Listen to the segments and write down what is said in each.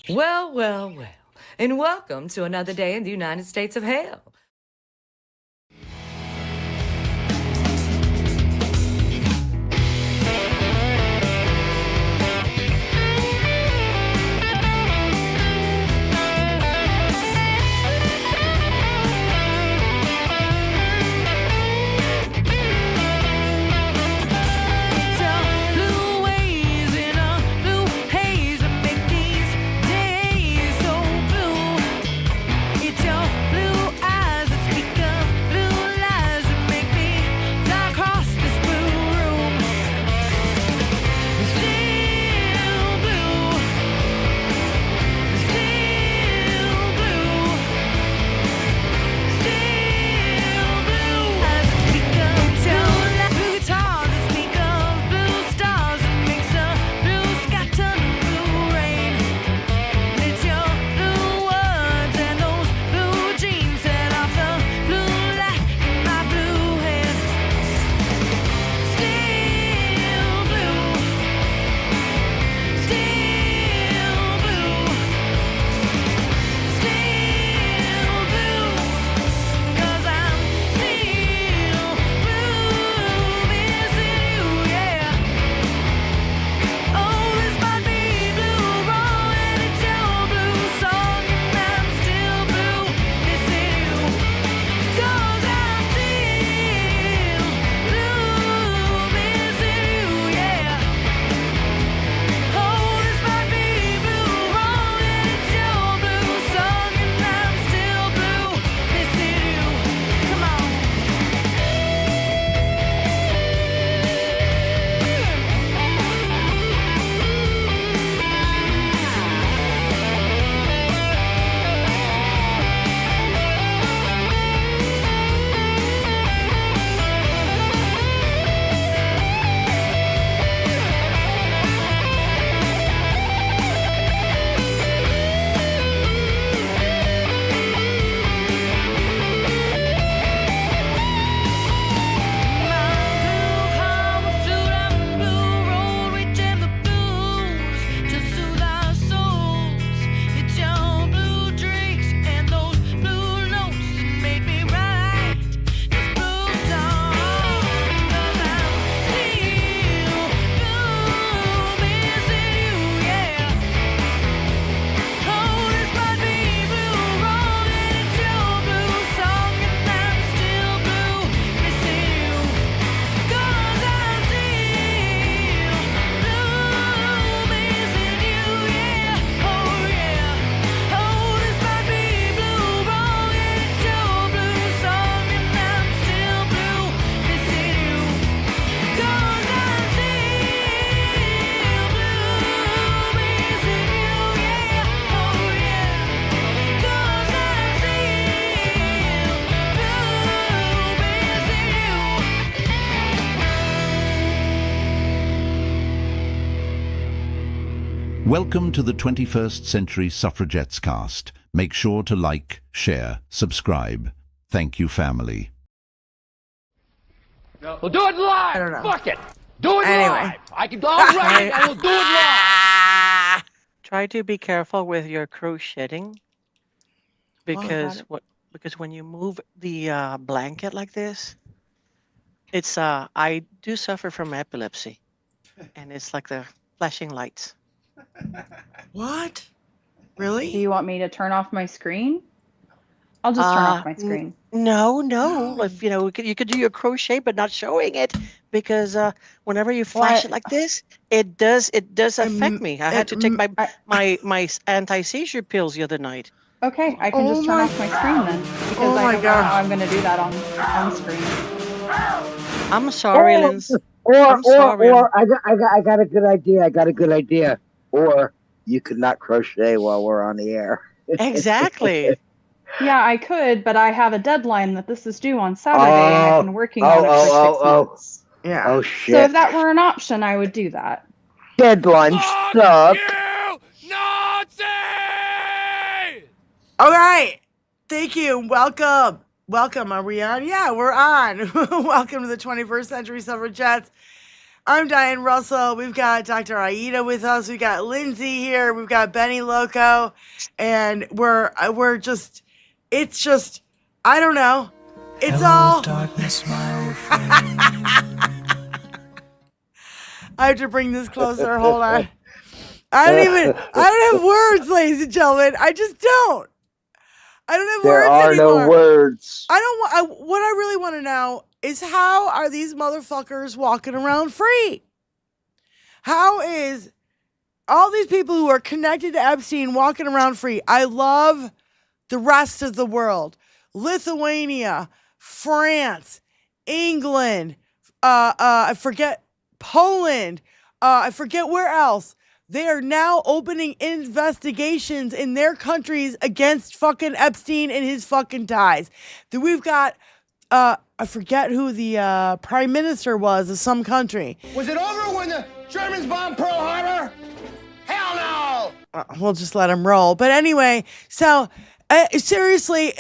Well, well, well, and welcome to another day in the United States of Hell. Welcome to the 21st Century Suffragettes cast. Make sure to like, share, subscribe. Thank you, family. We'll do it live. I don't know. Fuck it. Do it Anyway. live. I'll write it and we'll do it live. Try to be careful with your crocheting because because when you move the blanket like this, it's I do suffer from epilepsy, and it's like the flashing lights. What? Really? Do you want me to turn off my screen? I'll just turn off my screen. No. If you could do your crochet, but not showing it because whenever you flash it like this, it does affect me. I had to take my anti-seizure pills the other night. Okay, I can just turn off my screen then because I don't know how I'm going to do that on screen. I'm sorry, Linz. Or I got a good idea. Or you could not crochet while we're on the air. Exactly. Yeah, I could, but I have a deadline that this is due on Saturday, and I've been working on it for 6 months. Yeah. Oh shit. So if that were an option, I would do that. Deadlines suck. You Nazi! All right. Thank you. Welcome. Are we on? Yeah, we're on. Welcome to the 21st Century Suffragettes. I'm Diane Russell. We've got Dr. Aida with us. We've got Lindsay here. We've got Benny Loco. And we're just, it's just, I don't know. It's all darkness, my old friend. I have to bring this closer. Hold on. I don't have words, ladies and gentlemen. I just don't. I don't have words anymore. There are no words. What I really want to know is, how are these motherfuckers walking around free? How is all these people who are connected to Epstein walking around free? I love the rest of the world. Lithuania, France, England, I forget, Poland, I forget where else. They are now opening investigations in their countries against fucking Epstein and his fucking ties. Then we've got, I forget who the prime minister was of some country. Was it over when the Germans bombed Pearl Harbor? Hell no! We'll just let him roll. But anyway, so seriously,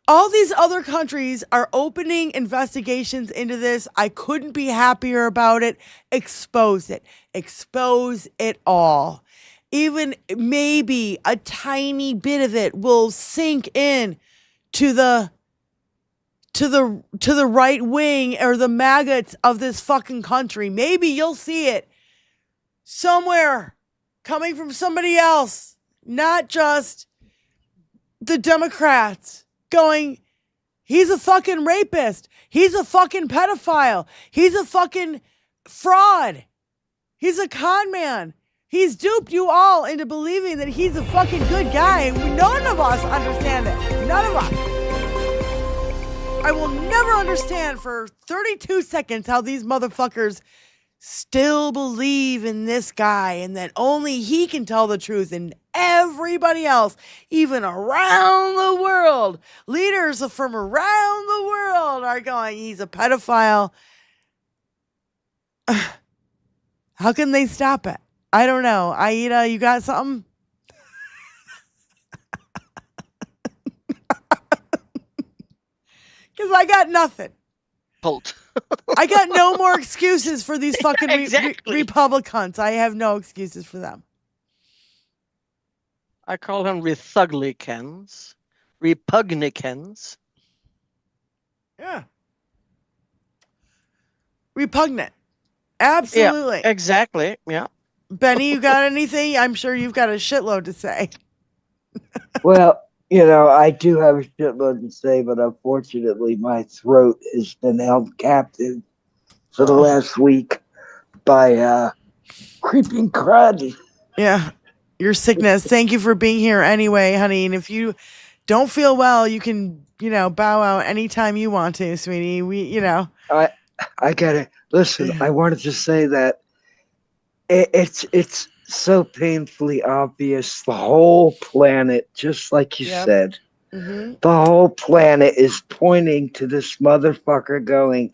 all these other countries are opening investigations into this. I couldn't be happier about it. Expose it. Expose it all. Even maybe a tiny bit of it will sink in to the right wing or the maggots of this fucking country. Maybe you'll see it somewhere coming from somebody else, not just the Democrats. Going, he's a fucking rapist. He's a fucking pedophile. He's a fucking fraud. He's a con man. He's duped you all into believing that he's a fucking good guy. None of us understand it. None of us. I will never understand for 32 seconds how these motherfuckers still believe in this guy and that only he can tell the truth, and everybody else, even around the world, leaders from around the world are going, he's a pedophile. How can they stop it? I don't know. Aida, you got something? Because I got nothing. Cult. I got no more excuses for these fucking Exactly. Republicans. I have no excuses for them. I call them Rethuglicans. Repugnicans. Yeah. Repugnant. Absolutely. Yeah, exactly. Yeah. Benny, you got anything? I'm sure you've got a shitload to say. Well, I do have a shitload to say, but unfortunately my throat has been held captive for the last week by creeping crud. Yeah. Your sickness. Thank you for being here anyway, honey. And if you don't feel well, you can, bow out anytime you want to, sweetie. I gotta listen. I wanted to say that it's so painfully obvious. The whole planet, just like you said, the whole planet is pointing to this motherfucker going,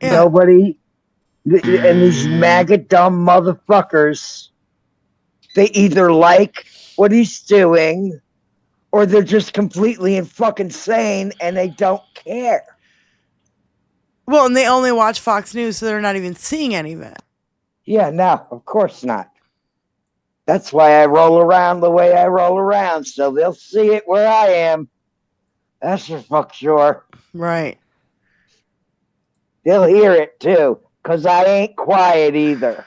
Nobody, and these MAGA dumb motherfuckers, they either like what he's doing or they're just completely and fucking sane and they don't care. Well, and they only watch Fox News, so they're not even seeing any of it. Yeah, no, of course not. That's why I roll around the way I roll around, so they'll see it where I am. That's for fuck sure. Right. They'll hear it too, because I ain't quiet either.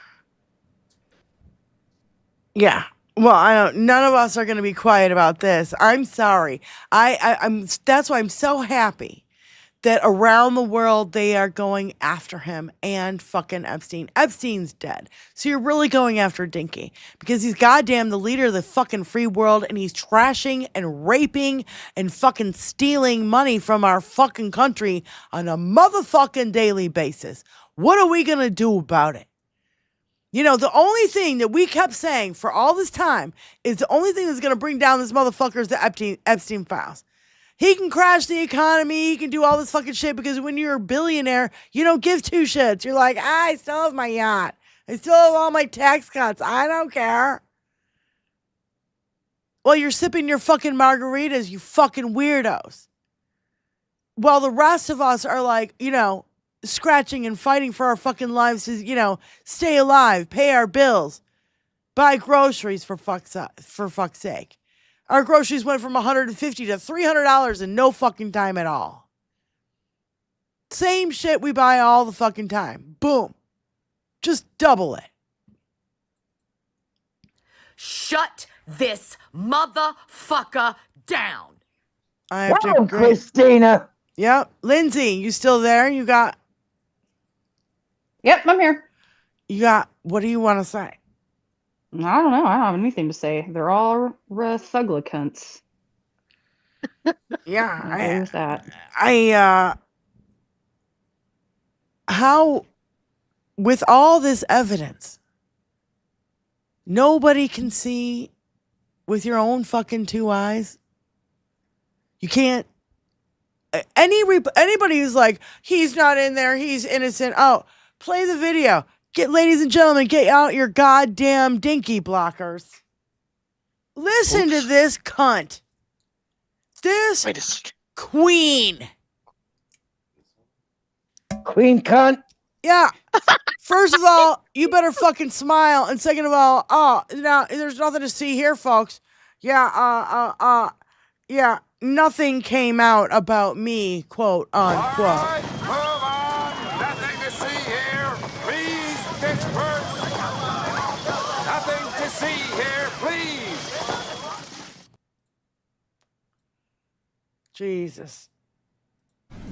Yeah. Well, none of us are going to be quiet about this. I'm sorry. That's why I'm so happy that around the world they are going after him and fucking Epstein. Epstein's dead. So you're really going after Dinky because he's goddamn the leader of the fucking free world and he's trashing and raping and fucking stealing money from our fucking country on a motherfucking daily basis. What are we going to do about it? The only thing that we kept saying for all this time is the only thing that's going to bring down this motherfucker is the Epstein files. He can crash the economy. He can do all this fucking shit because when you're a billionaire, you don't give two shits. You're like, I still have my yacht. I still have all my tax cuts. I don't care. Well, you're sipping your fucking margaritas, you fucking weirdos. while the rest of us are like, scratching and fighting for our fucking lives to, stay alive, pay our bills, buy groceries for fuck's sake. Our groceries went from $150 to $300 in no fucking time at all. Same shit we buy all the fucking time. Boom. Just double it. Shut this motherfucker down. I have to Wow, agree. Christina. Yep. Lindsay, you still there? Yep, I'm here. What do you want to say? I don't know. I don't have anything to say. They're all thuglicants. Yeah. There's that. How, with all this evidence, nobody can see with your own fucking two eyes? You can't. Anybody who's like, he's not in there, he's innocent. Oh, play the video. Ladies and gentlemen, get out your goddamn dinky blockers. Listen to this cunt. This Wait a second. queen. Queen cunt. Yeah. First of all, you better fucking smile. And second of all, there's nothing to see here, folks. Yeah, nothing came out about me, quote unquote. All right, move on. Nothing to see here. Please disperse. Nothing to see here, please. Jesus.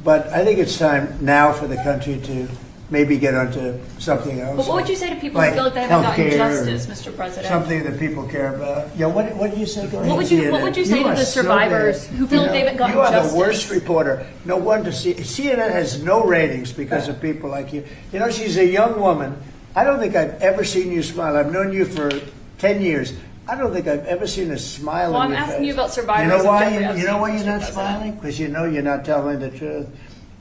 But I think it's time now for the country to maybe get onto something else. But what would you say to people like who feel like they haven't gotten healthcare justice, Mr. President? Something that people care about. Yeah, what did you say? Go ahead. What would you say to are the so survivors bad. who feel like they haven't gotten justice? You are justice? the worst reporter. No wonder CNN has no ratings because of people like you. You know, she's a young woman. I don't think I've ever seen you smile. I've known you for 10 years. I don't think I've ever seen a smile Well, on your I'm asking face. you about survivors. You know of why? Jeffrey You know why Epstein, you're not Mr. smiling? President. Because you know you're not telling the truth,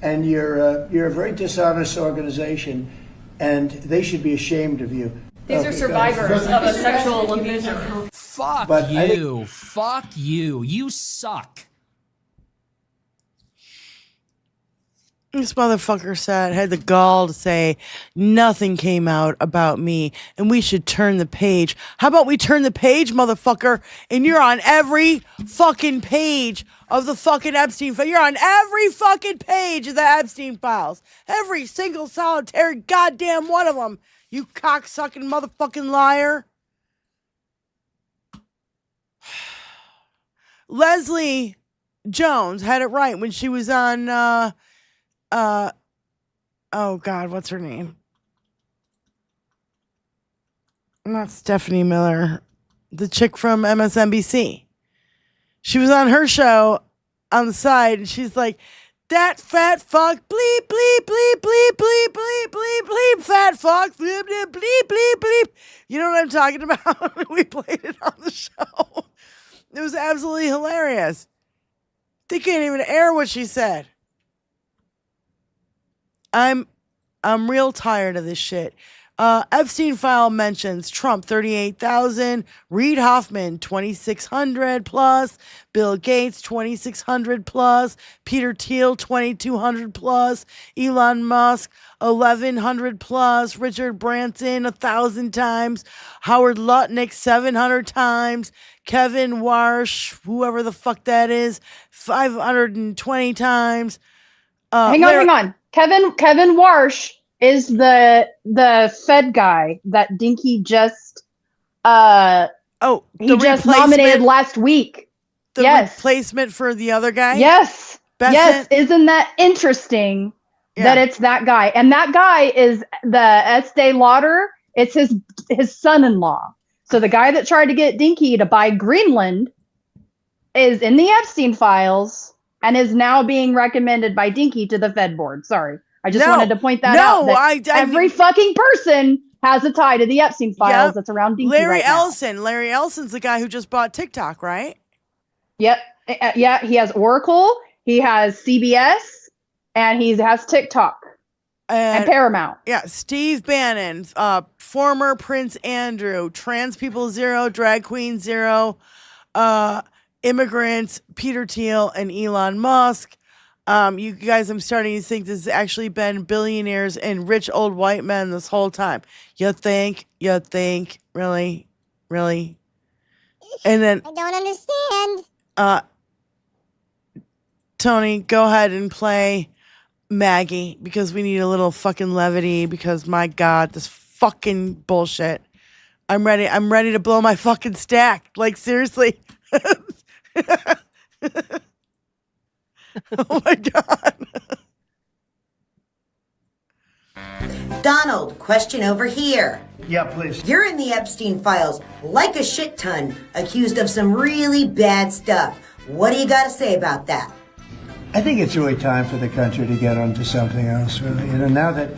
and you're a very dishonest organization, and they should be ashamed of you. These are survivors of a sexual abuser. Fuck But I you. Fuck you. You suck. This motherfucker had the gall to say nothing came out about me and we should turn the page. How about we turn the page, motherfucker, and you're on every fucking page of the fucking Epstein file. You're on every fucking page of the Epstein files. Every single solitary goddamn one of them. You cocksucking motherfucking liar. Leslie Jones had it right when she was on oh God, what's her name? Not Stephanie Miller, the chick from MSNBC. She was on her show on the side, and she's like, that fat fuck, bleep, bleep, bleep, bleep, bleep, bleep, bleep, bleep, fat fuck, bleep, bleep, bleep, bleep, bleep. You know what I'm talking about? We played it on the show. It was absolutely hilarious. They can't even air what she said. I'm real tired of this shit. Epstein file mentions Trump 38,000, Reid Hoffman 2,600 plus, Bill Gates 2,600 plus, Peter Thiel 2,200 plus, Elon Musk 1,100 plus, Richard Branson 1,000 times, Howard Lutnick 700 times, Kevin Warsh, whoever the fuck that is, 520 times. Hang on. Kevin Warsh is the Fed guy that Dinky just just nominated last week. The yes. replacement for the other guy? Yes. Besant? Yes. Isn't that interesting that it's that guy? And that guy is the Estee Lauder. It's his son-in-law. So the guy that tried to get Dinky to buy Greenland is in the Epstein files and is now being recommended by Dinky to the Fed board. Sorry. I just wanted to point that out. That every fucking person has a tie to the Epstein files that's around Dinky Larry right now. Ellison. Larry Ellison's the guy who just bought TikTok, right? Yep. Yeah, he has Oracle, he has CBS, and he has TikTok and Paramount. Yeah, Steve Bannon, former Prince Andrew, trans people 0, drag queen 0, immigrants, Peter Thiel and Elon Musk, You guys, I'm starting to think this has actually been billionaires and rich old white men this whole time. You think, really? And then I don't understand. Tony, go ahead and play Maggie because we need a little fucking levity because my God, this fucking bullshit. I'm ready to blow my fucking stack. Like seriously. Oh my God. Donald, question over here. Yeah, please. You're in the Epstein files like a shit ton, accused of some really bad stuff. What do you got to say about that? I think it's really time for the country to get onto something else, really. Now that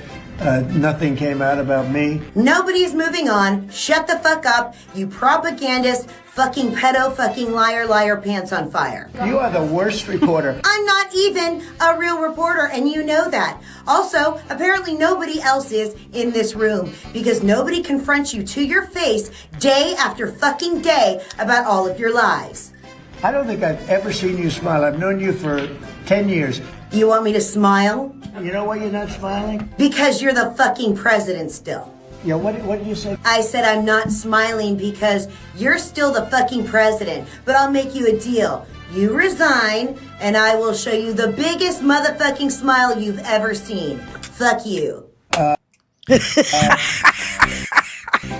nothing came out about me. Nobody's moving on. Shut the fuck up, you propagandist, fucking pedo, fucking liar, pants on fire. You are the worst reporter. I'm not even a real reporter, and you know that. Also, apparently nobody else is in this room because nobody confronts you to your face day after fucking day about all of your lies. I don't think I've ever seen you smile. I've known you for 10 years. You want me to smile? You know why you're not smiling? Because you're the fucking president still. Yeah, what did you say? I said I'm not smiling because you're still the fucking president. But I'll make you a deal. You resign, and I will show you the biggest motherfucking smile you've ever seen. Fuck you.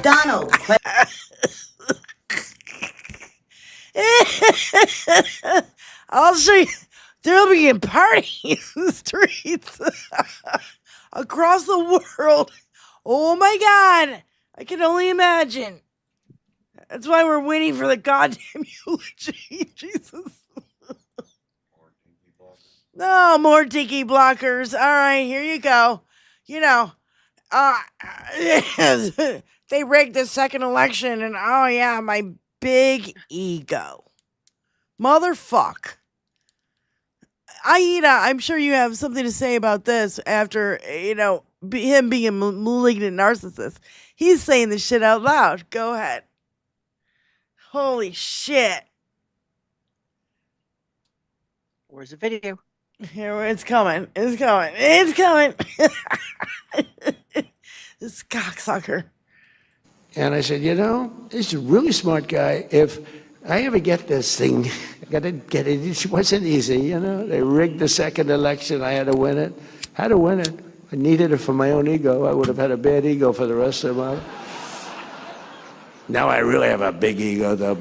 Donald. I'll show you. There'll be a party in the streets across the world. Oh my God. I can only imagine. That's why we're waiting for the goddamn eulogy. Jesus. No, more dinky blockers. All right, here you go. You know, they rigged the second election, and oh yeah, my big ego. Motherfuck. Aida, I'm sure you have something to say about this after, him being a malignant narcissist. He's saying this shit out loud. Go ahead. Holy shit. Where's the video? Here, it's coming. This cocksucker. And I said, this is a really smart guy. If I ever get this thing, I got to get it. It wasn't easy, They rigged the second election. I had to win it. I needed it for my own ego. I would have had a bad ego for the rest of my life. Now I really have a big ego.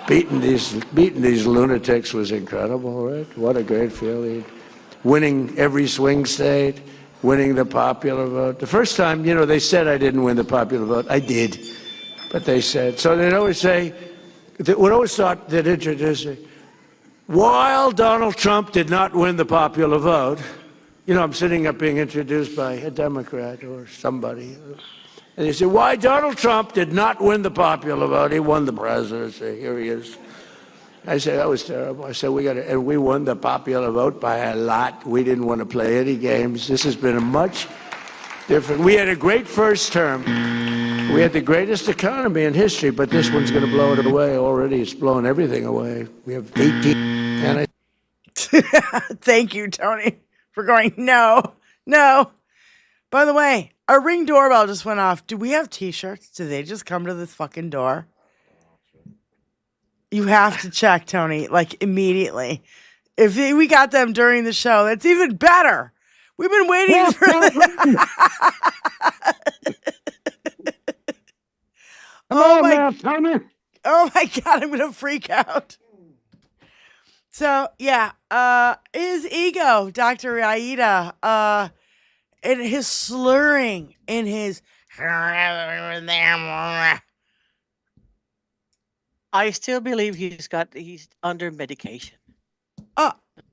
Beating these lunatics was incredible, right? What a great feeling. Winning every swing state, winning the popular vote. The first time, they said I didn't win the popular vote. I did. But they said, so they'd always say, would always start, they'd introduce it. While Donald Trump did not win the popular vote, I'm sitting up being introduced by a Democrat or somebody. And they say, why Donald Trump did not win the popular vote. He won the presidency. Here he is. I said, that was terrible. I said, and we won the popular vote by a lot. We didn't want to play any games. This has been a much different. We had a great first term. We had the greatest economy in history, but this one's going to blow it away already. It's blown everything away. We have 18. And Thank you, Tony, for going, no. By the way, our Ring doorbell just went off. Do we have t-shirts? Did they just come to this fucking door? You have to check, Tony, like immediately. If we got them during the show, that's even better. We've been waiting for Oh my God, I'm gonna freak out. So yeah, his ego, Dr. Aida, and his slurring and his I still believe he's under medication.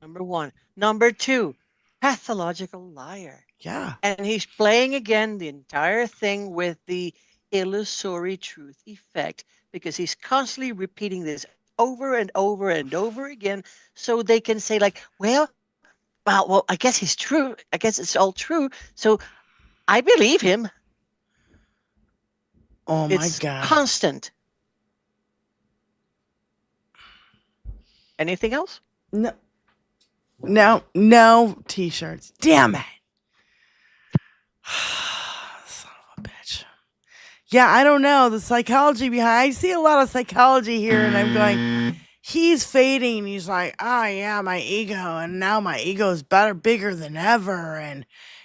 Number one. Number two, pathological liar. Yeah. And he's playing again the entire thing with the illusory truth effect because he's constantly repeating this over and over and over again so they can say like, well, I guess he's true. I guess it's all true. So I believe him. Oh my God. Constant. Anything else? No. No t-shirts. Damn it. Son of a bitch. Yeah, I don't know. The psychology behind, I see a lot of psychology here, and I'm going, he's fading. He's like, oh yeah, my ego, and now my ego is bigger than ever,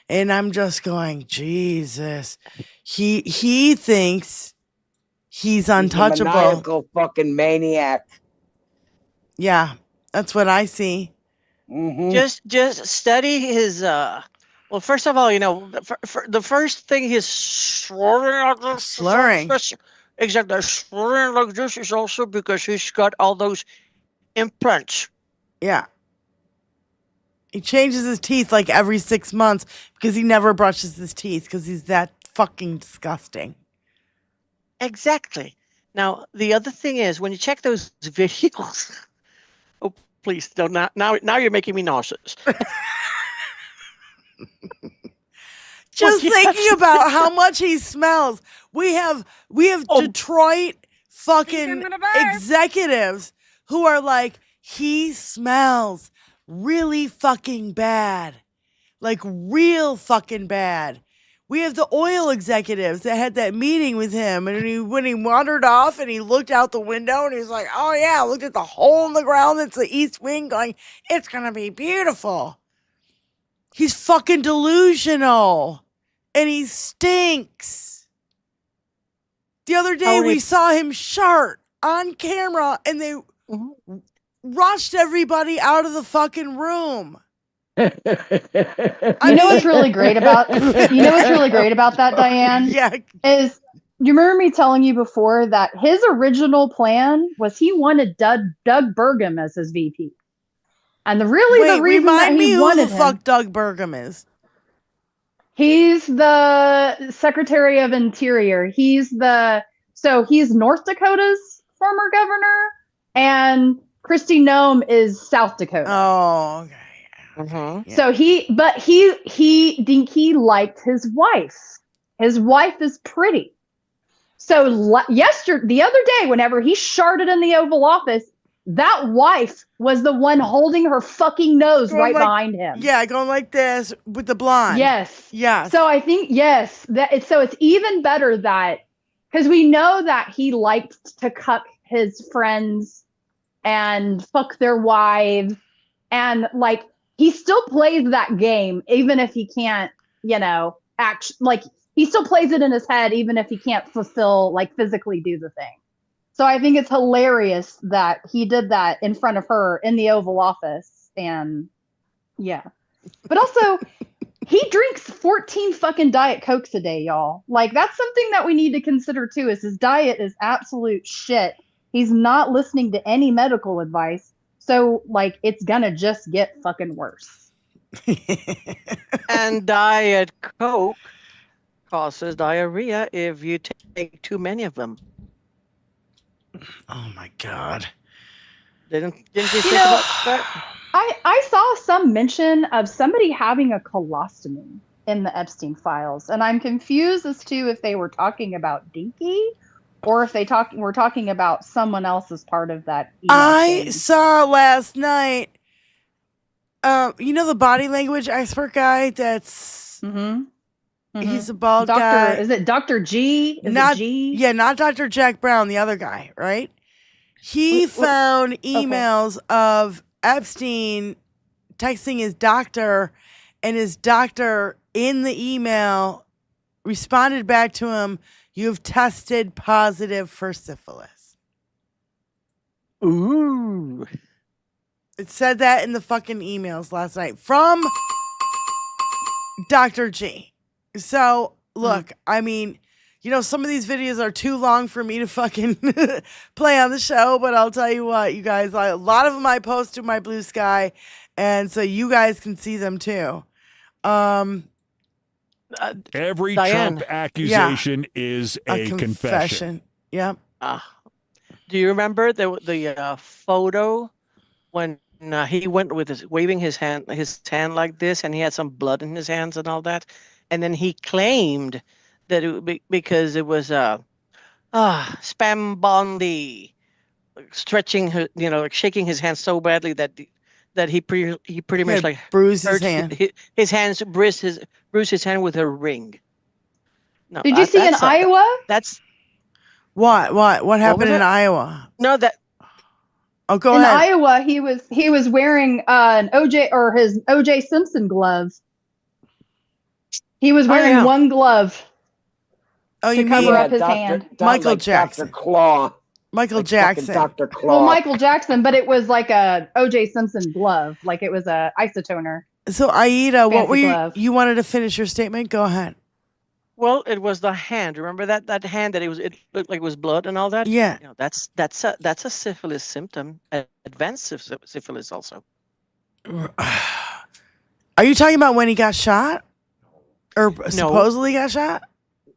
and I'm just going, Jesus. He thinks he's untouchable. He's a maniacal fucking maniac. Yeah, that's what I see. Mm-hmm. Just study his. Well, first of all, the first thing he's slurring like this. Slurring. Exactly, slurring like this is also because he's got all those implants. Yeah. He changes his teeth like every 6 months because he never brushes his teeth because he's that fucking disgusting. Exactly. Now, the other thing is when you check those videos. Oh, please don't. Now you're making me nauseous. Just thinking about how much he smells. We have Detroit fucking executives who are like, he smells really fucking bad. Like real fucking bad. We have the oil executives that had that meeting with him, and when he wandered off and he looked out the window and he's like, oh yeah, looked at the hole in the ground that's the east wing going, it's gonna be beautiful. He's fucking delusional. And he stinks. The other day we saw him shart on camera and they rushed everybody out of the fucking room. You know what's really great about that, Diane? Yeah. Is you remember me telling you before that his original plan was he wanted Doug Burgum as his VP. And the reason that he wanted him, fuck Doug Burgum is. He's the Secretary of Interior. He's North Dakota's former governor, and Kristi Noem is South Dakota. Oh, okay. Mm-hmm. So Dinky liked his wife. His wife is pretty. So the other day, whenever he sharted in the Oval Office, that wife was the one holding her fucking nose behind him. Yeah, going like this with the blonde. Yes. Yes. So I think, so it's even better that, because we know that he liked to cuck his friends and fuck their wives, and like, he still plays that game, even if he can't, act, like, he still plays it in his head, even if he can't physically do the thing. So I think it's hilarious that he did that in front of her in the Oval Office. And yeah. But also, he drinks 14 fucking Diet Cokes a day, y'all. Like, that's something that we need to consider too, is his diet is absolute shit. He's not listening to any medical advice. So, like, it's gonna just get fucking worse. And Diet Coke causes diarrhea if you take too many of them. Oh my God. Didn't you think about that? I saw some mention of somebody having a colostomy in the Epstein files, and I'm confused as to if they were talking about Dinky or if were talking about someone else as part of that email chain. Saw last night, the body language expert guy that's... He's a bald guy. Is it Dr. G? Yeah, not Dr. Jack Brown, the other guy, right? He found emails of Epstein texting his doctor, and his doctor in the email responded back to him, "You've tested positive for syphilis." Ooh. It said that in the fucking emails last night from Dr. G. So, look, I mean, some of these videos are too long for me to fucking play on the show, but I'll tell you what, you guys, a lot of them I post to my Blue Sky, and so you guys can see them too. Every Diane. Trump accusation is a confession. Yep. Do you remember the photo when he went with waving his hand like this, and he had some blood in his hands and all that? And then he claimed that because it was Spam Bondi stretching, shaking his hand so badly that that he pretty much like bruised his hurt hand. His hands bruised his hand with a ring. No, Did you see in Iowa? That's what happened in it? Iowa? No, that. Oh, go in ahead. Iowa, he was wearing an his OJ Simpson glove. He was wearing one glove to cover up his hand. Michael Jackson. Dr. Claw. Michael Jackson. Dr. Claw. Well, Michael Jackson, but it was like a OJ Simpson glove, like it was a isotoner. So Aida, what were glove. you wanted to finish your statement? Go ahead. Well, it was the hand. Remember that hand that it looked like it was blood and all that? Yeah. You know, that's a syphilis symptom, advanced syphilis also. Are you talking about when he got shot? Or supposedly got shot?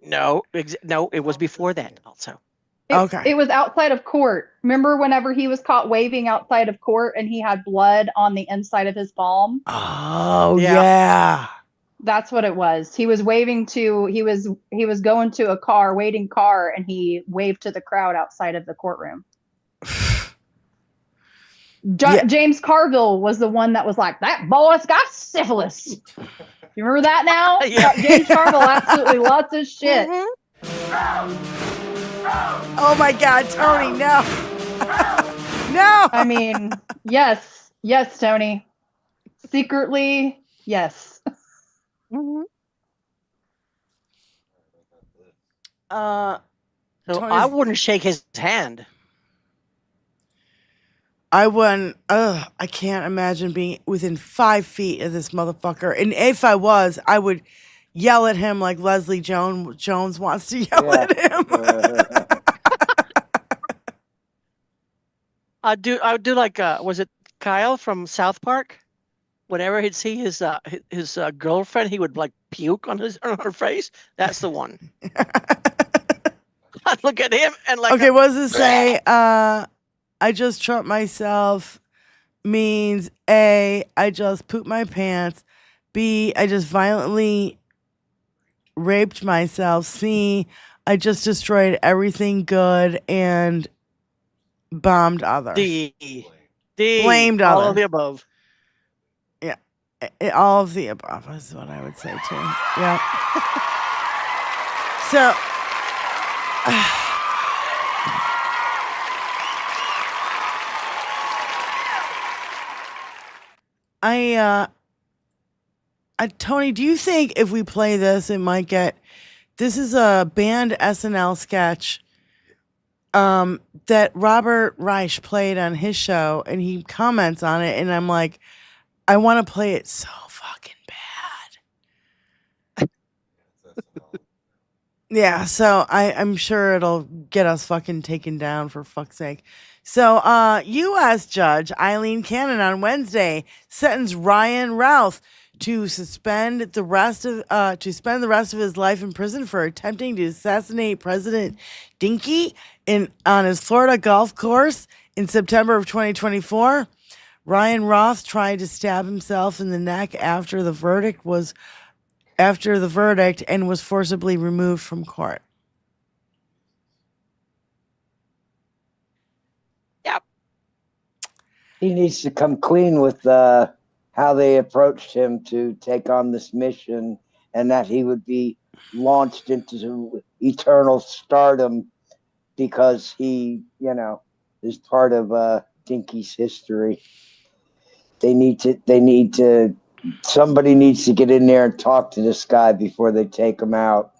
No, no, it was before that also. It was outside of court. Remember whenever he was caught waving outside of court and he had blood on the inside of his palm? Oh, yeah. That's what it was. He was waving to he was going to a waiting car, and he waved to the crowd outside of the courtroom. James Carville was the one that was like, that boy's got syphilis. You remember that now? Yeah. James Carville absolutely lost his shit. Oh my God, Tony, no. No. I mean, yes, Tony. Secretly, yes. So Tony's- I wouldn't shake his hand. I wouldn't. I can't imagine being within 5 feet of this motherfucker. And if I was, I would yell at him like Leslie Jones wants to yell at him. I would do like was it Kyle from South Park? Whenever he'd see his girlfriend, he would like puke on her face. That's the one. I'd look at him and like. Okay, what does it say? I just trumped myself means A, I just pooped my pants. B, I just violently raped myself. C, I just destroyed everything good and bombed others. D, blamed all others. of the above. Yeah, all of the above is what I would say too. Yeah. So. Tony, do you think if we play this, it might get? This is a banned SNL sketch that Robert Reich played on his show, and he comments on it, and I'm like, I want to play it so fucking bad. Yeah, so I'm sure it'll get us fucking taken down for fuck's sake. So, U.S. Judge Eileen Cannon on Wednesday sentenced Ryan Routh to spend the rest of his life in prison for attempting to assassinate President Dinky on his Florida golf course in September of 2024. Ryan Routh tried to stab himself in the neck after the verdict and was forcibly removed from court. Yep. He needs to come clean with how they approached him to take on this mission, and that he would be launched into eternal stardom because he, is part of Dinky's history. Somebody needs to get in there and talk to this guy before they take him out.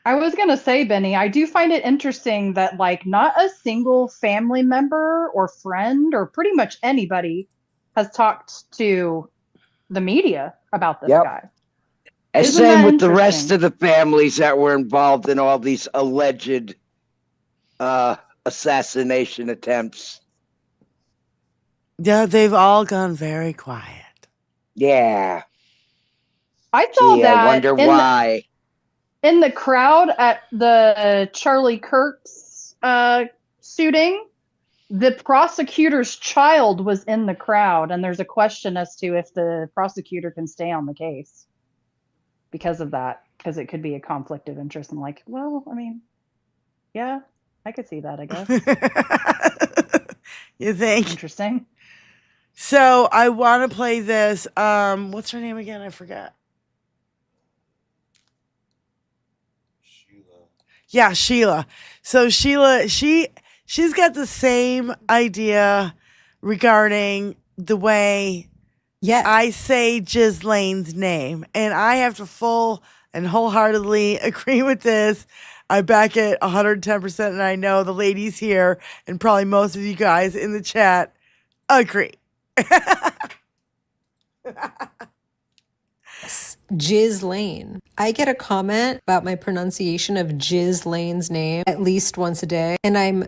I was going to say, Benny, I do find it interesting that like not a single family member or friend or pretty much anybody has talked to the media about this guy. And Isn't same that with the rest interesting? of the families that were involved in all these alleged assassination attempts. Yeah, they've all gone very quiet. Yeah. I saw that. I wonder why. In the crowd at the Charlie Kirk's shooting, the prosecutor's child was in the crowd, and there's a question as to if the prosecutor can stay on the case because of that, because it could be a conflict of interest. I'm like, well, I mean, yeah, I could see that, I guess. You think? Interesting. So I want to play this. What's her name again? I forgot. Yeah, Sheila. So Sheila, she's got the same idea regarding the way I say Ghislaine's name. And I have to full and wholeheartedly agree with this. I back it 110%, and I know the ladies here and probably most of you guys in the chat agree. Ghislaine. I get a comment about my pronunciation of Ghislaine's name at least once a day, and I'm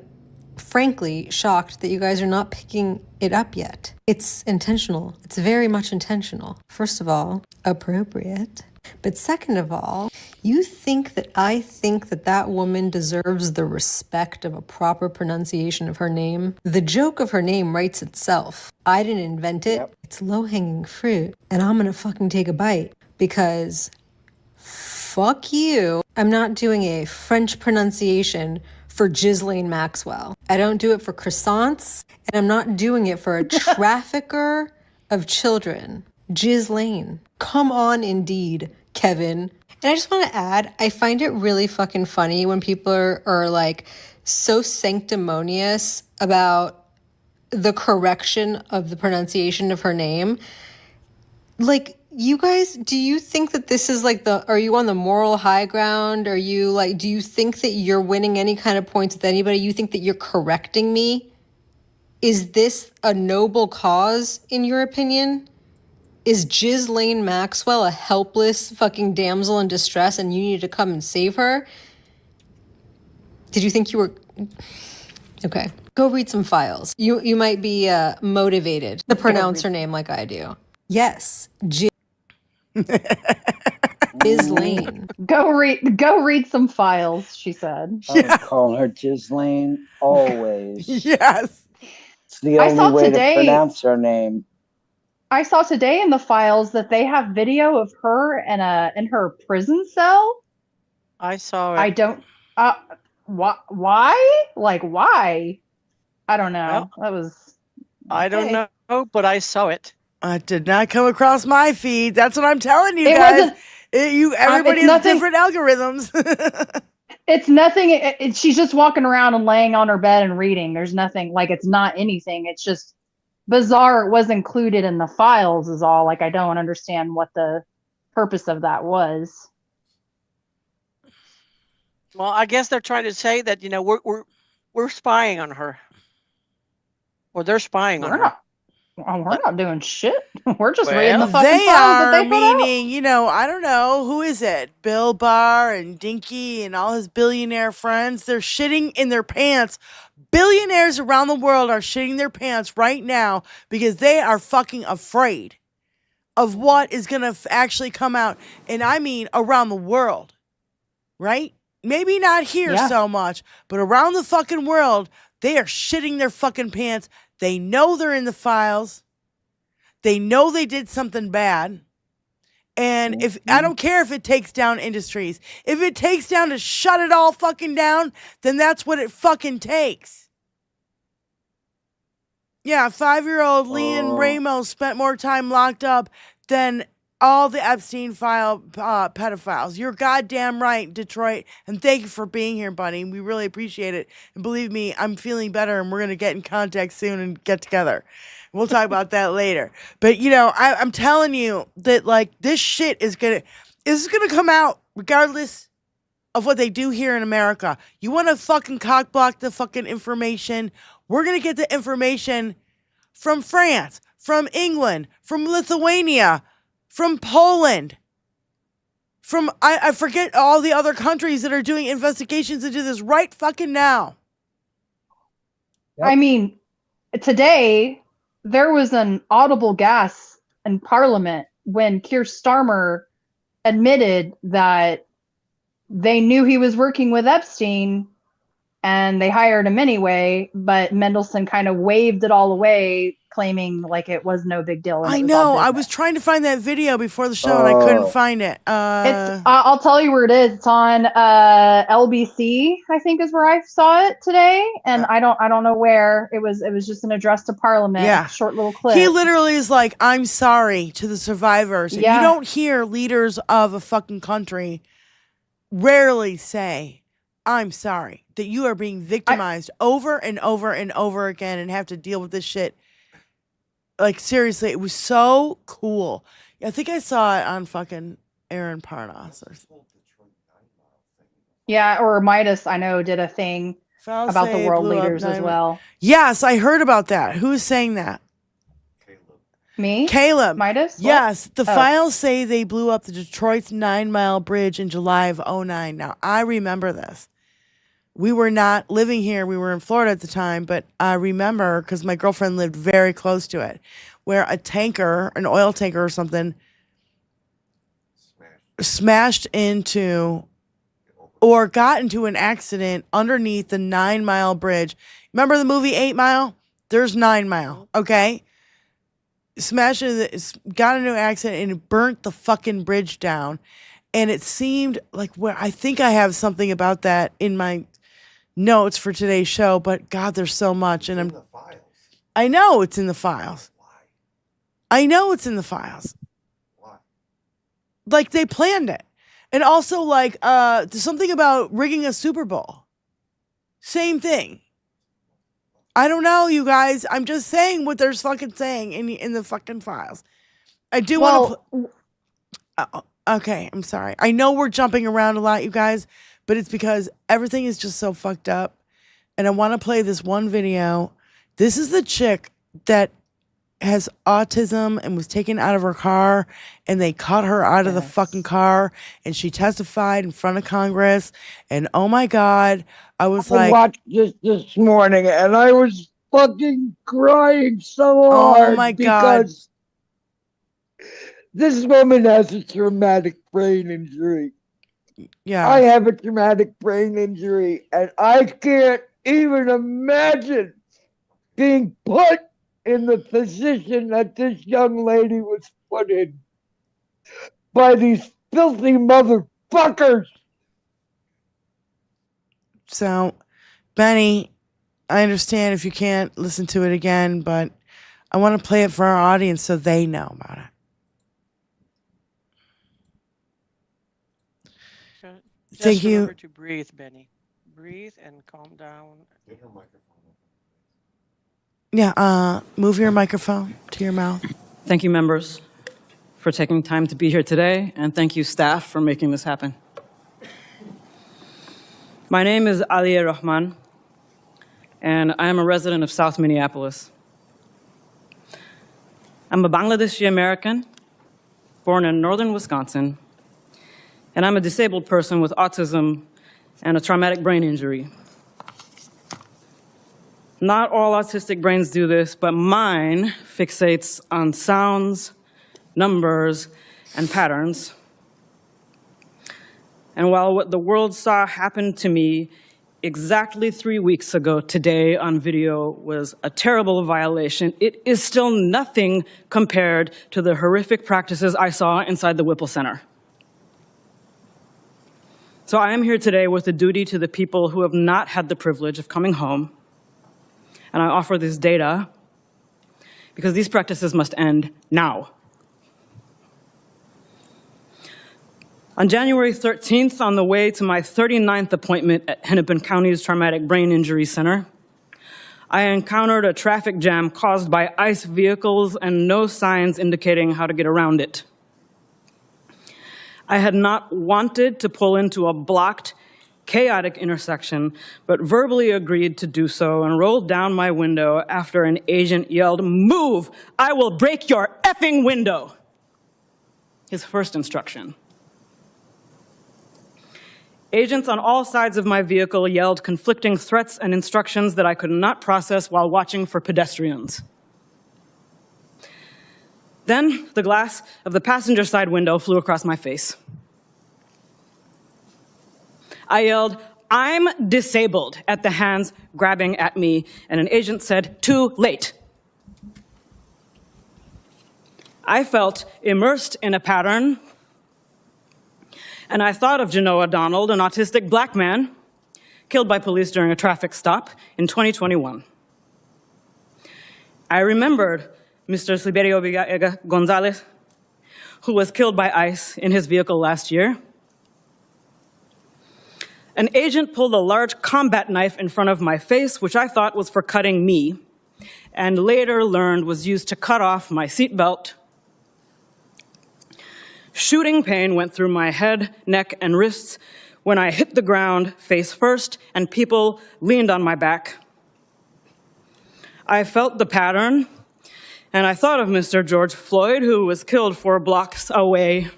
frankly shocked that you guys are not picking it up yet. It's intentional. It's very much intentional. First of all, appropriate. But second of all, you think that I think that that woman deserves the respect of a proper pronunciation of her name? The joke of her name writes itself. I didn't invent it. Yep. It's low-hanging fruit. And I'm gonna fucking take a bite because fuck you. I'm not doing a French pronunciation for Ghislaine Maxwell. I don't do it for croissants, and I'm not doing it for a trafficker of children. Ghislaine. Come on, indeed, Kevin. And I just want to add, I find it really fucking funny when people are like so sanctimonious about the correction of the pronunciation of her name. Like, you guys, do you think that this is like are you on the moral high ground? Are you like, do you think that you're winning any kind of points with anybody? You think that you're correcting me? Is this a noble cause in your opinion? Is Ghislaine Maxwell a helpless fucking damsel in distress and you need to come and save her? Did you think you were... Okay. Go read some files. You might be motivated to pronounce her name like I do. Yes. Ghislaine. Go read some files, she said. I would call her Ghislaine always. Yes. It's the only way to pronounce her name. I saw today in the files that they have video of her in her prison cell. I saw it. I don't. Why? Like why? I don't know. Well, that was. I don't know, but I saw it. It did not come across my feed. That's what I'm telling you guys. Everybody has different algorithms. It's nothing. She's just walking around and laying on her bed and reading. There's nothing. Like it's not anything. It's just bizarre. It was included in the files is all. Like I don't understand what the purpose of that was. Well, I guess they're trying to say that we're spying on her, or they're spying on her. We're not doing shit. We're just reading the fucking they files are, that they put out. meaning, I don't know, who is it? Bill Barr and Dinky and all his billionaire friends. They're shitting in their pants. Billionaires around the world are shitting their pants right now because they are fucking afraid of what is going to actually come out. And I mean around the world, right? Maybe not here so much, but around the fucking world, they are shitting their fucking pants. They know they're in the files. They know they did something bad. And if I don't care if it takes down industries. If it takes down to shut it all fucking down, then that's what it fucking takes. Yeah, 5-year-old Leon Ramos spent more time locked up than all the Epstein file pedophiles. You're goddamn right, Detroit. And thank you for being here, buddy. We really appreciate it. And believe me, I'm feeling better and we're going to get in contact soon and get together. We'll talk about that later. But, I'm telling you that, like, this shit is going to come out regardless of what they do here in America. You want to fucking cockblock the fucking information? We're going to get the information from France, from England, from Lithuania, from Poland, from, I forget all the other countries that are doing investigations into this right fucking now. Yep. I mean, today there was an audible gasp in Parliament when Keir Starmer admitted that they knew he was working with Epstein and they hired him anyway, but Mendelsohn kind of waved it all away, claiming like it was no big deal. And I it was all know. I business. was trying to find that video before the show and I couldn't find it. I'll tell you where it is. It's on LBC, I think is where I saw it today, and I don't know where. It was just an address to Parliament. Yeah. Short little clip. He literally is like, I'm sorry to the survivors. And Yeah. you don't hear leaders of a fucking country rarely say, I'm sorry that you are being victimized over and over and over again and have to deal with this shit. Like, seriously, it was so cool. I think I saw it on fucking Aaron Parnas. Yeah, or Midas, I know, did a thing about the world leaders as well. Yes, I heard about that. Who's saying that? Me? Caleb. Midas? What? Yes, the Oh. files say they blew up the Detroit's 9 Mile Bridge in July of 2009. Now, I remember this. We were not living here. We were in Florida at the time, but I remember because my girlfriend lived very close to it, where a tanker, an oil tanker or something, smashed into or got into an accident underneath the 9 Mile Bridge. Remember the movie 8 Mile? There's 9 Mile, okay? Smashed into got into an accident and it burnt the fucking bridge down. And it seemed like I think I have something about that in my notes for today's show, but God, there's so much. And I know it's in the files. I know it's in the files. Like they planned it. And also like there's something about rigging a Super Bowl. Same thing. I don't know, you guys. I'm just saying what they're fucking saying in the fucking files. I do want to okay, I'm sorry. I know we're jumping around a lot, you guys, but it's because everything is just so fucked up. And I want to play this one video. This is the chick that has autism and was taken out of her car and they cut her out of the fucking car and she testified in front of Congress. And oh my God, I was like, I watched this morning and I was fucking crying so hard. Oh my God. Because this woman has a traumatic brain injury. Yeah. I have a traumatic brain injury and I can't even imagine being put in the position that this young lady was put in by these filthy motherfuckers. So, Benny, I understand if you can't listen to it again, but I want to play it for our audience so they know about it. Thank you. Remember to breathe, Benny. Breathe and calm down. Yeah, move your microphone to your mouth. Thank you, members, for taking time to be here today, and thank you, staff, for making this happen. My name is Aliya Rahman, and I am a resident of South Minneapolis. I'm a Bangladeshi American, born in northern Wisconsin, and I'm a disabled person with autism and a traumatic brain injury. Not all autistic brains do this, but mine fixates on sounds, numbers, and patterns. And while what the world saw happen to me exactly 3 weeks ago today on video was a terrible violation, it is still nothing compared to the horrific practices I saw inside the Whipple Center. So I am here today with a duty to the people who have not had the privilege of coming home, and I offer this data because these practices must end now. On January 13th, on the way to my 39th appointment at Hennepin County's Traumatic Brain Injury Center, I encountered a traffic jam caused by ICE vehicles and no signs indicating how to get around it. I had not wanted to pull into a blocked, chaotic intersection, but verbally agreed to do so and rolled down my window after an agent yelled, "Move! I will break your effing window!" His first instruction. Agents on all sides of my vehicle yelled conflicting threats and instructions that I could not process while watching for pedestrians. Then the glass of the passenger side window flew across my face. I yelled, "I'm disabled," at the hands grabbing at me, and an agent said, "Too late." I felt immersed in a pattern, and I thought of Genoa Donald, an autistic black man killed by police during a traffic stop in 2021. I remembered Mr. Sliberio Gonzalez, who was killed by ICE in his vehicle last year. An agent pulled a large combat knife in front of my face, which I thought was for cutting me, and later learned was used to cut off my seatbelt. Shooting pain went through my head, neck, and wrists when I hit the ground face first and people leaned on my back. I felt the pattern, and I thought of Mr. George Floyd, who was killed 4 blocks away.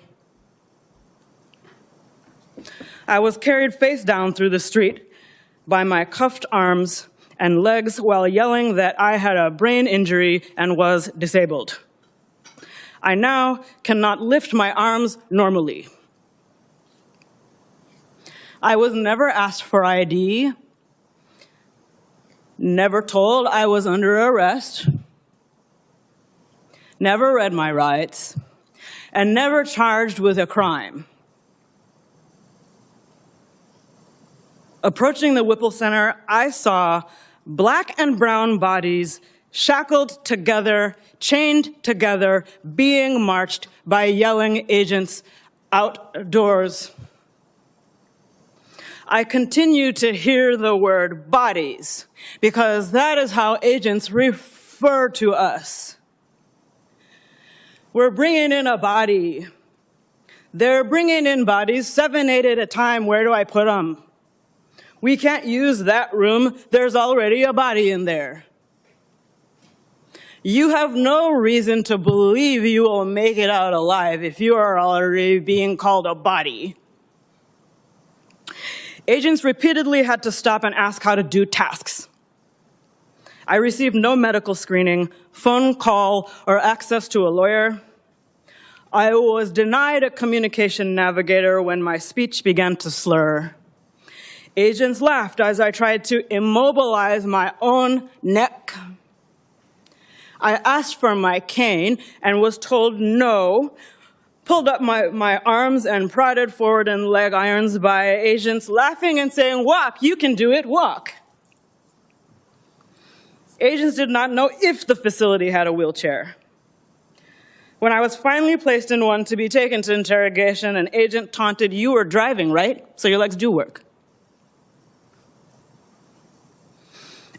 I was carried face down through the street by my cuffed arms and legs while yelling that I had a brain injury and was disabled. I now cannot lift my arms normally. I was never asked for ID, never told I was under arrest, never read my rights, and never charged with a crime. Approaching the Whipple Center, I saw black and brown bodies shackled together, chained together, being marched by yelling agents outdoors. I continue to hear the word bodies because that is how agents refer to us. We're bringing in a body. They're bringing in bodies, 7, 8 at a time. Where do I put them? We can't use that room. There's already a body in there. You have no reason to believe you will make it out alive if you are already being called a body. Agents repeatedly had to stop and ask how to do tasks. I received no medical screening, phone call, or access to a lawyer. I was denied a communication navigator when my speech began to slur. Agents laughed as I tried to immobilize my own neck. I asked for my cane and was told no, pulled up my arms and prodded forward in leg irons by agents laughing and saying, "Walk, you can do it, walk." Agents did not know if the facility had a wheelchair. When I was finally placed in one to be taken to interrogation, an agent taunted, "You were driving, right? So your legs do work."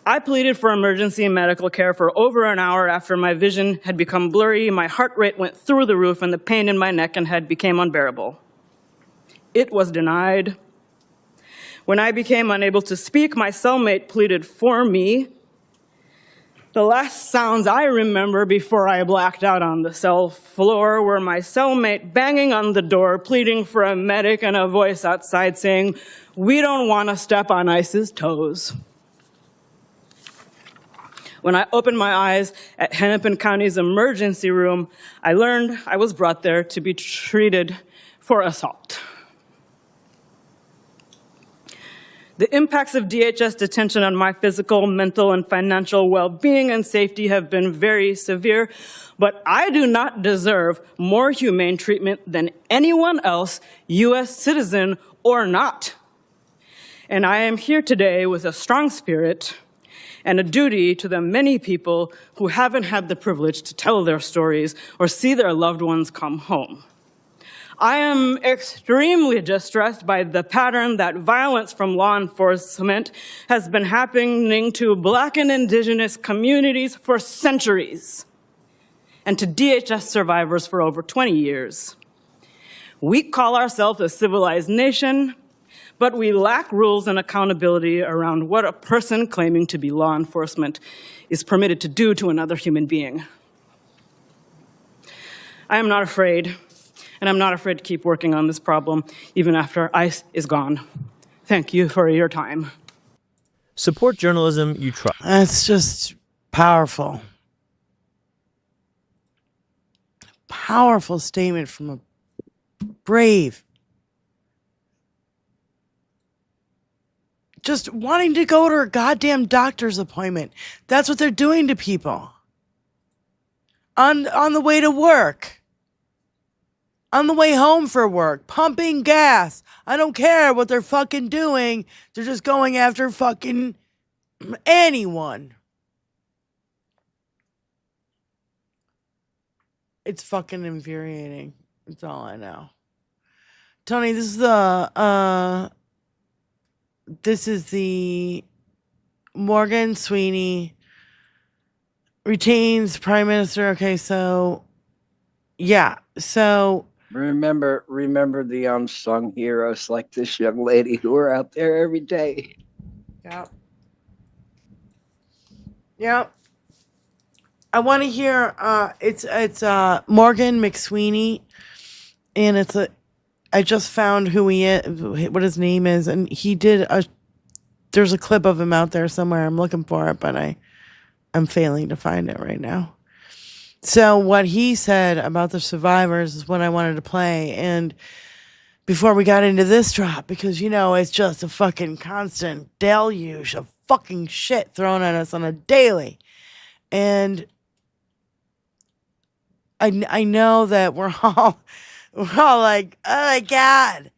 I pleaded for emergency medical care for over an hour after my vision had become blurry, my heart rate went through the roof, and the pain in my neck and head became unbearable. It was denied. When I became unable to speak, my cellmate pleaded for me. The last sounds I remember before I blacked out on the cell floor were my cellmate banging on the door, pleading for a medic, and a voice outside saying, "We don't want to step on ICE's toes." When I opened my eyes at Hennepin County's emergency room, I learned I was brought there to be treated for assault. The impacts of DHS detention on my physical, mental, and financial well-being and safety have been very severe, but I do not deserve more humane treatment than anyone else, U.S. citizen or not. And I am here today with a strong spirit and a duty to the many people who haven't had the privilege to tell their stories or see their loved ones come home. I am extremely distressed by the pattern that violence from law enforcement has been happening to Black and Indigenous communities for centuries, and to DHS survivors for over 20 years. We call ourselves a civilized nation, but we lack rules and accountability around what a person claiming to be law enforcement is permitted to do to another human being. I am not afraid, and I'm not afraid to keep working on this problem even after ICE is gone. Thank you for your time. Support journalism you trust. That's just powerful. Powerful statement from a brave, just wanting to go to a goddamn doctor's appointment. That's what they're doing to people. on the way to work, on the way home for work, pumping gas. I don't care what they're fucking doing. They're just going after fucking anyone. It's fucking infuriating. That's all I know. Tony, this is the Morgan Sweeney retains Prime Minister. Okay, so yeah, so remember the unsung heroes like this young lady who are out there every day. Yep. I want to hear. It's Morgan McSweeney, and I just found who he is, what his name is, and he did there's a clip of him out there somewhere. I'm looking for it, but I'm failing to find it right now. So what he said about the survivors is what I wanted to play, and before we got into this drop, because it's just a fucking constant deluge of fucking shit thrown at us on a daily, and I know that we're all like, oh my God,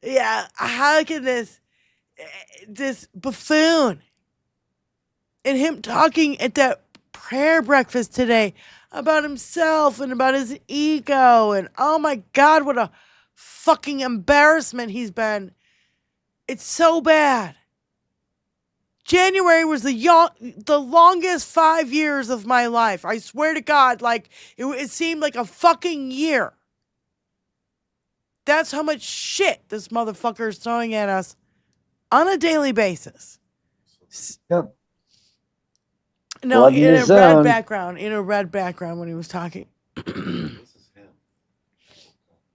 yeah, how can this buffoon and him talking at that prayer breakfast today about himself and about his ego, and oh my God, what a fucking embarrassment he's been. It's so bad. January was the longest 5 years of my life. I swear to God, like it seemed like a fucking year. That's how much shit this motherfucker is throwing at us on a daily basis. Yep. No, in a red background. In a red background when he was talking.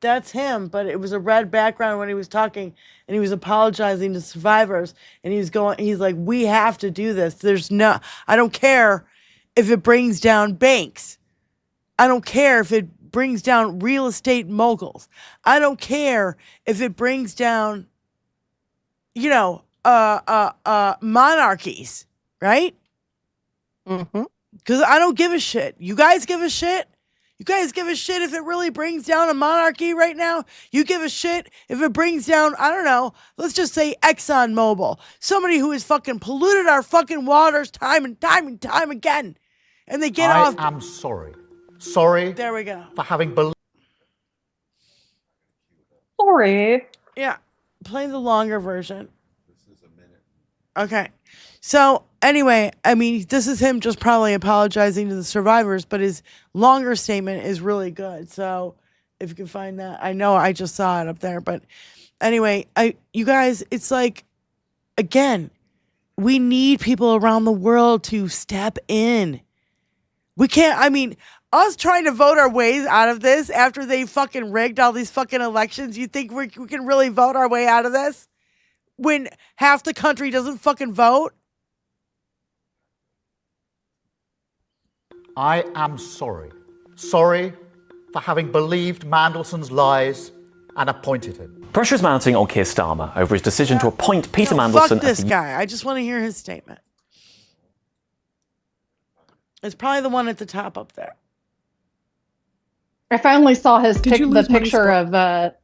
That's him, but it was a red background when he was talking, and he was apologizing to survivors, and he's like, we have to do this. I don't care if it brings down banks. I don't care if it brings down real estate moguls. I don't care if it brings down, monarchies, right? Mm-hmm. Because I don't give a shit. You guys give a shit? You guys give a shit if it really brings down a monarchy right now? You give a shit if it brings down, I don't know, let's just say ExxonMobil. Somebody who has fucking polluted our fucking waters time and time and time again. And they get off. I am sorry. Sorry. There we go. For having believed. Sorry. Yeah. Play the longer version. Okay. So anyway, I mean, this is him just probably apologizing to the survivors, but his longer statement is really good. So if you can find that, I know I just saw it up there, but anyway, you guys, it's like, again, we need people around the world to step in. We can't, I mean, us trying to vote our ways out of this after they fucking rigged all these fucking elections, you think we can really vote our way out of this? When half the country doesn't fucking vote? I am sorry. Sorry for having believed Mandelson's lies and appointed him. Pressure is mounting on Keir Starmer over his decision to appoint Peter Mandelson Fuck this guy. I just want to hear his statement. It's probably the one at the top up there. I finally saw the picture of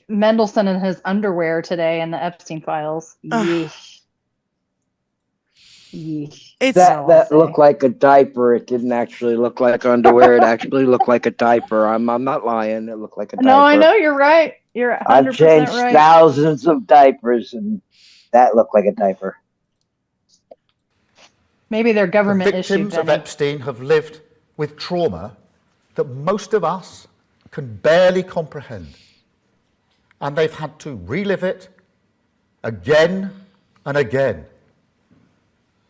Mendelsohn in his underwear today in the Epstein files. Yeesh. Yeesh. That looked like a diaper. It didn't actually look like underwear. It actually looked like a diaper. I'm not lying. It looked like a diaper. No, I know you're right. You're 100% I've changed right. thousands of diapers, and that looked like a diaper. Maybe they're government issues. Victims of Epstein have lived with trauma that most of us can barely comprehend. And they've had to relive it again and again.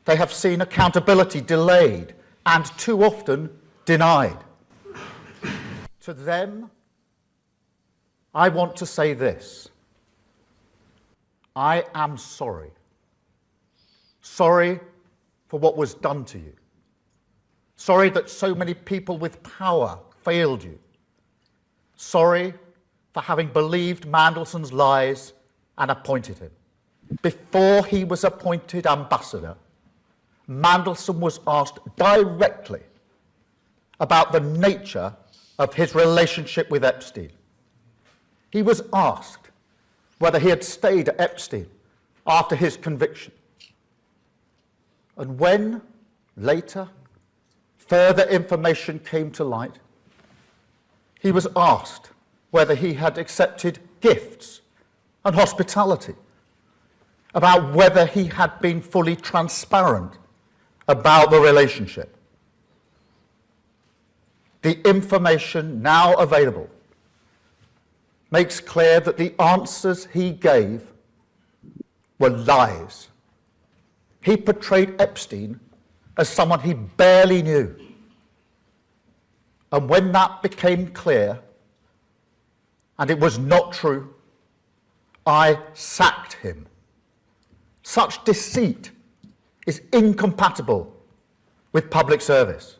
They have seen accountability delayed and too often denied. To them, I want to say this. I am sorry. Sorry for what was done to you. Sorry that so many people with power failed you. Sorry for having believed Mandelson's lies and appointed him. Before he was appointed ambassador, Mandelson was asked directly about the nature of his relationship with Epstein. He was asked whether he had stayed at Epstein after his conviction. And when, later, further information came to light, he was asked whether he had accepted gifts and hospitality, about whether he had been fully transparent about the relationship. The information now available makes clear that the answers he gave were lies. He portrayed Epstein as someone he barely knew. And when that became clear, and it was not true, I sacked him. Such deceit is incompatible with public service.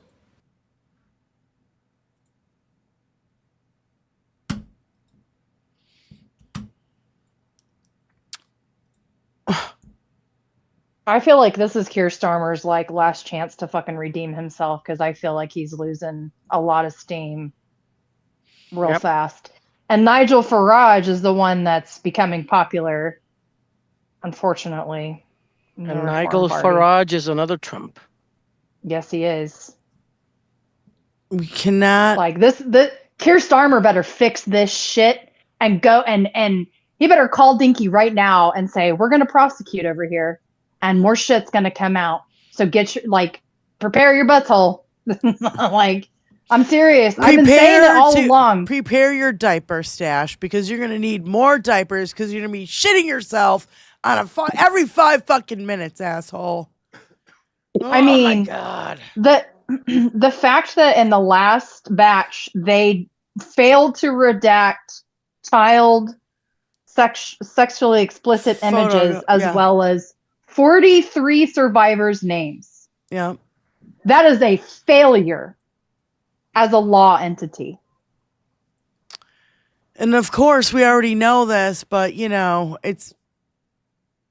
I feel like this is Keir Starmer's like last chance to fucking redeem himself, because I feel like he's losing a lot of steam real fast. And Nigel Farage is the one that's becoming popular, unfortunately. And Nigel Farage is another Trump. Yes, he is. We cannot like this. The Keir Starmer better fix this shit and go and he better call Dinky right now and say, we're gonna prosecute over here and more shit's gonna come out. So get your prepare your butthole. Like, I'm serious. I've been saying it all along. Prepare your diaper stash, because you're gonna need more diapers, because you're gonna be shitting yourself on every 5 fucking minutes, asshole. I mean, my God. The fact that in the last batch they failed to redact child sexually explicit images as well as 43 survivors' names. Yeah. That is a failure as a law entity. And of course, we already know this, but it's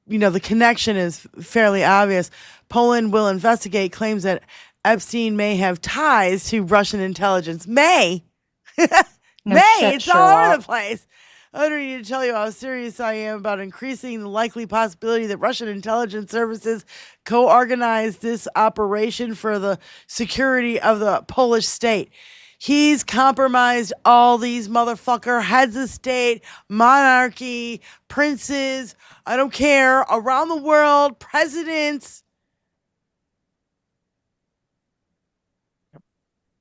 the connection is fairly obvious. Poland will investigate claims that Epstein may have ties to Russian intelligence. May. It's all over the place. I don't need to tell you how serious I am about increasing the likely possibility that Russian intelligence services co-organized this operation for the security of the Polish state. He's compromised all these motherfucker heads of state, monarchy, princes, I don't care, around the world, presidents.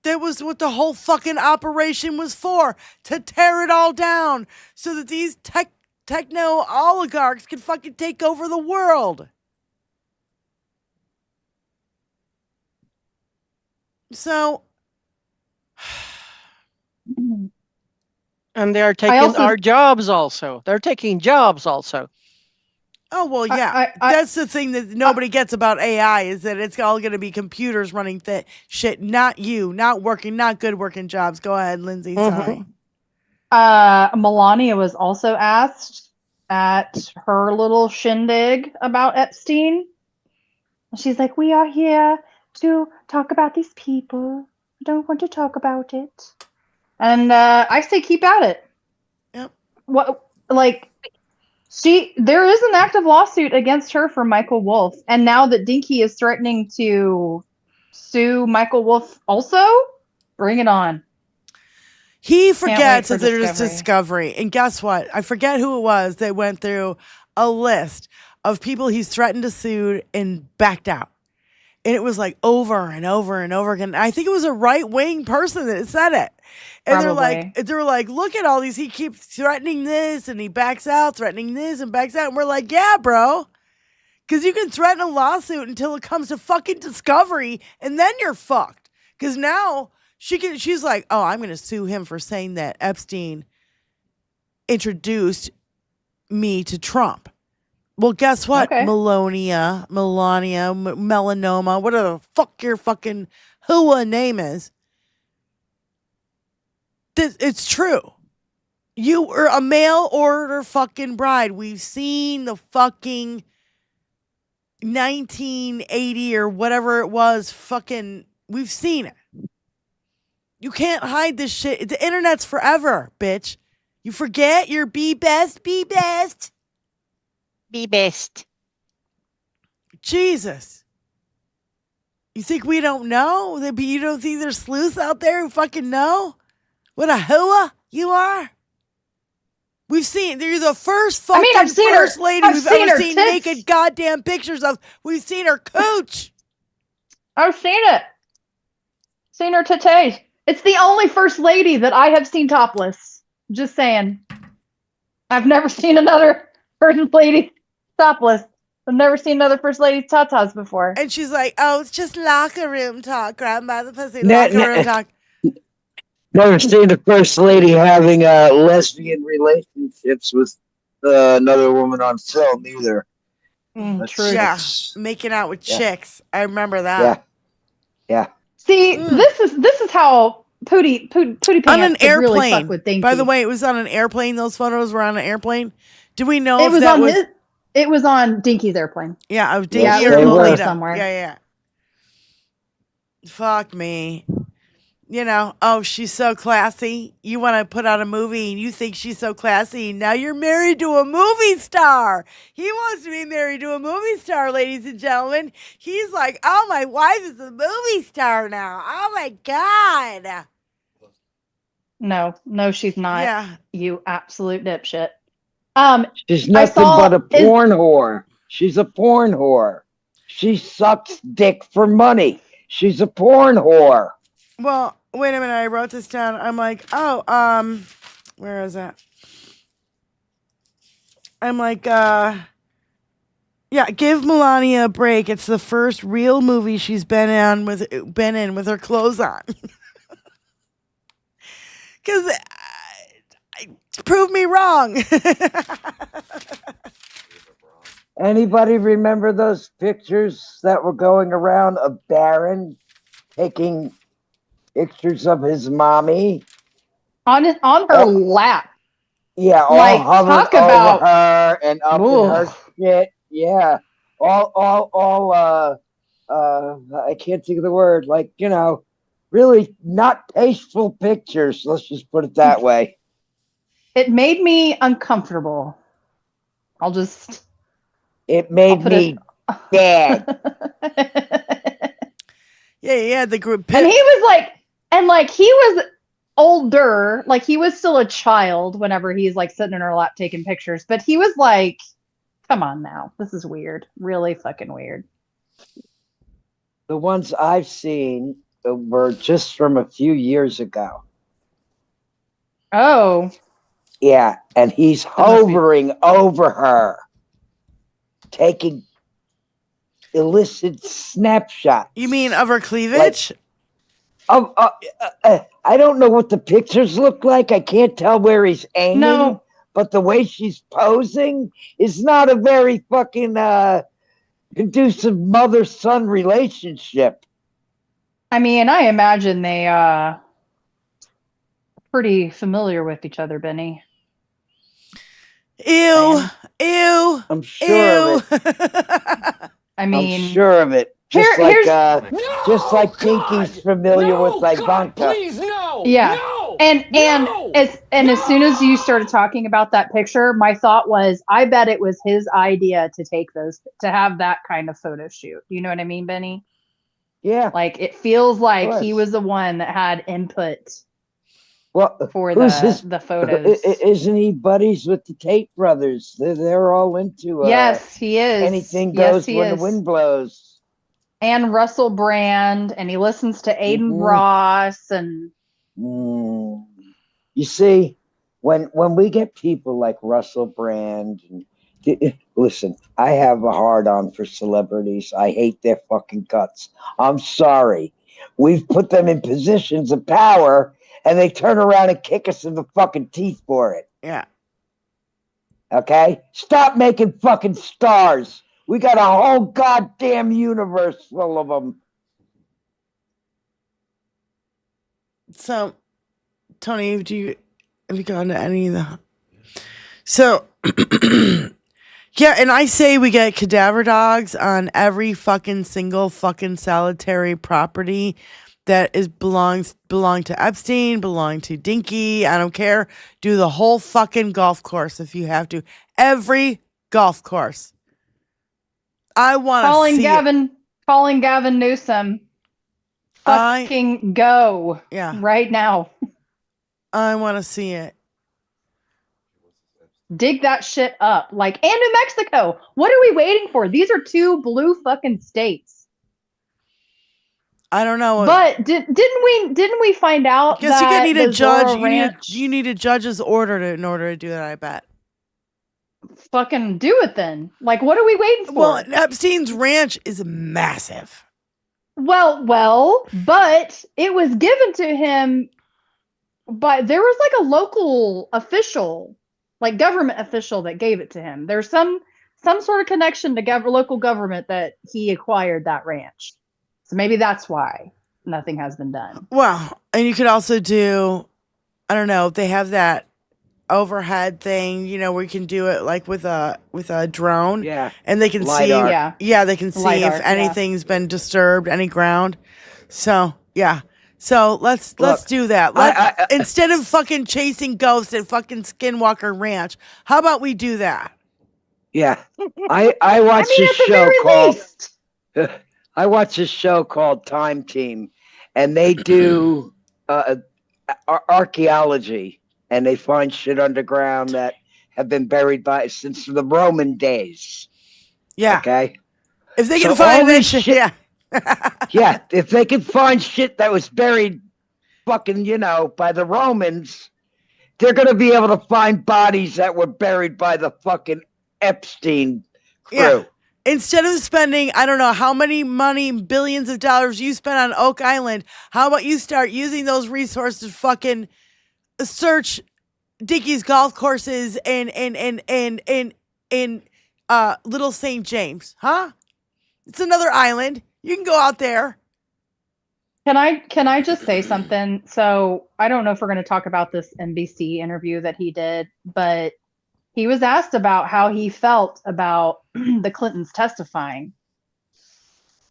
That was what the whole fucking operation was for, to tear it all down so that these techno oligarchs can fucking take over the world. So, and they are taking our jobs also. They're taking jobs also. Oh, well, yeah. That's the thing that nobody gets about AI, is that it's all going to be computers running shit, not you, not good working jobs. Go ahead, Lindsay. Sorry. Melania was also asked at her little shindig about Epstein. She's like, we are here to talk about these people. I don't want to talk about it. And I say keep at it. Yep. There is an active lawsuit against her for Michael Wolff, and now that Dinky is threatening to sue Michael Wolff also, bring it on. He forgets that there's Discovery. And guess what? I forget who it was that went through a list of people he's threatened to sue and backed out. And it was like over and over and over again. I think it was a right-wing person that said it. And they're like, look at all these. He keeps threatening this and he backs out, threatening this and backs out. And we're like, yeah, bro. Because you can threaten a lawsuit until it comes to fucking Discovery, and then you're fucked. Because now she's like, oh, I'm going to sue him for saying that Epstein introduced me to Trump. Well, guess what? Okay. Melania, melanoma, whatever the fuck your fucking hua name is. It's true. You were a mail order fucking bride. We've seen the fucking 1980 or whatever it was fucking, we've seen it. You can't hide this shit. The internet's forever, bitch. You forget your be best, be best. Be best. Jesus. You think we don't know? You don't think there's sleuths out there who fucking know? What a hooah you are? We've seen, you're the first fucking first lady we've ever seen naked goddamn pictures of. We've seen her cooch. I've seen it. Seen her titties. It's the only first lady that I have seen topless. Just saying. I've never seen another first lady topless. I've never seen another first lady tatas before. And she's like, oh, it's just locker room talk, grandma. The pussy locker room talk. Never seen a first lady having lesbian relationships with another woman on film either. True. Yeah, making out with chicks. I remember that. Yeah. See, this is how Pootie Pants on an airplane. Really fuck with Dinky. By the way, it was on an airplane. Those photos were on an airplane. Do we know it if was that on was? It was on Dinky's airplane. Yeah, of Dinky yeah, or Lolita somewhere. Yeah. Fuck me. You know, oh, she's so classy. You want to put out a movie and you think she's so classy. Now you're married to a movie star. He wants to be married to a movie star, ladies and gentlemen. He's like, oh, my wife is a movie star now. Oh, my God. No, she's not. Yeah. You absolute dipshit. She's nothing but a porn whore. She's a porn whore. She sucks dick for money. She's a porn whore. Well, wait a minute. I wrote this down. I'm like, oh, where is that? I'm like, yeah, give Melania a break. It's the first real movie she's been in with her clothes on. Because prove me wrong. Anybody remember those pictures that were going around of Baron taking pictures of his mommy on her lap? Yeah, all like, hovered talk over about her and up in her shit. Yeah, all. I can't think of the word. Like, you know, really not tasteful pictures. Let's just put it that way. It made me uncomfortable. It made me dead. Yeah, the group. And he was like, he was older. Like, he was still a child whenever he's like sitting in her lap taking pictures. But he was like, come on now. This is weird. Really fucking weird. The ones I've seen were just from a few years ago. Oh. Yeah, and he's hovering over her, taking illicit snapshots. You mean of her cleavage? I don't know what the pictures look like. I can't tell where he's aiming. No. But the way she's posing is not a very fucking conducive mother-son relationship. I mean, I imagine they pretty familiar with each other, Benny. Ew. I'm sure of it. I mean, I'm sure of it. Just like Dinky's familiar with Ivanka. Please, no. Yeah. No, And as soon as you started talking about that picture, my thought was, I bet it was his idea to take those, to have that kind of photo shoot. You know what I mean, Benny? Yeah. Like, it feels like he was the one that had input. For the photos. Isn't he buddies with the Tate brothers? They're all into yes, he is. Anything goes when the wind blows. And Russell Brand, and he listens to Aiden Ross, and you see, when we get people like Russell Brand, and listen, I have a hard-on for celebrities. I hate their fucking guts. I'm sorry. We've put them in positions of power, and they turn around and kick us in the fucking teeth for it. Yeah. Okay? Stop making fucking stars. We got a whole goddamn universe full of them. So, Tony, have you gone to any of the... So, yeah, and I say we get cadaver dogs on every fucking single fucking solitary property that belong to Epstein, belong to Dinky. I don't care. Do the whole fucking golf course if you have to. Every golf course. I want to see calling Gavin Newsom. Fucking go. Yeah. Right now. I want to see it. Dig that shit up. And New Mexico. What are we waiting for? These are 2 blue fucking states. I don't know. But didn't we find out I guess that you need a judge. Ranch, You need a judge's order in order to do that, I bet. Fucking do it then. What are we waiting for? Well, Epstein's ranch is massive. Well, but it was given to him by there was a local official, government official that gave it to him. There's some sort of connection to local government that he acquired that ranch. So maybe that's why nothing has been done. Well, and you could also do, I don't know, if they have that overhead thing, where you can do it with a drone. Yeah. And they can LiDAR. see. Yeah, they can see LiDAR, if anything's been disturbed, any ground. So, yeah. So let's do that. Instead of fucking chasing ghosts at fucking Skinwalker Ranch, how about we do that? Yeah. I watched this show called I watch this show called Time Team, and they do archaeology, and they find shit underground that have been buried since the Roman days. Yeah. Okay. If they can find this shit, yeah. Yeah, if they can find shit that was buried fucking, by the Romans, they're going to be able to find bodies that were buried by the fucking Epstein crew. Yeah. Instead of spending, I don't know how many billions of dollars you spent on Oak Island, how about you start using those resources to fucking search Dickie's golf courses in Little St. James, huh? It's another island. You can go out there. Can I just say something? So I don't know if we're going to talk about this NBC interview that he did, but he was asked about how he felt about the Clintons testifying.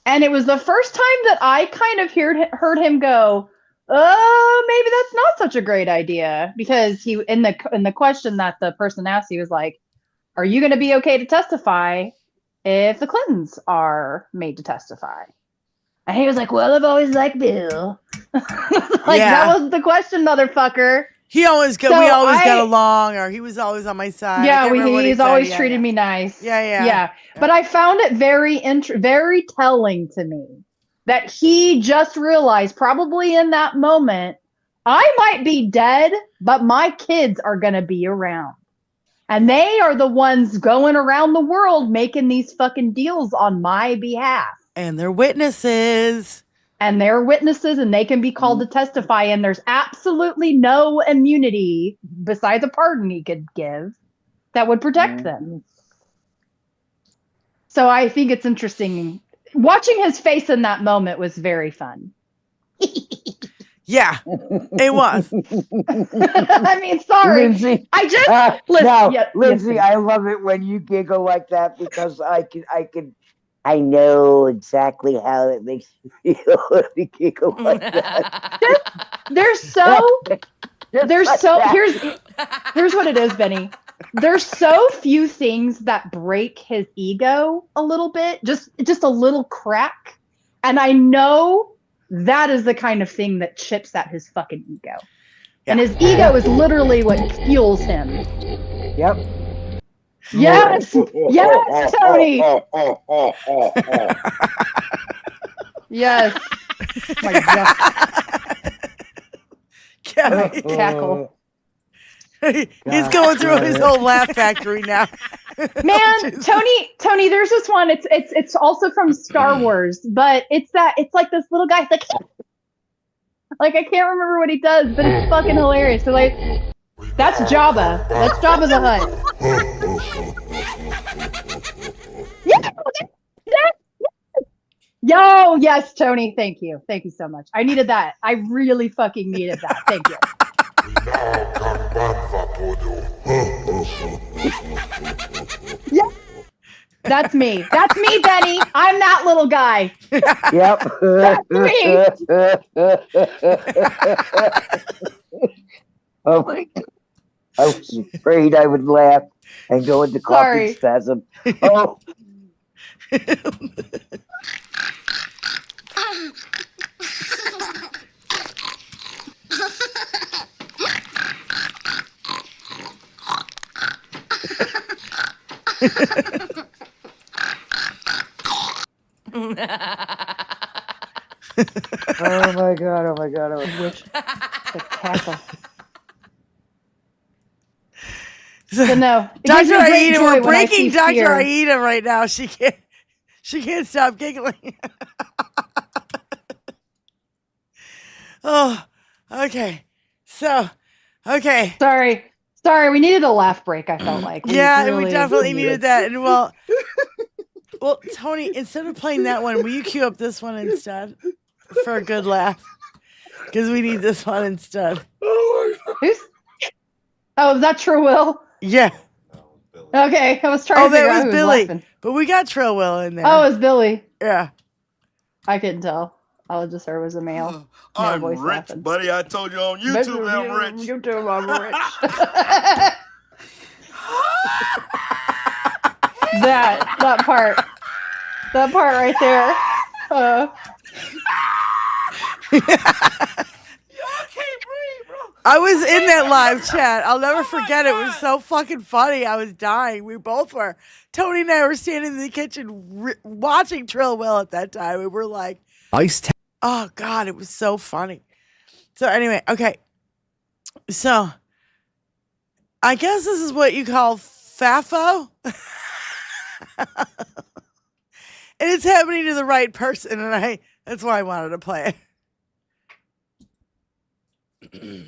And it was the first time that I kind of heard him go, oh, maybe that's not such a great idea. Because he in the question that the person asked, he was like, are you going to be okay to testify if the Clintons are made to testify? And he was like, well, I've always liked Bill. That was the question, motherfucker. We always got along, or he was always on my side. Yeah, he's always treated me nice. Yeah. But I found it very telling to me that he just realized, probably in that moment, I might be dead, but my kids are going to be around. And they are the ones going around the world making these fucking deals on my behalf. And they're witnesses. And they can be called to testify, and there's absolutely no immunity besides a pardon he could give that would protect them. So I think it's interesting. Watching his face in that moment was very fun. Yeah, it was. I mean, sorry. Lindsay, I just Lindsay, I love it when you giggle like that, because I know exactly how it makes you feel when you giggle like that. Here's what it is, Benny. There's so few things that break his ego a little bit, just a little crack. And I know that is the kind of thing that chips at his fucking ego. Yeah. And his ego is literally what fuels him. Yep. Yes, Tony. Yes. Oh my God. Cackle. He's going through his whole laugh factory now. Man, Tony, there's this one. It's also from Star Wars, but it's like this little guy. Like I can't remember what he does, but it's fucking hilarious. So that's Jabba. That's Jabba the Hutt. Yeah. Yo, yes, Tony. Thank you so much. I needed that. I really fucking needed that. Thank you. That's me. That's me, Benny. I'm that little guy. Yep. That's me. Oh my God. I was afraid I would laugh and go into coughing spasm. Oh. Oh my God! Oh my God! I wish the cackle. So, But no, it Dr. gives me great Aida, joy we're when I breaking see Dr. fear. Aida right now. She can't stop giggling. Oh, okay. So, okay. Sorry, we needed a laugh break, I felt like. We definitely needed that. And well, Tony, instead of playing that one, will you cue up this one instead for a good laugh? Because we need this one instead. Who's? Oh, is that True Will? Yeah. Okay, I was trying to figure out who was Billy. laughing. But we got Trill Will in there. Oh, it's Billy. Yeah. I couldn't tell. All I just heard was a male voice rich, laughing. buddy. I told you on YouTube I'm rich. YouTube, I'm rich. that part right there. I was in that live chat. I'll never forget it. It was so fucking funny. I was dying. We both were. Tony and I were standing in the kitchen watching Trill Will at that time. We were like, oh God, it was so funny. So anyway, okay. So I guess this is what you call FAFO. And it's happening to the right person, and that's why I wanted to play it.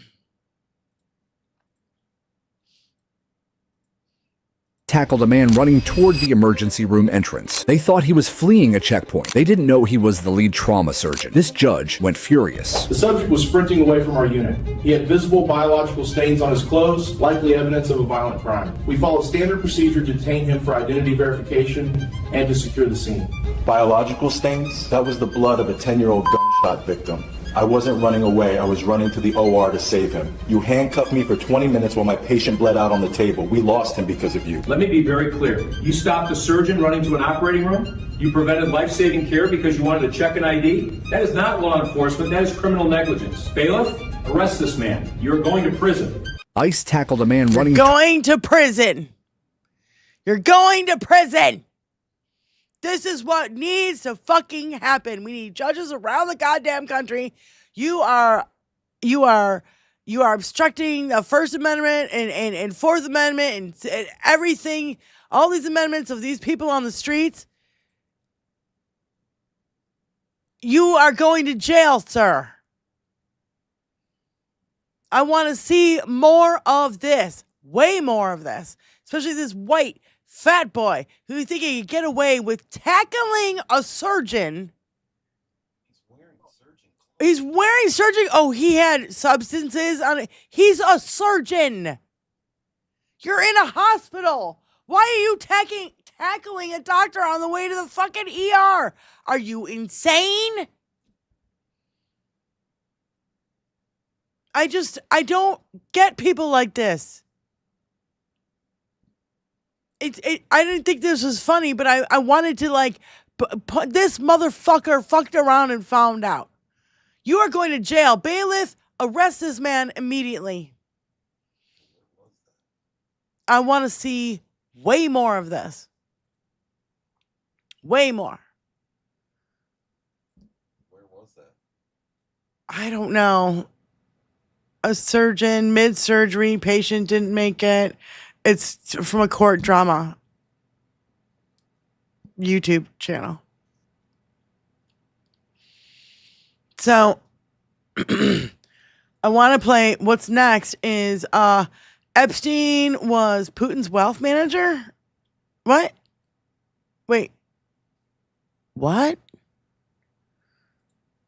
Tackled a man running toward the emergency room entrance. They thought he was fleeing a checkpoint. They didn't know he was the lead trauma surgeon. This judge went furious. The subject was sprinting away from our unit. He had visible biological stains on his clothes, likely evidence of a violent crime. We followed standard procedure to detain him for identity verification and to secure the scene. Biological stains? That was the blood of a 10-year-old gunshot victim. I wasn't running away. I was running to the OR to save him. You handcuffed me for 20 minutes while my patient bled out on the table. We lost him because of you. Let me be very clear. You stopped a surgeon running to an operating room? You prevented life-saving care because you wanted to check an ID? That is not law enforcement. That is criminal negligence. Bailiff, arrest this man. You're going to prison. ICE tackled a man running. Going to prison. You're going to prison. This is what needs to fucking happen. We need judges around the goddamn country. You are obstructing the First Amendment and Fourth Amendment and everything, all these amendments of these people on the streets. You are going to jail, sir. I want to see more of this, way more of this, especially this white fat boy who you think he could get away with tackling a surgeon. He's wearing surgeon. Oh, he had substances on it. He's a surgeon. You're in a hospital. Why are you tackling a doctor on the way to the fucking ER? Are you insane? I don't get people like this. I didn't think this was funny, but I wanted to this motherfucker fucked around and found out. You are going to jail. Bailiff, arrest this man immediately. I want to see way more of this. Way more. Where was that? I don't know. A surgeon, mid-surgery, patient didn't make it. It's from a court drama YouTube channel. So I want to play. What's next is Epstein was Putin's wealth manager. What? Wait. What?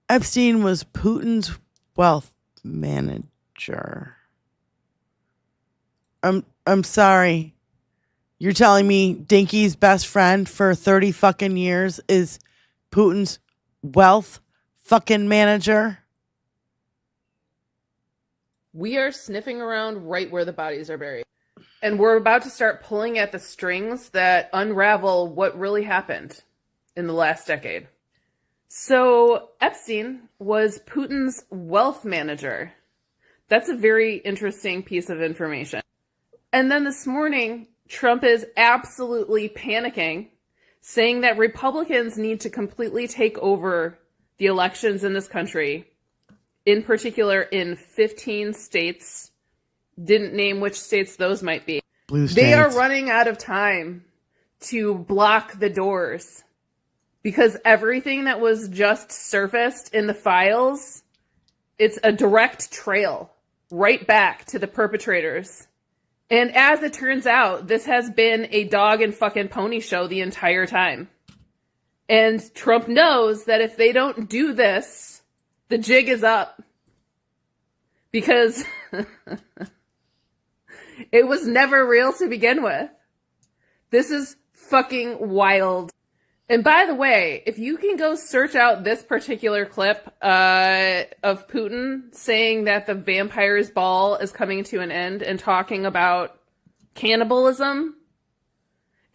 Epstein was Putin's wealth manager. I'm sorry. You're telling me Dinky's best friend for 30 fucking years is Putin's wealth fucking manager? We are sniffing around right where the bodies are buried. And we're about to start pulling at the strings that unravel what really happened in the last decade. So Epstein was Putin's wealth manager. That's a very interesting piece of information. And then this morning, Trump is absolutely panicking, saying that Republicans need to completely take over the elections in this country, in particular in 15 states. Didn't name which states those might be. Blue states. They are running out of time to block the doors because everything that was just surfaced in the files, it's a direct trail right back to the perpetrators. And as it turns out, this has been a dog and fucking pony show the entire time. And Trump knows that if they don't do this, the jig is up. Because it was never real to begin with. This is fucking wild. And by the way, if you can go search out this particular clip of Putin saying that the vampire's ball is coming to an end and talking about cannibalism,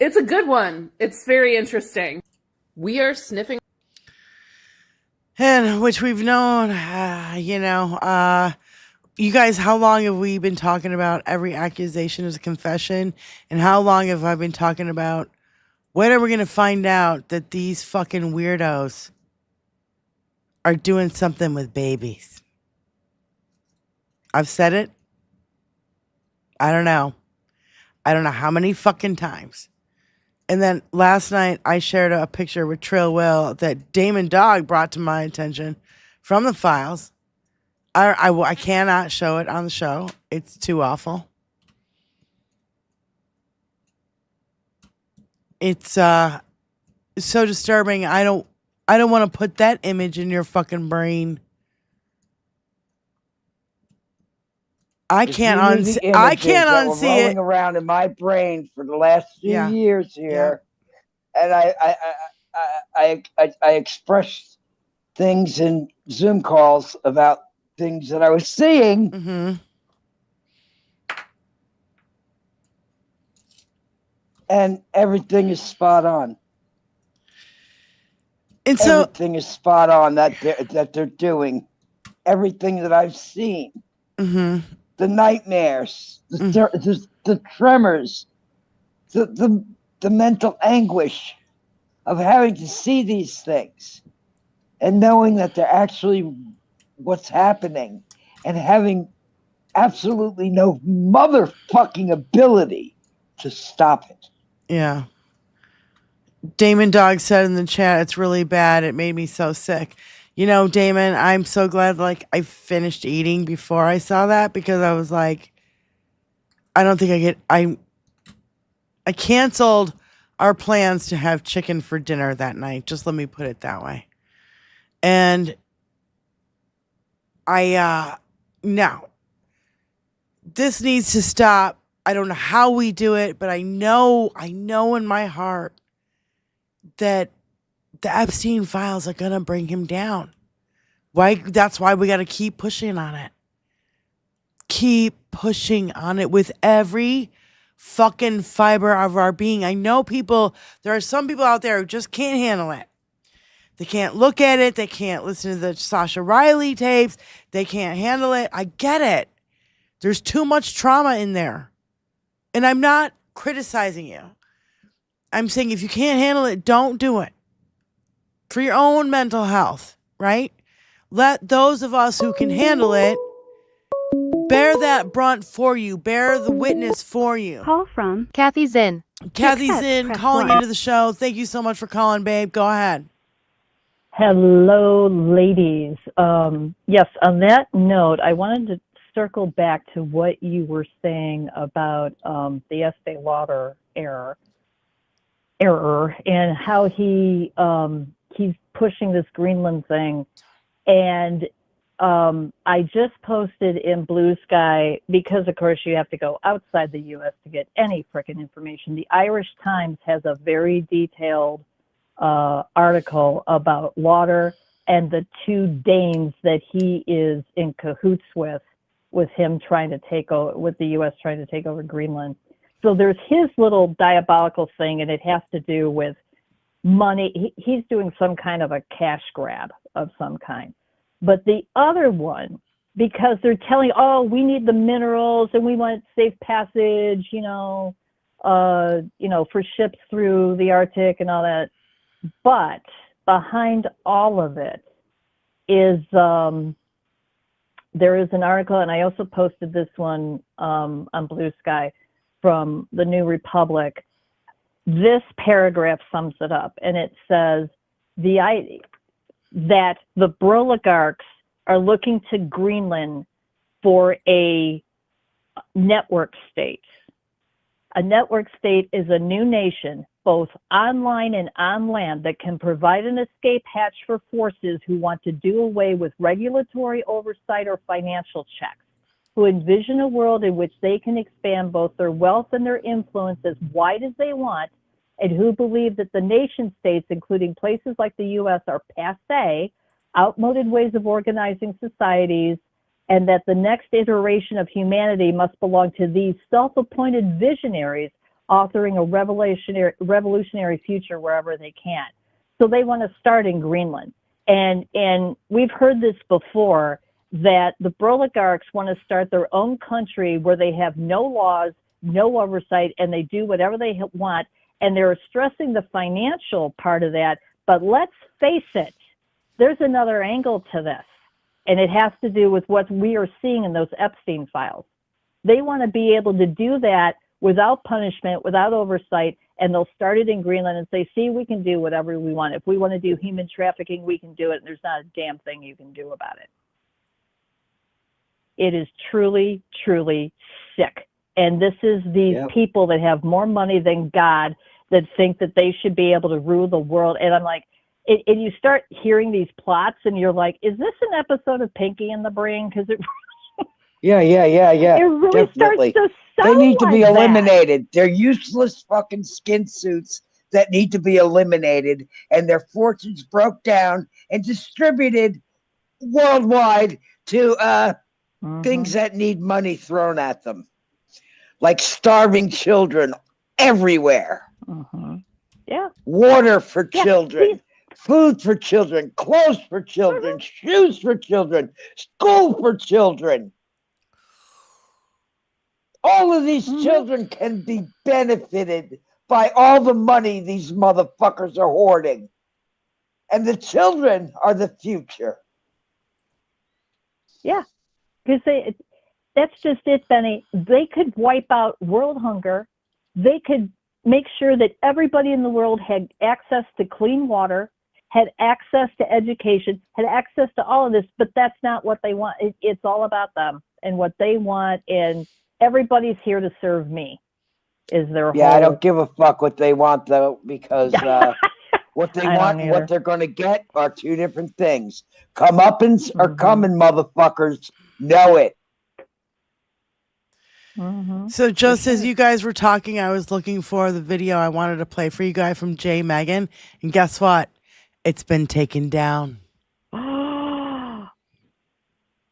it's a good one. It's very interesting. We are sniffing. And which we've known, you guys, how long have we been talking about every accusation is a confession? And how long have I been talking about when are we going to find out that these fucking weirdos are doing something with babies? I've said it. I don't know. I don't know how many fucking times. And then last night I shared a picture with Trill Will that Damon Dog brought to my attention from the files. I cannot show it on the show. It's too awful. It's so disturbing. I don't want to put that image in your fucking brain. I can't unsee it. Rolling around in my brain for the last few years here, and I expressed things in Zoom calls about things that I was seeing. Mm-hmm. And everything is spot on. And so everything is spot on that they're doing. Everything that I've seen. Mm-hmm. The nightmares, the tremors, the mental anguish of having to see these things and knowing that they're actually what's happening and having absolutely no motherfucking ability to stop it. Yeah. Damon Dog said in the chat, it's really bad. It made me so sick. You know, Damon, I'm so glad I finished eating before I saw that, because I was like, I don't think I canceled our plans to have chicken for dinner that night. Just let me put it that way. And no, this needs to stop. I don't know how we do it, but I know in my heart that the Epstein files are going to bring him down. That's why we got to keep pushing on it. Keep pushing on it with every fucking fiber of our being. I know there are some people out there who just can't handle it. They can't look at it. They can't listen to the Sasha Riley tapes. They can't handle it. I get it. There's too much trauma in there. And I'm not criticizing you. I'm saying if you can't handle it, don't do it. For your own mental health, right? Let those of us who can handle it bear that brunt for you. Bear the witness for you. Call from Kathy Zinn. Kathy Zinn calling into the show. Thank you so much for calling, babe. Go ahead. Hello, ladies. Yes, on that note, I wanted to circle back to what you were saying about the Estee Lauder error and how he's pushing this Greenland thing. And I just posted in Blue Sky, because of course you have to go outside the U.S. to get any frickin' information. The Irish Times has a very detailed article about Lauder and the two Danes that he is in cahoots with him trying to take over, with the U.S. trying to take over Greenland. So there's his little diabolical thing, and it has to do with money. He's doing some kind of a cash grab of some kind. But the other one, because they're telling, oh, we need the minerals and we want safe passage, for ships through the Arctic and all that. But behind all of it is, there is an article, and I also posted this one on Blue Sky from the New Republic. This paragraph sums it up, and it says that the oligarchs are looking to Greenland for a network state. A network state is a new nation, both online and on land, that can provide an escape hatch for forces who want to do away with regulatory oversight or financial checks, who envision a world in which they can expand both their wealth and their influence as wide as they want, and who believe that the nation states, including places like the U.S., are passé, outmoded ways of organizing societies, and that the next iteration of humanity must belong to these self-appointed visionaries authoring a revolutionary future wherever they can. So they want to start in Greenland. And we've heard this before, that the oligarchs want to start their own country where they have no laws, no oversight, and they do whatever they want. And they're stressing the financial part of that. But let's face it, there's another angle to this. And it has to do with what we are seeing in those Epstein files. They want to be able to do that without punishment, without oversight, and they'll start it in Greenland and say, see, we can do whatever we want. If we want to do human trafficking, we can do it, and there's not a damn thing you can do about it. It is truly, truly sick. And this is these people that have more money than God that think that they should be able to rule the world. And I'm like, and you start hearing these plots and you're like, is this an episode of Pinky and the Brain? Because it Yeah. It really definitely. starts to They sound need to be like that. eliminated. They're useless fucking skin suits that need to be eliminated, and their fortunes broke down and distributed worldwide to things that need money thrown at them, like starving children everywhere. Yeah. Water for children. Food for children, clothes for children, shoes for children, school for children. All of these children can be benefited by all the money these motherfuckers are hoarding. And the children are the future. Yeah. Because that's just it, Benny. They could wipe out world hunger. They could make sure that everybody in the world had access to clean water, had access to education, had access to all of this, but that's not what they want. It's all about them and what they want, and everybody's here to serve me is their whole... I don't give a fuck what they want, though, because what they want and what they're going to get are two different things. Comeuppance are coming, motherfuckers. Know it. So just as you guys were talking, I was looking for the video I wanted to play for you guys from J. Megan, and guess what? It's been taken down.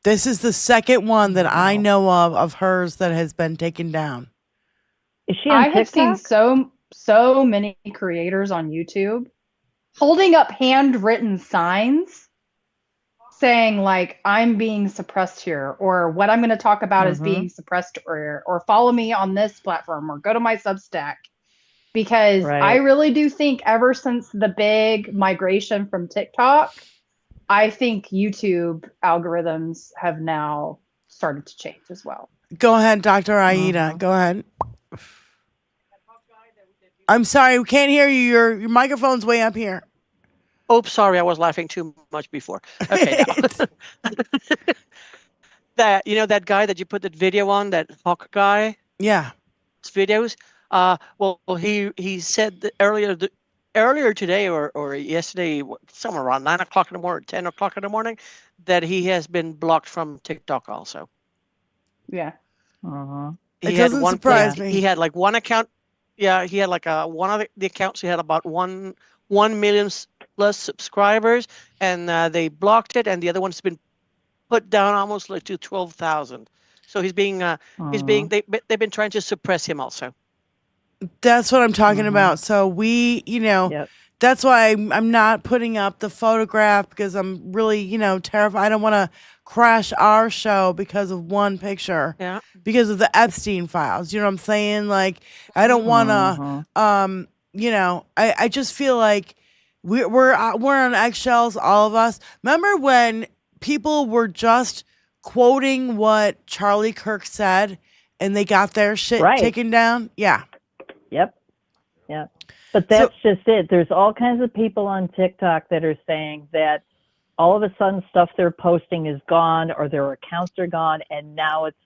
This is the second one that I know of hers that has been taken down. Is she on I have seen TikTok? so many creators on YouTube holding up handwritten signs saying like, I'm being suppressed here, or what I'm going to talk about is being suppressed, or follow me on this platform, or go to my Substack. Because I really do think ever since the big migration from TikTok, I think YouTube algorithms have now started to change as well. Go ahead, Dr. Aida. Go ahead. I'm sorry, we can't hear you. Your microphone's way up here. Oh, sorry, I was laughing too much before. Okay, now. That guy that you put that video on, that Hawk guy? Yeah. Videos. Well, he said that earlier today or yesterday, somewhere around 9 o'clock in the morning, 10 o'clock in the morning, that he has been blocked from TikTok also. Yeah. He It had doesn't one surprise like, me. He had like one account. Yeah, he had like one of the accounts. He had about 1 million plus subscribers, and they blocked it. And the other one's been put down almost like to 12,000. So he's being they've been trying to suppress him also. That's what I'm talking about. So we, that's why I'm not putting up the photograph because I'm really, terrified. I don't want to crash our show because of one picture. Yeah. Because of the Epstein files. You know what I'm saying? Like, I don't want to, I just feel like we're on eggshells, all of us. Remember when people were just quoting what Charlie Kirk said and they got their shit taken down? Yeah. Yep. But that's just it. There's all kinds of people on TikTok that are saying that all of a sudden stuff they're posting is gone or their accounts are gone. And now it's,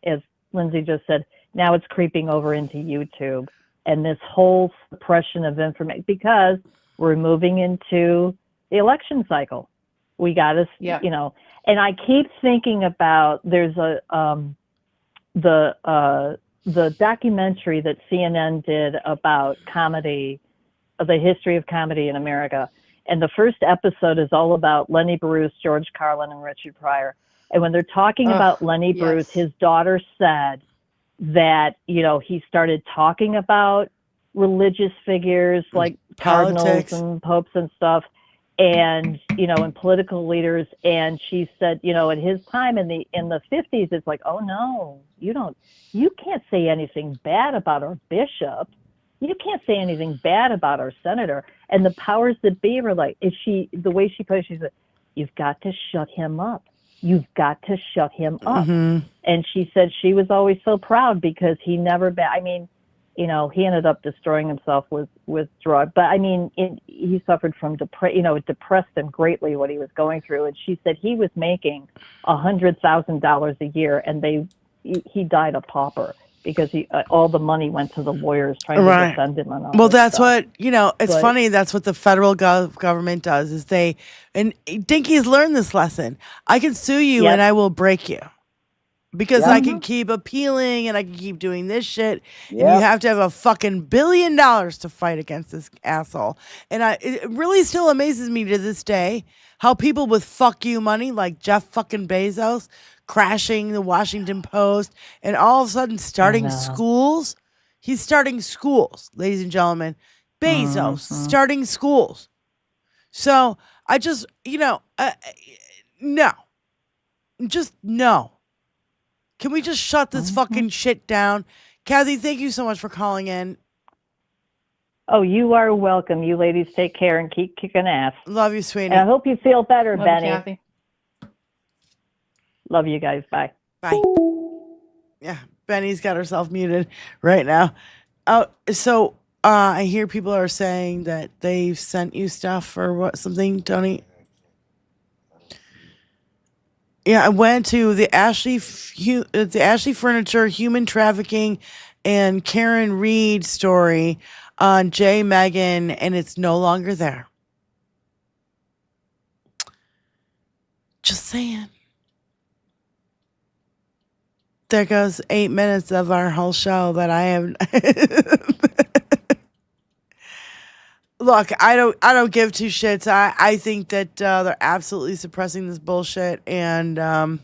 as Lindsay just said, now it's creeping over into YouTube. And this whole suppression of information, because we're moving into the election cycle. We got to, and I keep thinking about, there's the documentary that CNN did about comedy, the history of comedy in America. And the first episode is all about Lenny Bruce, George Carlin, and Richard Pryor. And when they're talking about Lenny Bruce, his daughter said that, he started talking about religious figures like cardinals and popes and stuff, and, and political leaders. And she said, at his time in the 50s, it's like, oh no, you can't say anything bad about our bishop. You can't say anything bad about our senator. And the powers that be were like, the way she put it, she said, you've got to shut him up. You've got to shut him up. Mm-hmm. And she said she was always so proud because he never, he ended up destroying himself with drugs. But he suffered from depression. It depressed him greatly what he was going through. And she said he was making $100,000 a year, and he died a pauper because all the money went to the lawyers trying to defend him. And all that's stuff. what it's funny. That's what the federal government does. Is and Dinky's learned this lesson. I can sue you and I will break you. Because I can keep appealing and I can keep doing this shit. And you have to have a fucking $1 billion to fight against this asshole. And it really still amazes me to this day how people with fuck you money like Jeff fucking Bezos crashing the Washington Post and all of a sudden starting schools. He's starting schools, ladies and gentlemen. Bezos starting schools. So I just, no. Just no. Can we just shut this fucking shit down? Kathy, thank you so much for calling in. Oh, you are welcome. You ladies take care and keep kicking ass. Love you, sweetie. And I hope you feel better, Love Benny. you, Kathy. Love you guys. Bye. Bye. Yeah, Benny's got herself muted right now. So I hear people are saying that they've sent you stuff or something, Tony. Yeah, I went to the Ashley Furniture human trafficking and Karen Reed story on Jay Megan, and it's no longer there. Just saying. There goes 8 minutes of our whole show that I have. Look, I don't give two shits. I think that they're absolutely suppressing this bullshit, and I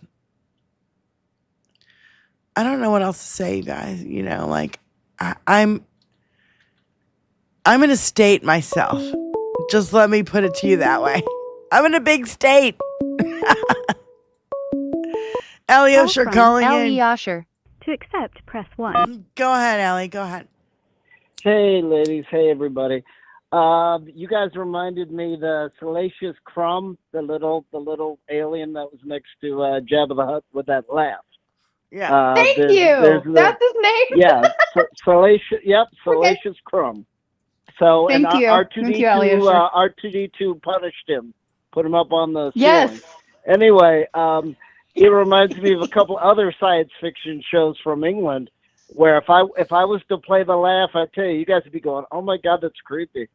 don't know what else to say, you guys. I'm in a state myself. Just let me put it to you that way. I'm in a big state. Allie Osher calling in. Allie Osher. To accept, press 1. Go ahead, Allie. Go ahead. Hey, ladies. Hey, everybody. You guys reminded me the Salacious Crumb, the little alien that was next to Jabba the Hutt with that laugh. Yeah. Thank you. That's his name. Yeah. Salacious. Yep. Salacious Crumb. So Thank you. Thank you, Allie. R2D2 punished him, put him up on the ceiling. Yes. Anyway, it reminds me of a couple other science fiction shows from England, where if I was to play the laugh, I tell you guys would be going, "Oh my God, that's creepy."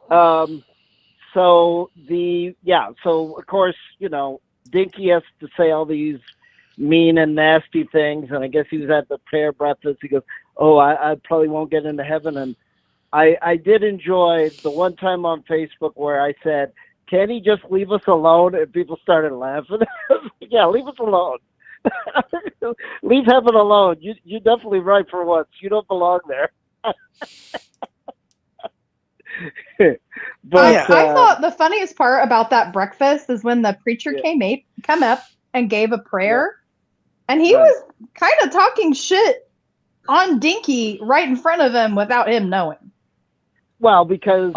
So of course, Dinky has to say all these mean and nasty things, and I guess he was at the prayer breakfast. He goes, "Oh, I probably won't get into heaven." And I did enjoy the one time on Facebook where I said, "Can he just leave us alone?" And people started laughing. Yeah, leave us alone. Leave heaven alone. You're definitely right for once. You don't belong there. But I thought the funniest part about that breakfast is when the preacher come up and gave a prayer, and he was kind of talking shit on Dinky right in front of him without him knowing. Well, because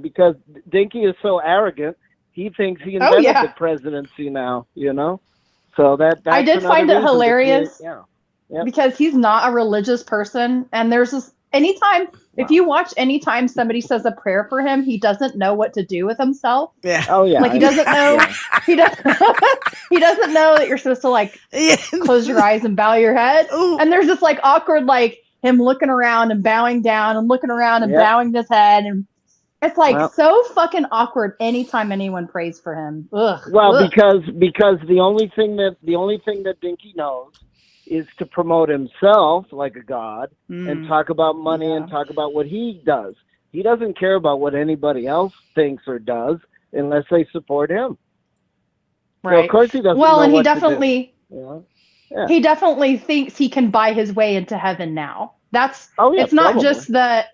because Dinky is so arrogant, he thinks he invented the presidency now. So that's I did find it hilarious. Yep. Because he's not a religious person, and there's this if you watch anytime somebody says a prayer for him, he doesn't know what to do with himself. Yeah. Oh yeah. Like he doesn't know he doesn't know that you're supposed to close your eyes and bow your head. Ooh. And there's this awkward him looking around and bowing down and looking around and bowing his head, and it's so fucking awkward anytime anyone prays for him. Ugh. Well, Ugh. because the only thing that Dinky knows is to promote himself like a god and talk about money and talk about what he does. He doesn't care about what anybody else thinks or does unless they support him. Right. So of course he doesn't well, know and what he to definitely do. he definitely thinks he can buy his way into heaven now. That's it's not probably. just the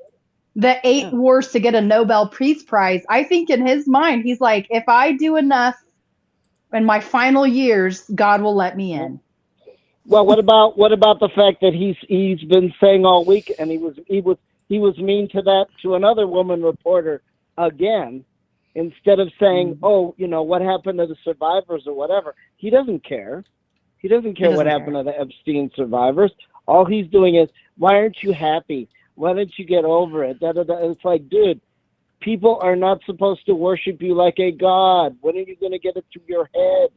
8 wars to get a Nobel Peace Prize. I think in his mind, he's like, if I do enough in my final years, God will let me in. Well, what about the fact that he's been saying all week, and he was mean to another woman reporter again, instead of saying, "Oh, what happened to the survivors or whatever." He doesn't care. He doesn't care what happened to the Epstein survivors. All he's doing is, "Why aren't you happy? Why don't you get over it?" Da, da, da. It's like, dude, people are not supposed to worship you like a god. When are you going to get it through your head?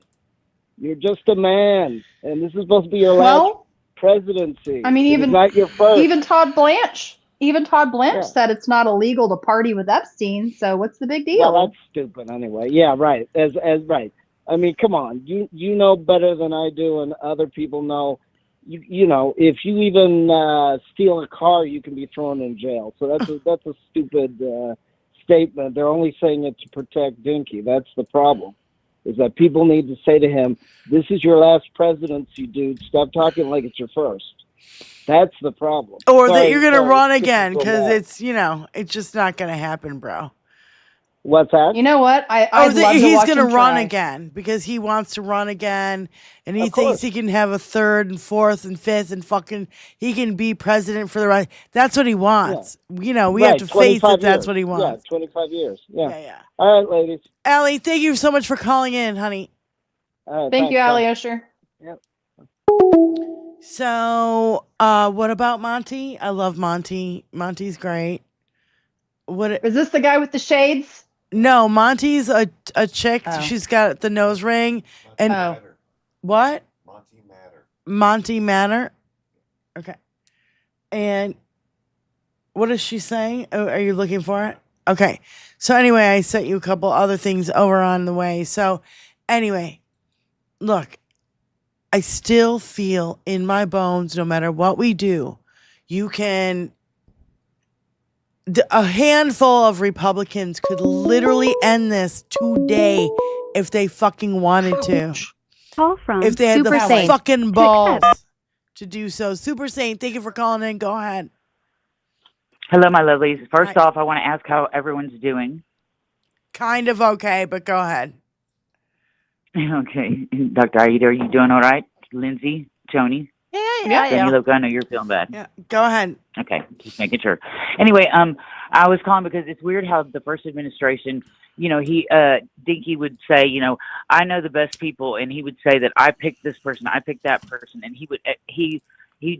You're just a man, and this is supposed to be your last presidency. I mean, it's not your first. Even Todd Blanche said it's not illegal to party with Epstein. So what's the big deal? Well, that's stupid anyway. Yeah, right. As right. I mean, come on. You know better than I do, and other people know. You know, if you even steal a car, you can be thrown in jail. So that's a stupid statement. They're only saying it to protect Dinky. That's the problem. Is that people need to say to him, "This is your last presidency, dude. Stop talking like it's your first." That's the problem. Or that you're going to run again, because it's just not going to happen, bro. What's that? You know what? He's going to run again because he wants to run again, and he thinks he can have a third and fourth and fifth and fucking he can be president for the right. That's what he wants. Yeah. We have to face that that's what he wants. Yeah, 25 years. Yeah. Yeah. All right, ladies. Allie, thank you so much for calling in, honey. All right, thank you, Allie Osher. Yep. So, what about Monty? I love Monty. Monty's great. Is this the guy with the shades? No, Monty's a chick. Oh. She's got the nose ring. And what? Monty Manor. Okay. And what is she saying? Oh, are you looking for it? Okay. So anyway, I sent you a couple other things over on the way. So anyway, look, I still feel in my bones, no matter what we do, a handful of Republicans could literally end this today if they fucking wanted to. Call from if they had Super the Saint. fucking balls to do so. Super Saint, thank you for calling in. Go ahead. Hello, my lovelies. First off, I want to ask how everyone's doing. Kind of okay, but go ahead. Okay. Dr. Aida, are you doing all right? Lindsay, Tony? Yeah. Look, I know you're feeling bad. Yeah, go ahead. Okay, just making sure. Anyway, I was calling because it's weird how the first administration, Dinky would say, I know the best people, and he would say that I picked this person, I picked that person, and he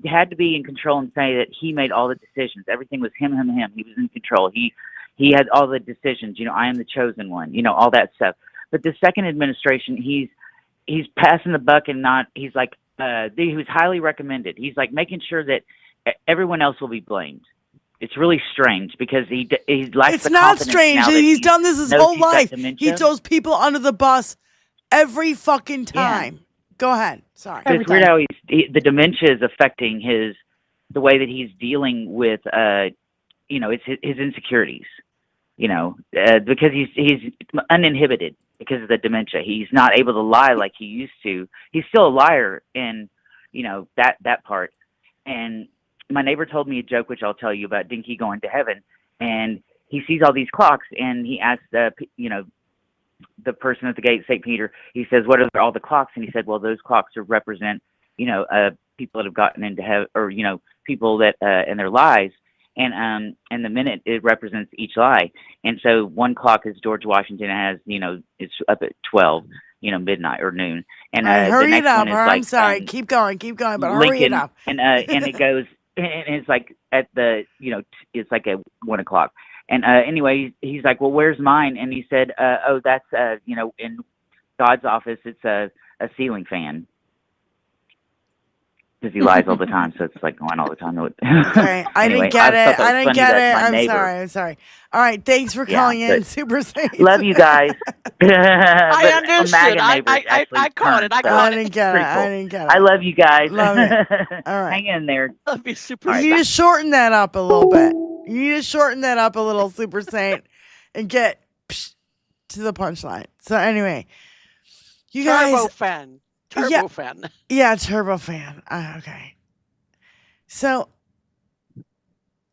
had to be in control and say that he made all the decisions. Everything was him. He was in control. He had all the decisions. I am the chosen one. All that stuff. But the second administration, he's passing the buck and not. He's like. He was highly recommended. He's like making sure that everyone else will be blamed. It's really strange because he lacks It's the not confidence strange. now that He's done this his knows whole he's got life. dementia. He throws people under the bus every fucking time. Go ahead. Sorry. It's weird how the dementia is affecting the way that he's dealing with, it's his insecurities. Because he's uninhibited because of the dementia. He's not able to lie like he used to. He's still a liar in, that part. And my neighbor told me a joke, which I'll tell you, about Dinky going to heaven. And he sees all these clocks, and he asks, the person at the gate, St. Peter, he says, what are all the clocks? And he said, well, those clocks represent, people that have gotten into heaven, or, people that, in their lives. And the minute, it represents each lie. And so one clock is George Washington has, it's up at 12, midnight or noon. And hurry the next it up. one is I'm sorry. Keep going, but Lincoln, hurry it up. And it goes, and it's like at the, it's like at 1 o'clock. And anyway, he's like, well, where's mine? And he said, oh, that's, in God's office, it's a ceiling fan. Because he lies all the time, so it's like going all the time. Okay, I Anyway, didn't get it. I didn't get it. My I'm neighbor. sorry. All right, thanks for calling in, Super Saints. Love you guys. I understood. I caught it. I didn't get it. I love you guys. Love it. All right. Hang in there. Love you, Super You Saint. need to shorten that up a little bit. You need to shorten that up a little, Super Saint, and get to the punchline. So anyway, you guys. Turbo fan. Yeah, turbo fan. Okay. So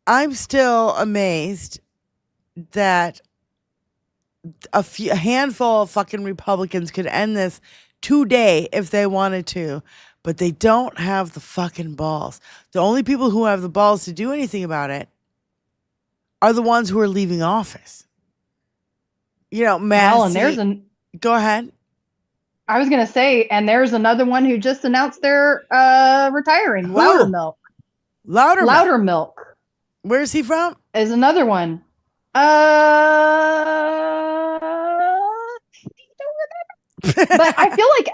I'm still amazed that a handful of fucking Republicans could end this today if they wanted to, but they don't have the fucking balls. The only people who have the balls to do anything about it are the ones who are leaving office. Massey. Well, and there's Go ahead. I was going to say, and there's another one who just announced they're retiring. Who? Loudermilk. Loudermilk. Where's he from? Is another one. But I feel like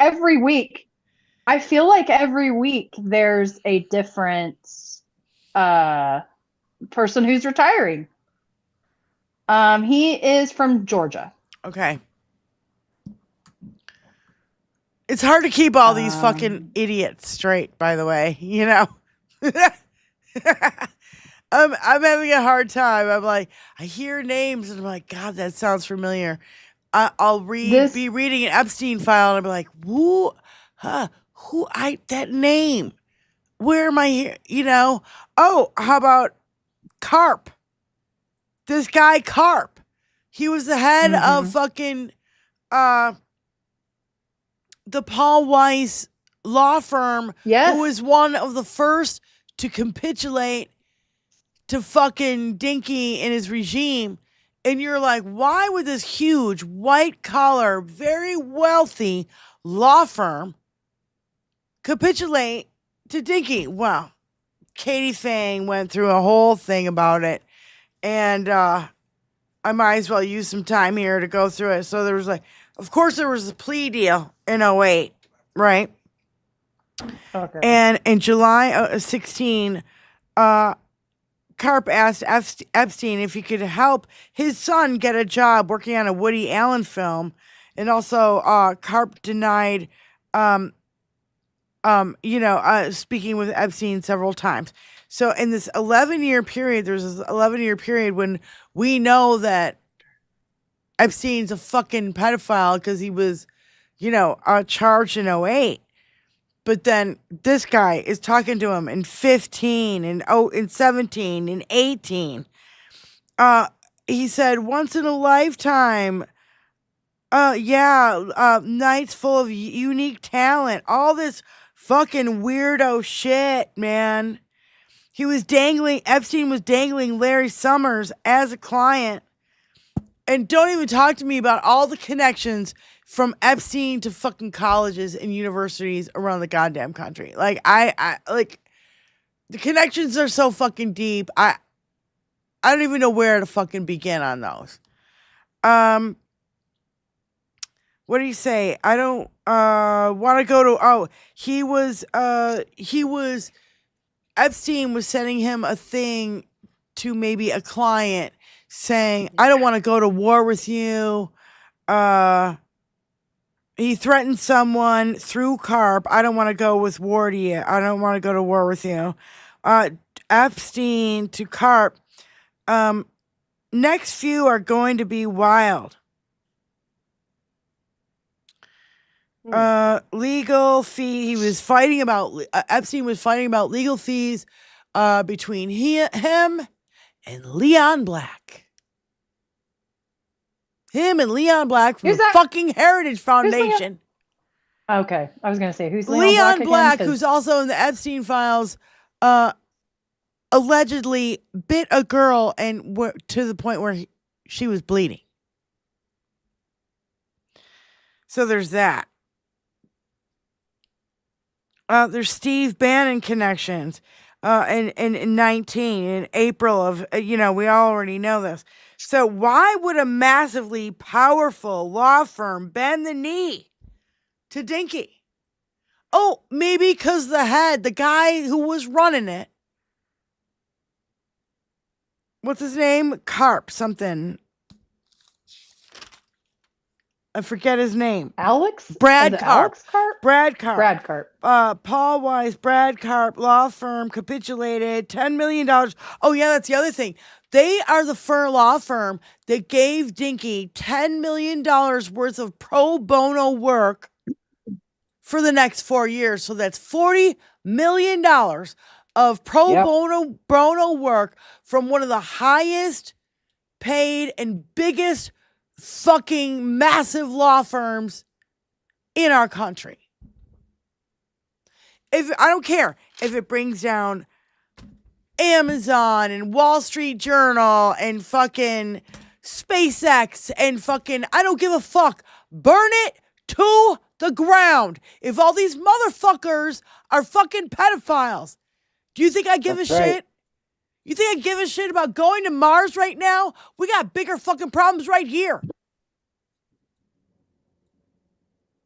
every week there's a different person who's retiring. He is from Georgia. Okay. It's hard to keep all these fucking idiots straight, by the way, I'm having a hard time. I'm like, I hear names and I'm like, God, that sounds familiar. I'll be reading an Epstein file and I'll be like, that name. Where am I here? Oh, how about Karp? This guy Karp. He was the head of fucking the Paul Weiss law firm, who was one of the first to capitulate to fucking Dinky and his regime. And you're like, why would this huge, white-collar, very wealthy law firm capitulate to Dinky? Well, Katie Fang went through a whole thing about it. And I might as well use some time here to go through it. So there was of course, there was a plea deal in 2008, right? Okay. And in July of 16, Karp asked Epstein if he could help his son get a job working on a Woody Allen film. And also, Karp denied, speaking with Epstein several times. So in this 11-year period, there's this 11-year period when we know that Epstein's a fucking pedophile because he was, charged in 2008. But then this guy is talking to him in 15 and in 17 and 18. He said, once in a lifetime. Nights full of unique talent. All this fucking weirdo shit, man. Epstein was dangling Larry Summers as a client. And don't even talk to me about all the connections from Epstein to fucking colleges and universities around the goddamn country. Like, I the connections are so fucking deep. I don't even know where to fucking begin on those. What do you say? I don't want to go to. Epstein was sending him a thing to maybe a client saying, I don't want to go to war with you. He threatened someone through Karp. I don't want to go with war to you. I don't want to go to war with you. Epstein to Karp. Next few are going to be wild. Legal fee. He was fighting about Epstein was fighting about legal fees between him and Leon Black. Him and Leon Black from the fucking Heritage Foundation. Okay, I was gonna say who's Leon Black again? who's also in the Epstein files, allegedly bit a girl and to the point where she was bleeding. So there's that. There's Steve Bannon connections. In 19, in April of, we already know this. So why would a massively powerful law firm bend the knee to Dinky? Oh, maybe because the guy who was running it, what's his name? Karp something. I forget his name. Brad Karp. Alex Karp? Brad Karp. Brad Karp. Paul Weiss, Brad Karp, law firm, capitulated, $10 million. Oh, yeah, that's the other thing. They are the law firm that gave Dinky $10 million worth of pro bono work for the next 4 years. So that's $40 million of pro bono work from one of the highest paid and biggest fucking massive law firms in our country. I don't care if it brings down Amazon and Wall Street Journal and fucking SpaceX and fucking, I don't give a fuck. Burn it to the ground. If all these motherfuckers are fucking pedophiles, do you think I give a shit? You think I give a shit about going to Mars right now? We got bigger fucking problems right here.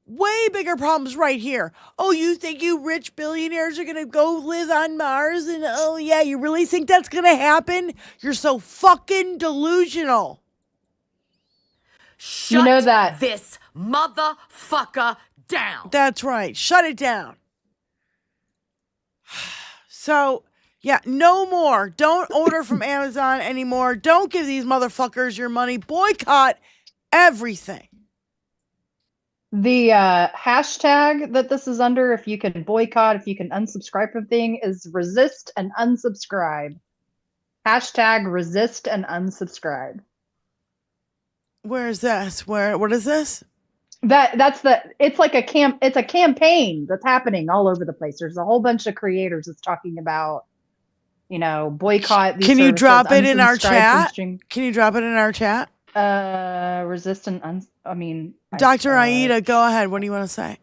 Way bigger problems right here. Oh, you think you rich billionaires are going to go live on Mars? And oh, yeah, you really think that's going to happen? You're so fucking delusional. Shut this motherfucker down. That's right. Shut it down. So, yeah, no more. Don't order from Amazon anymore. Don't give these motherfuckers your money. Boycott everything. The hashtag that this is under, if you can boycott, if you can unsubscribe from thing, is resist and unsubscribe. Hashtag resist and unsubscribe. Where is this? What is this? It's like it's a campaign that's happening all over the place. There's a whole bunch of creators that's talking about, boycott these Can you services, drop it in our unsubscribe from chat? stream. Can you drop it in our chat? Resist and Dr. Aida, go ahead. What do you want to say?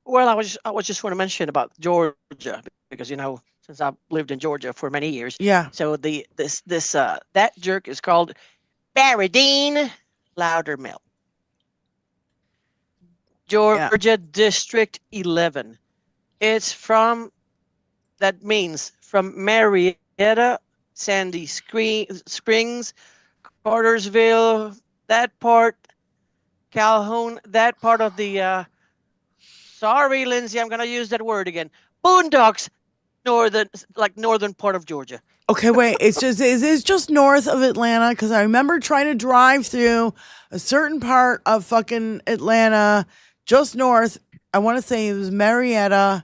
Well, I was just want to mention about Georgia because since I've lived in Georgia for many years. Yeah. So that jerk is called Baradine Loudermilk. Georgia District 11. It's from Marietta, Sandy Springs, Cartersville, that part, Calhoun, that part of the, sorry, Lindsay, I'm going to use that word again, Boondocks, northern part of Georgia. Okay, wait, is it just north of Atlanta? Because I remember trying to drive through a certain part of fucking Atlanta, just north. I want to say it was Marietta,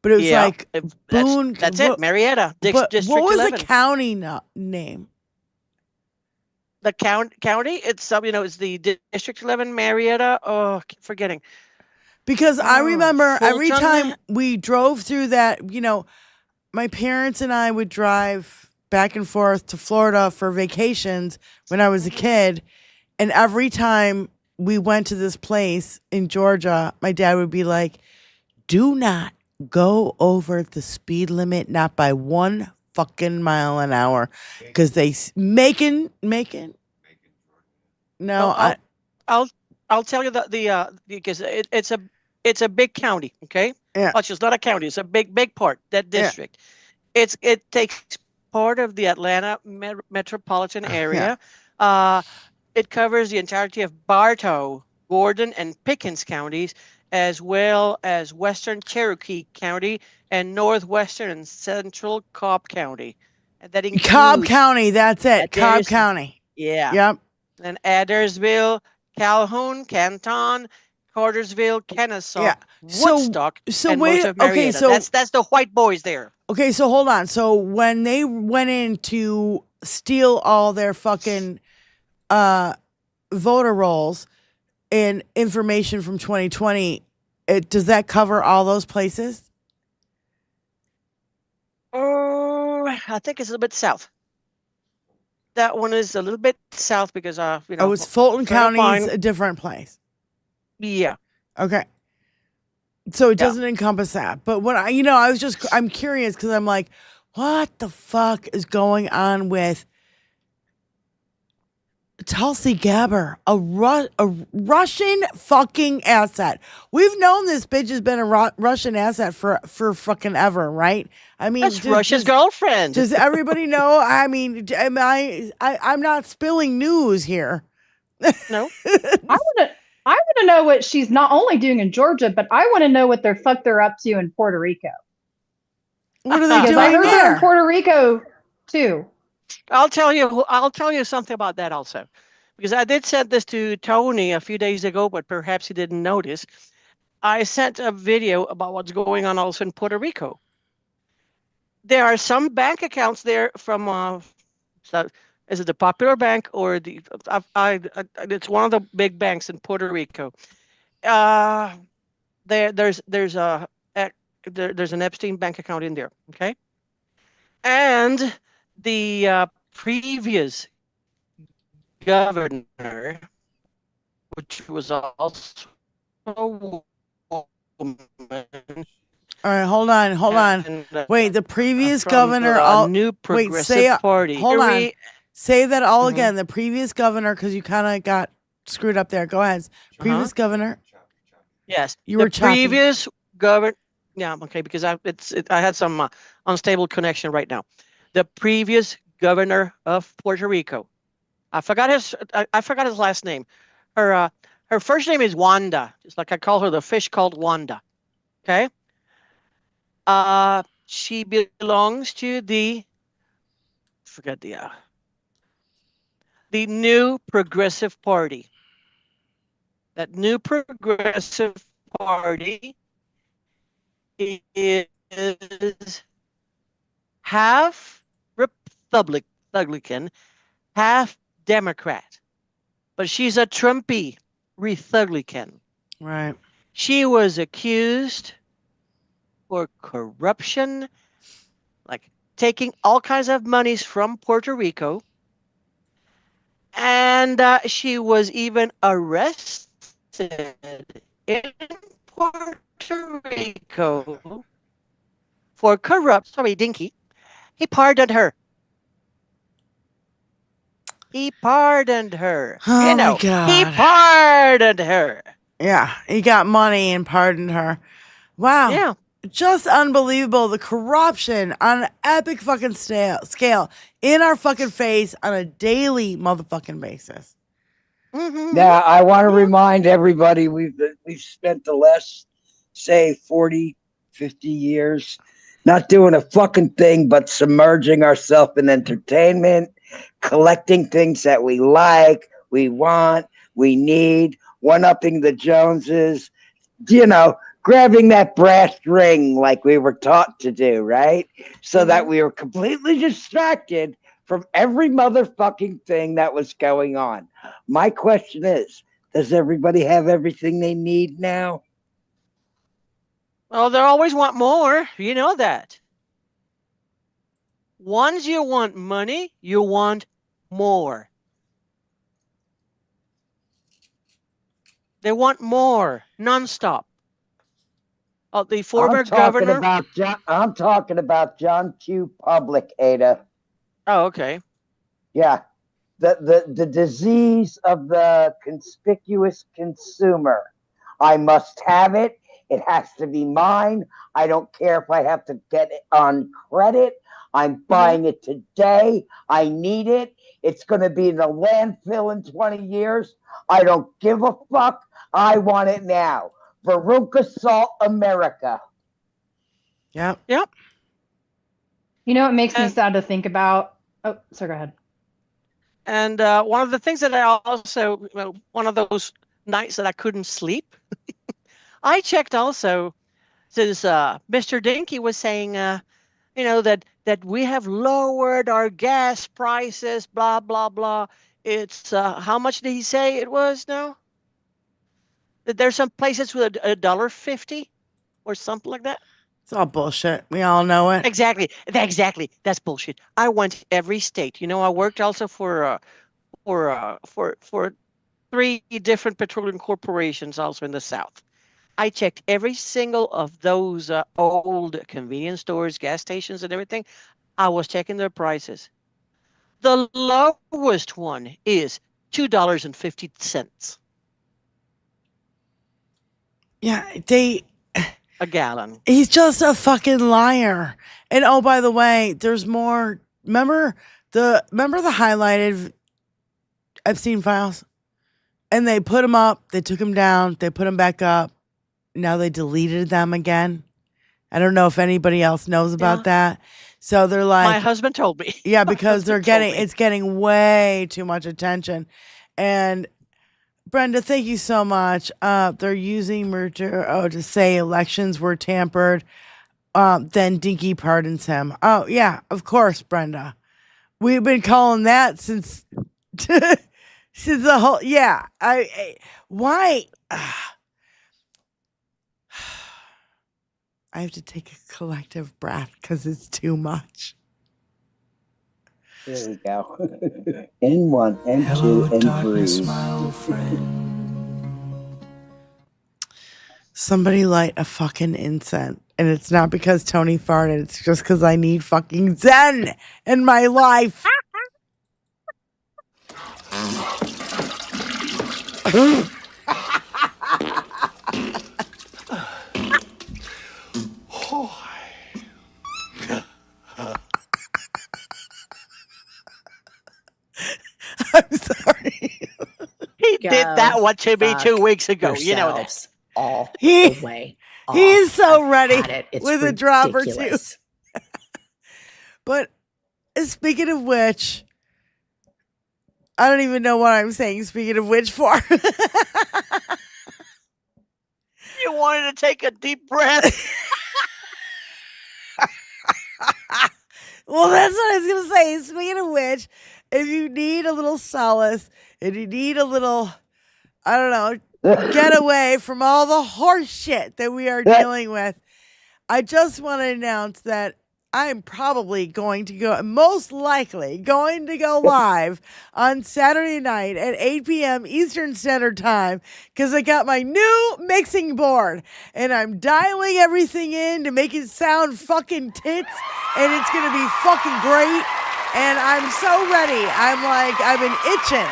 but it was like Boone. That's it, Marietta, District 11. What was the county name? The county, it's it's the District 11, Marietta. Oh, keep forgetting. Because I remember every Fulton. time we drove through that, my parents and I would drive back and forth to Florida for vacations when I was a kid. And every time we went to this place in Georgia, my dad would be like, do not go over the speed limit, not by 1 fucking mile an hour. Because they Macon. No, I'll tell you because it's a big county, okay? Yeah. Well, it's not a county, it's a big part, that district. Yeah. It takes part of the Atlanta metropolitan area. It covers the entirety of Bartow Gordon, and Pickens counties, as well as Western Cherokee County and Northwestern and Central Cobb County. And that includes Cobb County, that's it. Cobb County. Yeah. Yep. And Adairsville, Calhoun, Canton, Cartersville, Kennesaw, Woodstock, and most of Marietta. That's the white boys there. Okay, so hold on. So when they went in to steal all their fucking voter rolls and information from 2020, does that cover all those places? I think it's a little bit south. That one is a little bit south because it's Fulton County is a different place. Yeah. Okay. So it doesn't encompass that. But when I'm curious because I'm like, what the fuck is going on with Tulsi Gabbard, a Russian fucking asset? We've known this bitch has been a Russian asset for fucking ever, right? I mean, that's Russia's girlfriend. Does everybody know? I mean, I'm not spilling news here. No. I want to know what she's not only doing in Georgia, but I want to know what the fuck they're up to in Puerto Rico. What are they doing I heard they're there? in Puerto Rico too. I'll tell you something about that also, because I did send this to Tony a few days ago, but perhaps he didn't notice. I sent a video about what's going on also in Puerto Rico. There are some bank accounts there from is it the Popular Bank or the it's one of the big banks in Puerto Rico. There's an Epstein bank account in there, okay? And the previous governor, which was also a woman. All right, hold on. Wait, the previous governor. New Progressive Party. Hold on. Say that all again. The previous governor, because you kind of got screwed up there. Go ahead. Previous governor. Yes, you were previous governor. Yeah, okay, because I had some unstable connection right now. The previous governor of Puerto Rico. I forgot his last name. Her first name is Wanda. Just like I call her the fish called Wanda. Okay. She belongs to the New Progressive Party. That New Progressive Party is half Republican, half Democrat. But she's a Trumpy Republican. Right. She was accused for corruption, like taking all kinds of monies from Puerto Rico. And she was even arrested in Puerto Rico for Dinky. He pardoned her. Oh my God. He pardoned her. Yeah, he got money and pardoned her. Wow. Yeah. Just unbelievable. The corruption on an epic fucking scale in our fucking face on a daily motherfucking basis. Mm-hmm. Now, I want to remind everybody we've spent the last, say, 40, 50 years not doing a fucking thing but submerging ourselves in entertainment, collecting things that we like, we want, we need, one-upping the Joneses, grabbing that brass ring like we were taught to do, right? So that we were completely distracted from every motherfucking thing that was going on. My question is, does everybody have everything they need now? Well, they always want more. You know that. Once you want money, you want more. They want more, nonstop. The former governor. I'm talking about John Q. Public, Ada. Oh, okay. Yeah. The disease of the conspicuous consumer. I must have it. It has to be mine. I don't care if I have to get it on credit. I'm buying it today. I need it. It's going to be in the landfill in 20 years. I don't give a fuck. I want it now. Veruca Salt America. Yep. Yep. You know, it makes me sad to think about. Oh, sorry, go ahead. And one of the things that I also, one of those nights that I couldn't sleep, I checked also, since Mr. Dinky was saying, that we have lowered our gas prices, blah, blah, blah. It's, how much did he say it was now? That there's some places with $1.50 or something like that? It's all bullshit. We all know it. Exactly. That's bullshit. I went every state. I worked also for 3 different petroleum corporations also in the South. I checked every single of those old convenience stores, gas stations, and everything. I was checking their prices. The lowest one is $2.50. Yeah, a gallon. He's just a fucking liar. And oh, by the way, there's more. Remember the highlighted Epstein files? And they put them up, they took them down, they put them back up. Now they deleted them again. I don't know if anybody else knows about that. So they're like, my husband told me. Yeah, because it's getting way too much attention. And Brenda, thank you so much. They're using murder to say elections were tampered. Then Dinky pardons him. Oh yeah, of course, Brenda. We've been calling that since since the whole why I have to take a collective breath because it's too much. There we go. N1, N2, N3. Somebody light a fucking incense. And it's not because Tony farted. It's just because I need fucking zen in my life. I'm sorry. He did that one to me 2 weeks ago. You know that. All the way. He's so ready It's with a drop or two. ridiculous. But speaking of which, I don't even know what I'm saying. Speaking of which, for you wanted to take a deep breath. Well, that's what I was gonna say. Speaking of which, if you need a little solace, if you need a little, I don't know, get away from all the horse shit that we are dealing with, I just want to announce that I'm probably most likely going to go live on Saturday night at 8 p.m. Eastern Standard Time because I got my new mixing board and I'm dialing everything in to make it sound fucking tits, and it's going to be fucking great. And I'm so ready. I've been itching.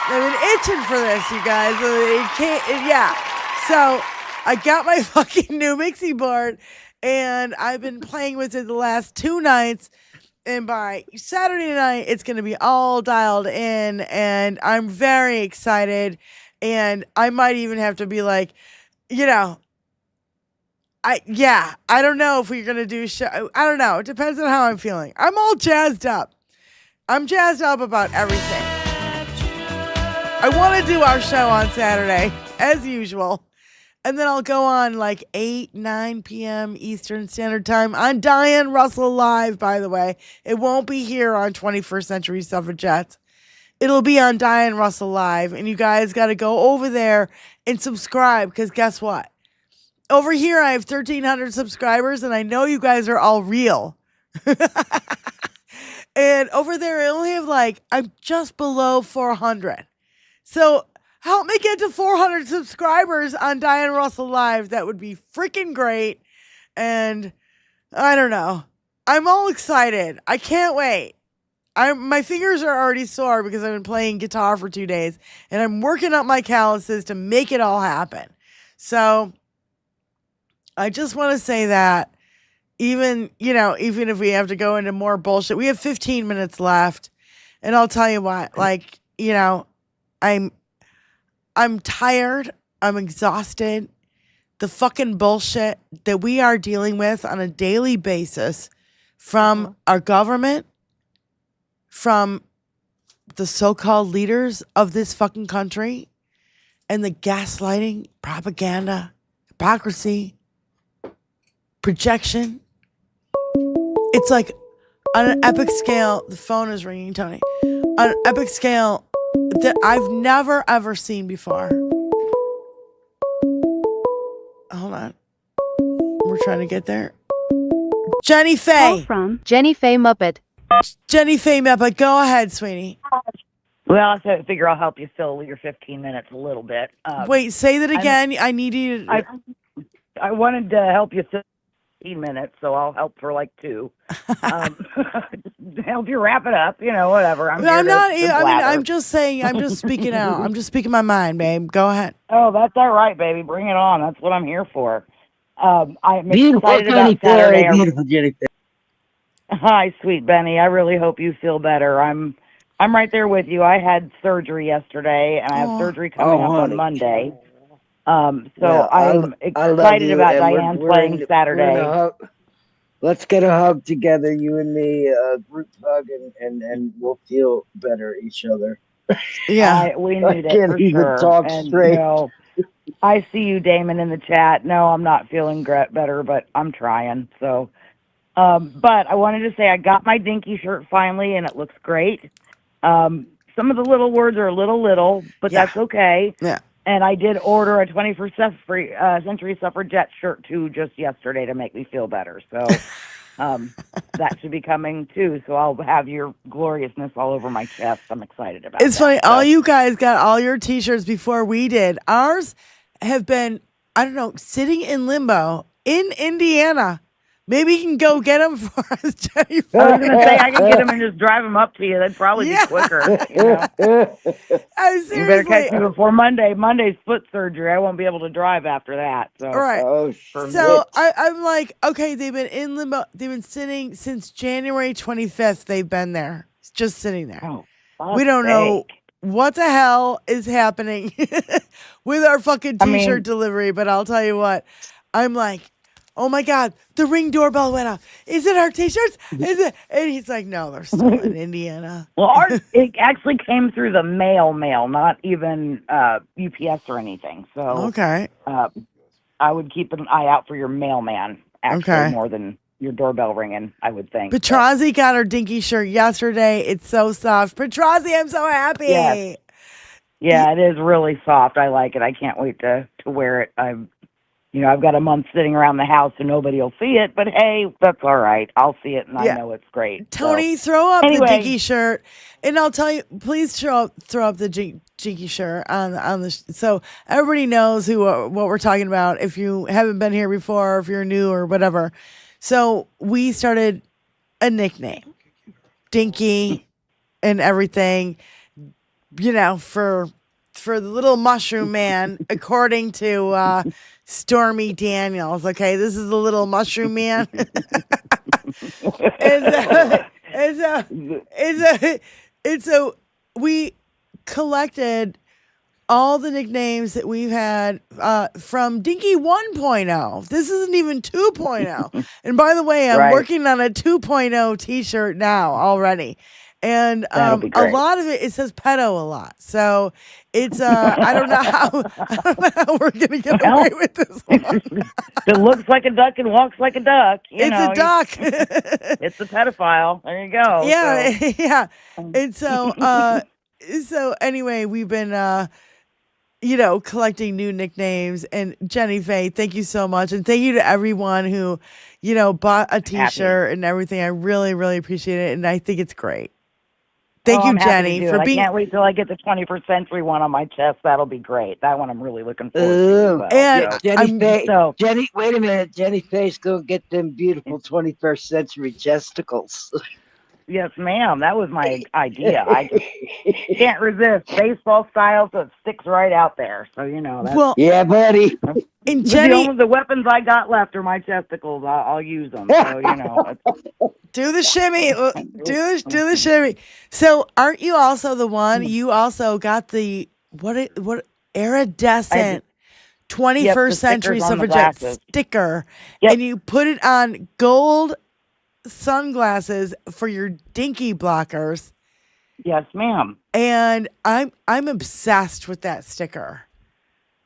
I've been itching for this, you guys. So I got my fucking new mixing board. And I've been playing with it the last 2 nights. And by Saturday night, it's going to be all dialed in. And I'm very excited. And I might even have to be like, I don't know if we're going to do show. I don't know. It depends on how I'm feeling. I'm all jazzed up. I'm jazzed up about everything. I want to do our show on Saturday, as usual. And then I'll go on like 8, 9 p.m. Eastern Standard Time on Diane Russell Live, by the way. It won't be here on 21st Century Suffragettes. It'll be on Diane Russell Live. And you guys got to go over there and subscribe because guess what? Over here, I have 1,300 subscribers and I know you guys are all real. And over there, I only have I'm just below 400. So help me get to 400 subscribers on Diane Russell Live. That would be freaking great. And I don't know. I'm all excited. I can't wait. My fingers are already sore because I've been playing guitar for 2 days. And I'm working up my calluses to make it all happen. So I just want to say that even if we have to go into more bullshit, we have 15 minutes left. And I'll tell you what, I'm tired I'm exhausted. The fucking bullshit that we are dealing with on a daily basis from our government, from the so-called leaders of this fucking country, and the gaslighting, propaganda, hypocrisy, projection. It's like on an epic scale. The phone is ringing, Tony. On an epic scale that I've never ever seen before. Hold on. We're trying to get there. Jenny Faye. From Jenny Faye Muppet. Jenny Faye Muppet. Go ahead, sweetie. Well, I figure I'll help you fill your 15 minutes a little bit. Wait, say that again. I need you to... I wanted to help you fill 15 minutes, so I'll help for like 2. Help you wrap it up, whatever. I'm just saying, I'm just speaking out. I'm just speaking my mind, babe. Go ahead. Oh, that's all right, baby. Bring it on. That's what I'm here for. I'm Beautiful excited Jenny about Saturday. Faye. Beautiful Jenny Faye. Hi, sweet Benny. I really hope you feel better. I'm right there with you. I had surgery yesterday, and I have surgery coming up on Monday. So I'm excited about Diane's playing Saturday. Let's get a hug together, you and me, a group hug, and we'll feel better each other. Yeah, we need I can't it for even sure. talk And, straight. I see you, Damon, in the chat. No, I'm not feeling better, but I'm trying. So, but I wanted to say I got my Dinky shirt finally, and it looks great. Some of the little words are a little, but that's okay. Yeah. And I did order a 21st century suffragette shirt too just yesterday to make me feel better. So that should be coming too. So I'll have your gloriousness all over my chest. I'm excited about it. It's funny. All you guys got all your t-shirts before we did. Ours have been, I don't know, sitting in limbo in Indiana. Maybe you can go get them for us, Jenny. I was going to say, I can get them and just drive them up to you. That'd probably be quicker. You better catch me before Monday. Monday's foot surgery. I won't be able to drive after that. So. Right. So I'm like, okay, they've been in limbo. They've been sitting since January 25th. They've been there, just sitting there. We don't know what the hell is happening with our fucking t-shirt delivery, but I'll tell you what, I'm like, oh my God, the Ring doorbell went off. Is it our t-shirts? Is it? And he's like, no, they're still in Indiana. Well, ours, it actually came through the mail, not even UPS or anything. So okay, I would keep an eye out for your mailman, actually, more than your doorbell ringing, I would think. Petrazi got her Dinky shirt yesterday. It's so soft. Petrazi, I'm so happy. Yes. Yeah, it is really soft. I like it. I can't wait to wear it. I've got a month sitting around the house and nobody will see it, but hey, that's all right. I'll see it and I know it's great. Tony, throw up the Dinky shirt, and I'll tell you, please throw up the Dinky shirt on the so everybody knows what we're talking about. If you haven't been here before, or if you're new or whatever, so we started a nickname, Dinky, and everything, for the little mushroom man, according to Stormy Daniels. Okay, this is the little mushroom man. And so we collected all the nicknames that we've had from Dinky 1.0. This isn't even 2.0. And by the way, I'm working on a 2.0 t-shirt now already. And a lot of it says pedo a lot. So it's I don't know how we're gonna get away with this one. It looks like a duck and walks like a duck. It's a duck. It's a pedophile. There you go. Yeah. And so anyway, we've been collecting new nicknames. And Jenny Faye, thank you so much. And thank you to everyone who, bought a t-shirt and everything. I really, really appreciate it. And I think it's great. Thank you, Jenny, for being. I can't wait till I get the 21st century one on my chest. That'll be great. That one I'm really looking forward to. And Jenny, wait a minute. Jenny Faye's going to get them beautiful 21st century chesticles. Yes, ma'am. That was my idea. I just can't resist. Baseball style, so it sticks right out there. So, that's, yeah, buddy. And Jenny, the weapons I got left are my testicles. I'll use them. So, do the shimmy. Do the shimmy. So, aren't you also the one? You also got the what iridescent 21st century stickers on the suffragette glasses. sticker, Yep. and you put it on gold sunglasses for your dinky blockers. Yes, ma'am. And I'm obsessed with that sticker.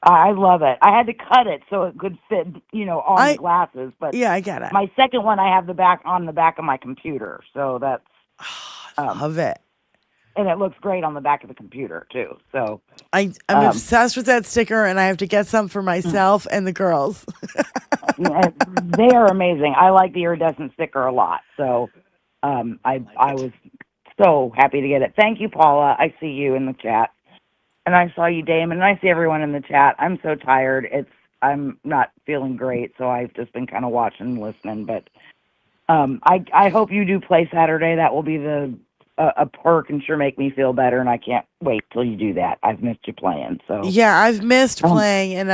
I love it. I had to cut it so it could fit, on the glasses. But yeah, I get it. My second one, I have on the back of my computer, so that's love it. And it looks great on the back of the computer too. So I'm obsessed with that sticker, and I have to get some for myself and the girls. they are amazing. I like the iridescent sticker a lot. So I was so happy to get it. Thank you, Paula. I see you in the chat. And I saw you, Damon, and I see everyone in the chat. I'm so tired. I'm not feeling great, so I've just been kind of watching and listening. But I hope you do play Saturday. That will be a perk and sure make me feel better, and I can't wait till you do that. I've missed you playing. So yeah, I've missed playing, and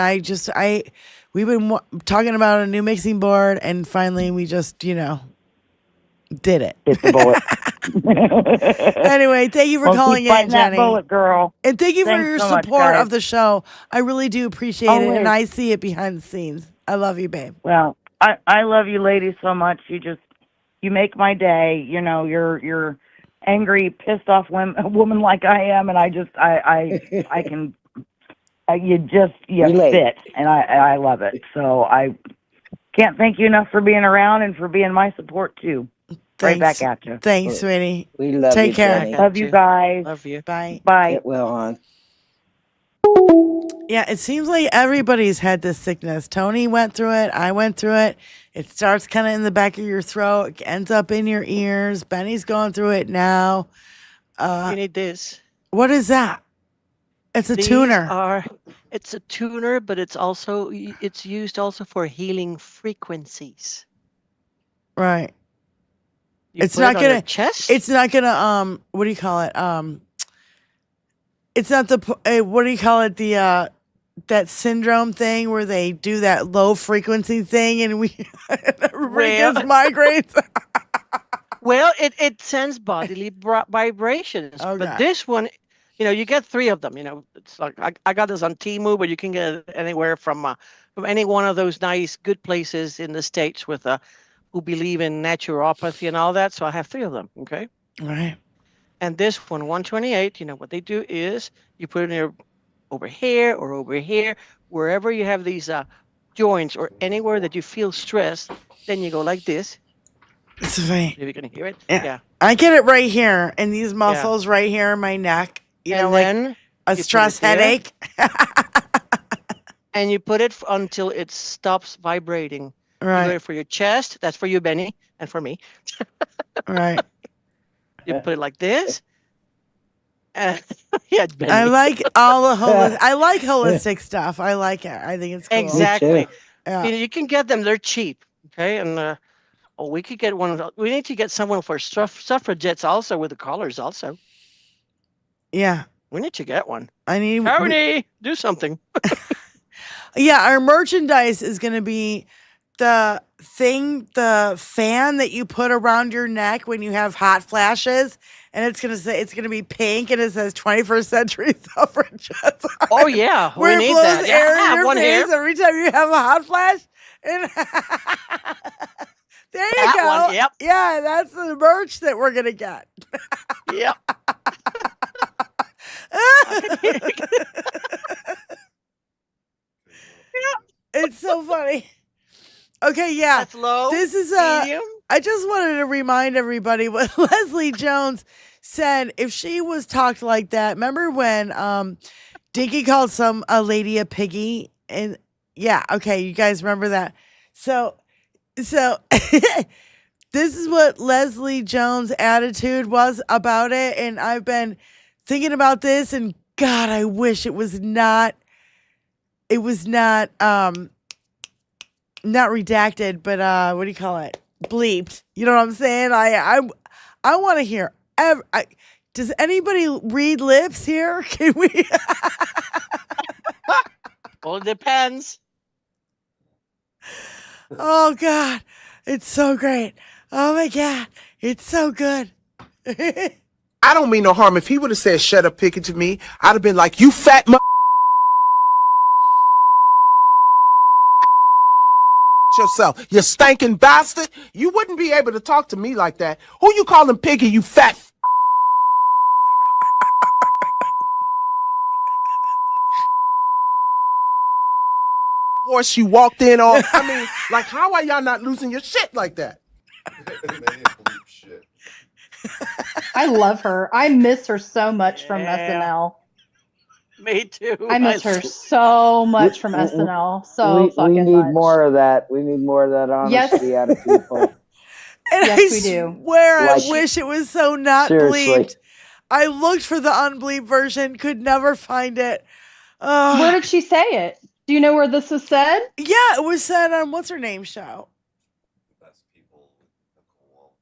we've been talking about a new mixing board, and finally we just, did it. Hit the bullet. Anyway, thank you for calling in, Jenny. That bullet, girl. And thank you for Thanks your so much, support guys. of the show. I really do appreciate it, and I see it behind the scenes. I love you, babe. Well, I love you ladies so much. You make my day. You're angry, pissed off woman like I am, and I can. You fit, and I love it. So I can't thank you enough for being around and for being my support too. Right back at you. Thanks, sweetie. We love Take you, care. Jenny. Love you guys. Love you. Bye. Bye. Get well on. Yeah, it seems like everybody's had this sickness. Tony went through it. I went through it. It starts kind of in the back of your throat, ends up in your ears. Benny's going through it now. You need this. What is that? It's a tuner. It's a tuner, but it's used also for healing frequencies. Right. You It's put not it on gonna your chest. It's not gonna what do you call it? It's not what do you call it? The that syndrome thing where they do that low frequency thing and everybody gets migraines. Well, it sends bodily vibrations. Okay. But this one, you get 3 of them. It's like I got this on Temu, but you can get it anywhere from any one of those nice, good places in the States with who believe in naturopathy and all that. So I have 3 of them. Okay. Right. And this one, 128. What they do is you put it in over here or over here, wherever you have these joints or anywhere that you feel stressed. Then you go like this. It's fine. If you can hear it. Yeah. I get it right here in these muscles right here in my neck. And like then a stress headache. And you put it until it stops vibrating. Right. You do it for your chest. That's for you, Benny, and for me. Right. You put it like this. Yeah, Benny. I like all the holistic stuff. I like it. I think it's cool. Exactly. Yeah. You can get them. They're cheap. Okay. And we could get one of those. We need to get someone for suffragettes also with the collars also. Yeah. We need to get one. Tony, do something. Yeah, our merchandise is going to be the fan that you put around your neck when you have hot flashes, and it's going to be pink, and it says 21st century suffragettes. Oh yeah, where we it need blows that. air Yeah, in your one face here. every time you have a hot flash. And there you That go. one, yep. Yeah, that's the merch that we're going to get. Yep. It's so funny. Okay, yeah. That's low. This is medium. I just wanted to remind everybody what Leslie Jones said. If she was talked like that, remember when Dinky called a lady a piggy? And yeah, okay, you guys remember that. So this is what Leslie Jones' attitude was about it, and I've been thinking about this, and God, I wish it was not not redacted, but what do you call it? Bleeped. You know what I'm saying? I want to hear. Does anybody read lips here? Can we? Well, it depends. Oh God, it's so great. Oh my God, it's so good. I don't mean no harm. If he would have said "shut up, picking" to me, I'd have been like, "You fat yourself, you stinking bastard. You wouldn't be able to talk to me like that. Who you calling piggy, you fat horse you walked in on? I mean, like, how are y'all not losing your shit like that? I love her. I miss her so much from SNL. Me too. I miss her so much from SNL. So we fucking need much. more of that. We need more of that honesty out of people. And Yes, we do. Swear, Like- I wish it was so not Seriously. bleeped. I looked for the unbleeped version, could never find it. Where did she say it? Do you know where this was said? Yeah, it was said on what's her name show?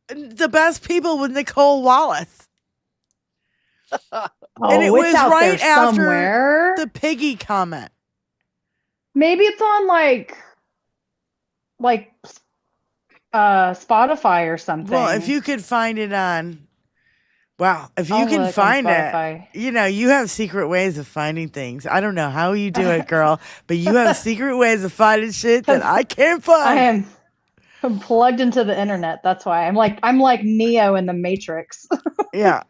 The Best People with Nicole Wallace. And it was it's out right there after somewhere. the piggy comment. Maybe it's on like Spotify or something. Well, if you could find it on, if you I'll can look on find Spotify. it, you have secret ways of finding things. I don't know how you do it, girl, but you have secret ways of finding shit that I can't find. I'm plugged into the internet. That's why I'm like Neo in the Matrix. Yeah.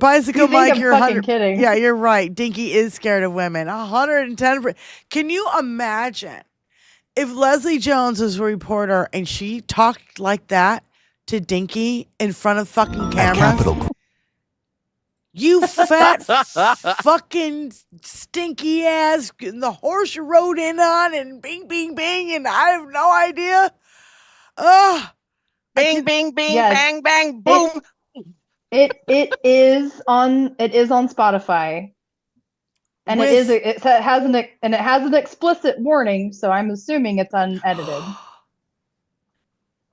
Bicycle You think Mike, I'm you're fucking 100. kidding. Yeah, you're right. Dinky is scared of women. 110. Can you imagine if Leslie Jones was a reporter and she talked like that to Dinky in front of fucking cameras? You fat fucking stinky ass, the horse you rode in on, and bing, bing, bing, and I have no idea. Bing, bing, bing, Yes. bang, bang, boom. It is on Spotify, and it has an explicit warning, so I'm assuming it's unedited.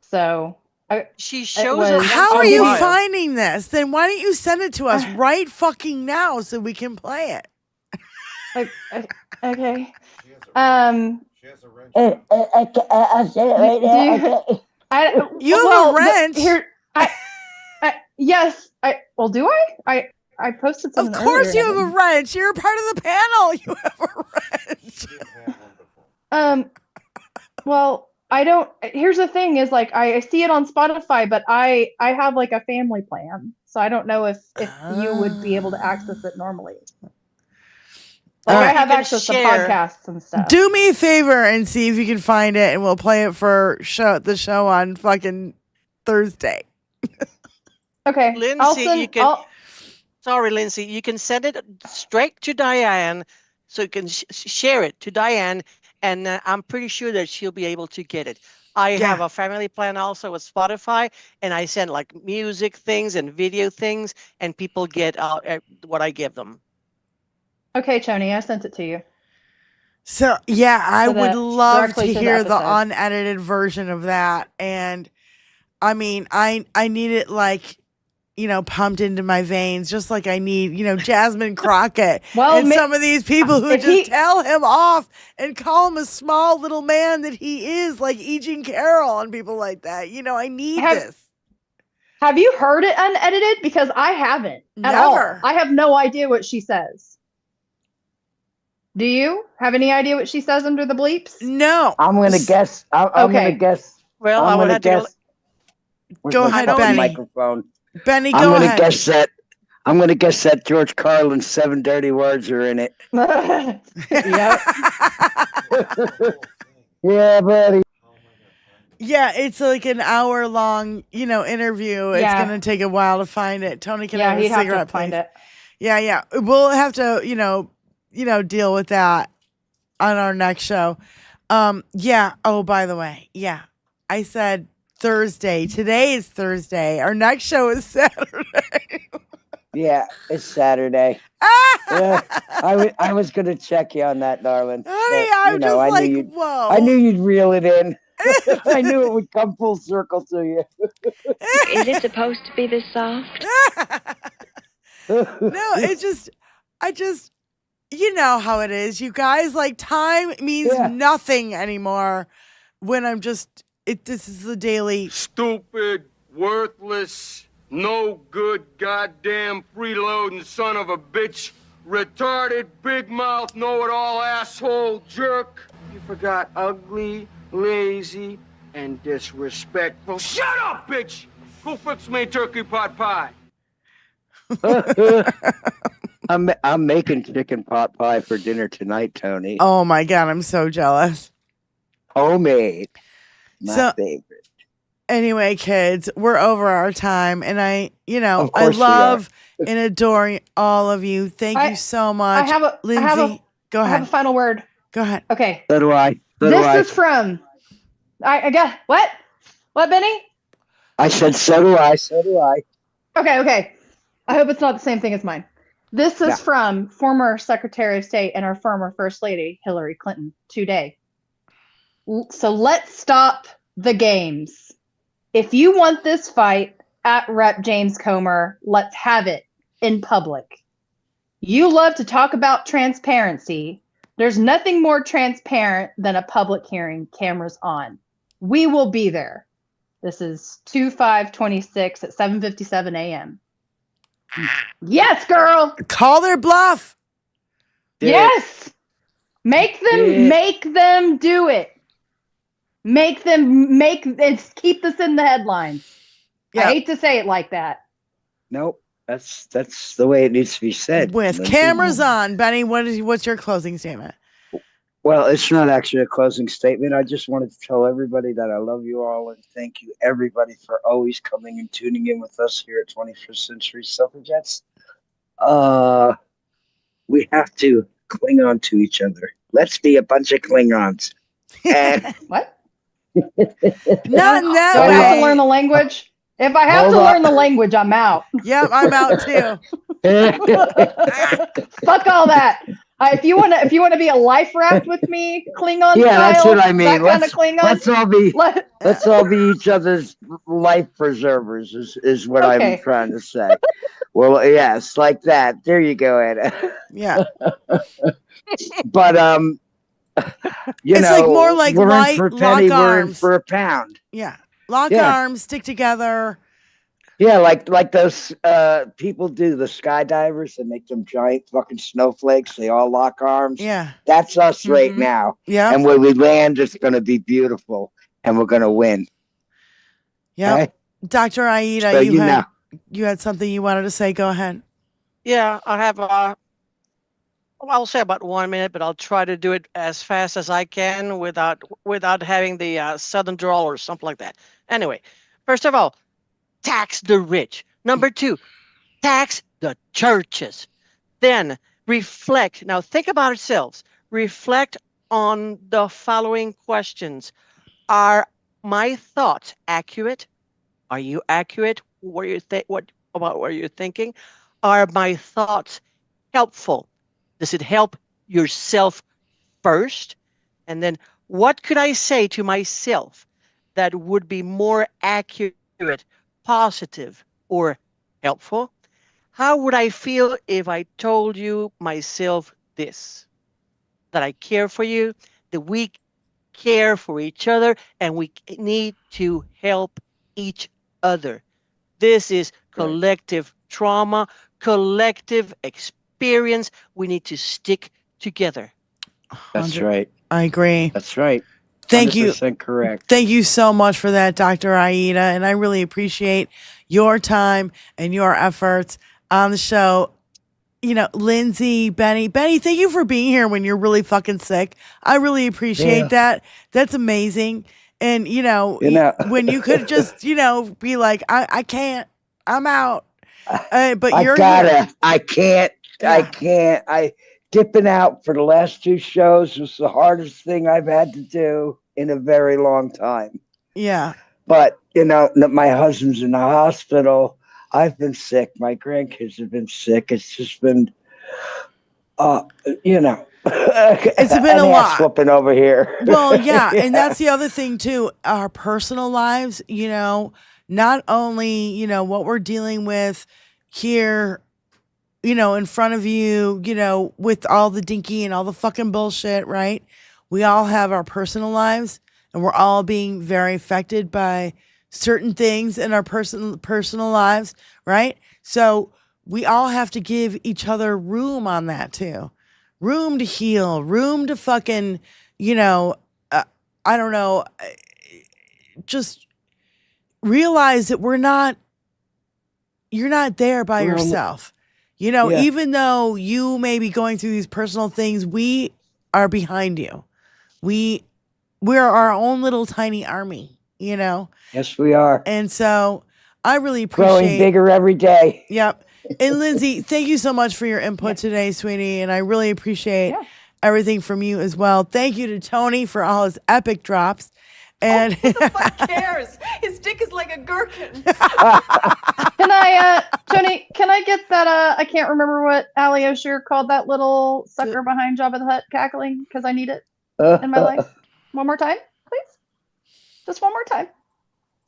So she shows us. How are you finding this? Then why don't you send it to us right fucking now so we can play it? Okay. You have a wrench. Yes. Do I? I posted Of something. course earlier you have a wrench. You're a part of the panel. You have a wrench. Well, I don't. Here's the thing: is like I see it on Spotify, but I have like a family plan, so I don't know if you would be able to access it normally. Like I have access to podcasts and stuff. Do me a favor and see if you can find it, and we'll play it for the show on fucking Thursday. Okay, Lindsay, sorry, Lindsay, you can send it straight to Diane, so you can share it to Diane, and I'm pretty sure that she'll be able to get it. I have a family plan also with Spotify, and I send like music things and video things, and people get what I give them. Okay, Tony, I sent it to you. So yeah, I would love to directly to the hear the episode. unedited version of that. And I mean, I need it like, pumped into my veins, just like I need, Jasmine Crockett and some of these people who just tell him off and call him a small little man that he is, like E. Jean Carroll and people like that. I need this. Have you heard it unedited? Because I haven't at all. I have no idea what she says. Do you have any idea what she says under the bleeps? No. I'm going to guess. I'm going to guess. Well, I'm I would going to have guess. to go ahead, Benny. Microphone. Benny, I'm go gonna ahead. guess that. I'm going to guess that George Carlin's 7 dirty words are in it. Yep. Yeah, buddy. Yeah, it's like an hour-long, interview. It's Yeah. going to take a while to find it. Tony, can I Yeah, have a he'd have cigarette, to find please? it. Yeah. We'll have to, deal with that on our next show. Yeah. Oh, by the way, yeah, I said Thursday. Today is Thursday. Our next show is Saturday. Yeah, it's Saturday. Yeah, I was going to check you on that, darling. Honey, But, I'm just like, whoa. I knew you'd reel it in. I knew it would come full circle to you. Is it supposed to be this soft? No, I just, you know how it is. You guys, like, time means nothing anymore when I'm just, this is the daily. Stupid, worthless, no good, goddamn freeloading son of a bitch, retarded, big mouth, know-it-all asshole jerk. You forgot ugly, lazy, and disrespectful. Shut up, bitch! Go fix me a turkey pot pie. I'm making chicken pot pie for dinner tonight, Tony. Oh my God, I'm so jealous. Homemade. My favorite. Anyway, kids, we're over our time. And I course we love and adore all of you. Thank you so much. Lindsay, go ahead. I have a final word. Go ahead. Okay. So do I. This is from, I guess, what? What, Benny? I said, so do I. So do I. Okay. I hope it's not the same thing as mine. This is from former Secretary of State and our former First Lady, Hillary Clinton, today. So let's stop the games. If you want this fight at Rep. James Comer, let's have it in public. You love to talk about transparency. There's nothing more transparent than a public hearing, cameras on. We will be there. This is 2/5/26 at 7:57 a.m. Yes, girl. Call their bluff. Yes. Make them do it. Keep this in the headlines. I hate to say it like that. Nope. That's the way it needs to be said. With Lindsay. cameras on, Benny, what's your closing statement? Well, it's not actually a closing statement. I just wanted to tell everybody that I love you all and thank you everybody for always coming and tuning in with us here at 21st Century Suffragettes. We have to cling on to each other. Let's be a bunch of Klingons. And what? Not in that Do I way. have to learn the language? If I have to learn the language, I'm out. Yep, I'm out too. Fuck all that. If you want to be a life raft with me, Klingon yeah, style, that's what I mean. that kind of Klingon. Let's all be each other's life preservers. Is what I'm trying to say. Well, yes, like that. There you go, Anna. Yeah. But It's like more like we're light, in for a lock penny, we're in arms. for a pound. Yeah. Lock Yeah. arms, stick together. Yeah, like those people do, the skydivers that make them giant fucking snowflakes. They all lock arms. Yeah. That's us right now. Yeah. And when we land, it's going to be beautiful, and we're going to win. Yeah. Okay? Dr. Aida, So you had something you wanted to say. Go ahead. Yeah, I have I'll say about 1 minute, but I'll try to do it as fast as I can without having the southern drawl or something like that. Anyway, first of all, tax the rich. Number 2, tax the churches. Then reflect. Now think about yourselves. Reflect on the following questions. Are my thoughts accurate? Are you accurate? What are you thinking? Are my thoughts helpful? Does it help yourself first? And then what could I say to myself that would be more accurate, positive, or helpful? How would I feel if I told you myself this? That I care for you, that we care for each other, and we need to help each other. This is collective trauma, collective experience. We need to stick together. That's right. I agree. That's right. Thank you. 100% correct. Thank you so much for that, Dr. Aida. And I really appreciate your time and your efforts on the show. Lindsay, Benny, thank you for being here when you're really fucking sick. I really appreciate that. That's amazing. And, when you could just, be like, I can't, I'm out. But you're here. I can't. Dipping out for the last 2 shows was the hardest thing I've had to do in a very long time. Yeah. But, my husband's in the hospital. I've been sick. My grandkids have been sick. It's just been, it's been a lot. Whooping over here. Well, yeah. And that's the other thing too. Our personal lives, not only, what we're dealing with here, in front of you, with all the dinky and all the fucking bullshit, right? We all have our personal lives and we're all being very affected by certain things in our personal lives, right? So we all have to give each other room on that too. Room to heal, room to fucking, I don't know, just realize that you're not there by yourself. You know, even though you may be going through these personal things, we are behind you. We're our own little tiny army, you know? Yes, we are. And so I really appreciate growing bigger every day. Yep. And Lindsay, thank you so much for your input today, sweetie. And I really appreciate everything from you as well. Thank you to Tony for all his epic drops. And who the fuck cares? His dick is like a gherkin. Can I, Tony, can I get that, I can't remember what Ali Osher called that little sucker behind Jabba the Hutt cackling, because I need it in my life. One more time, please. Just one more time.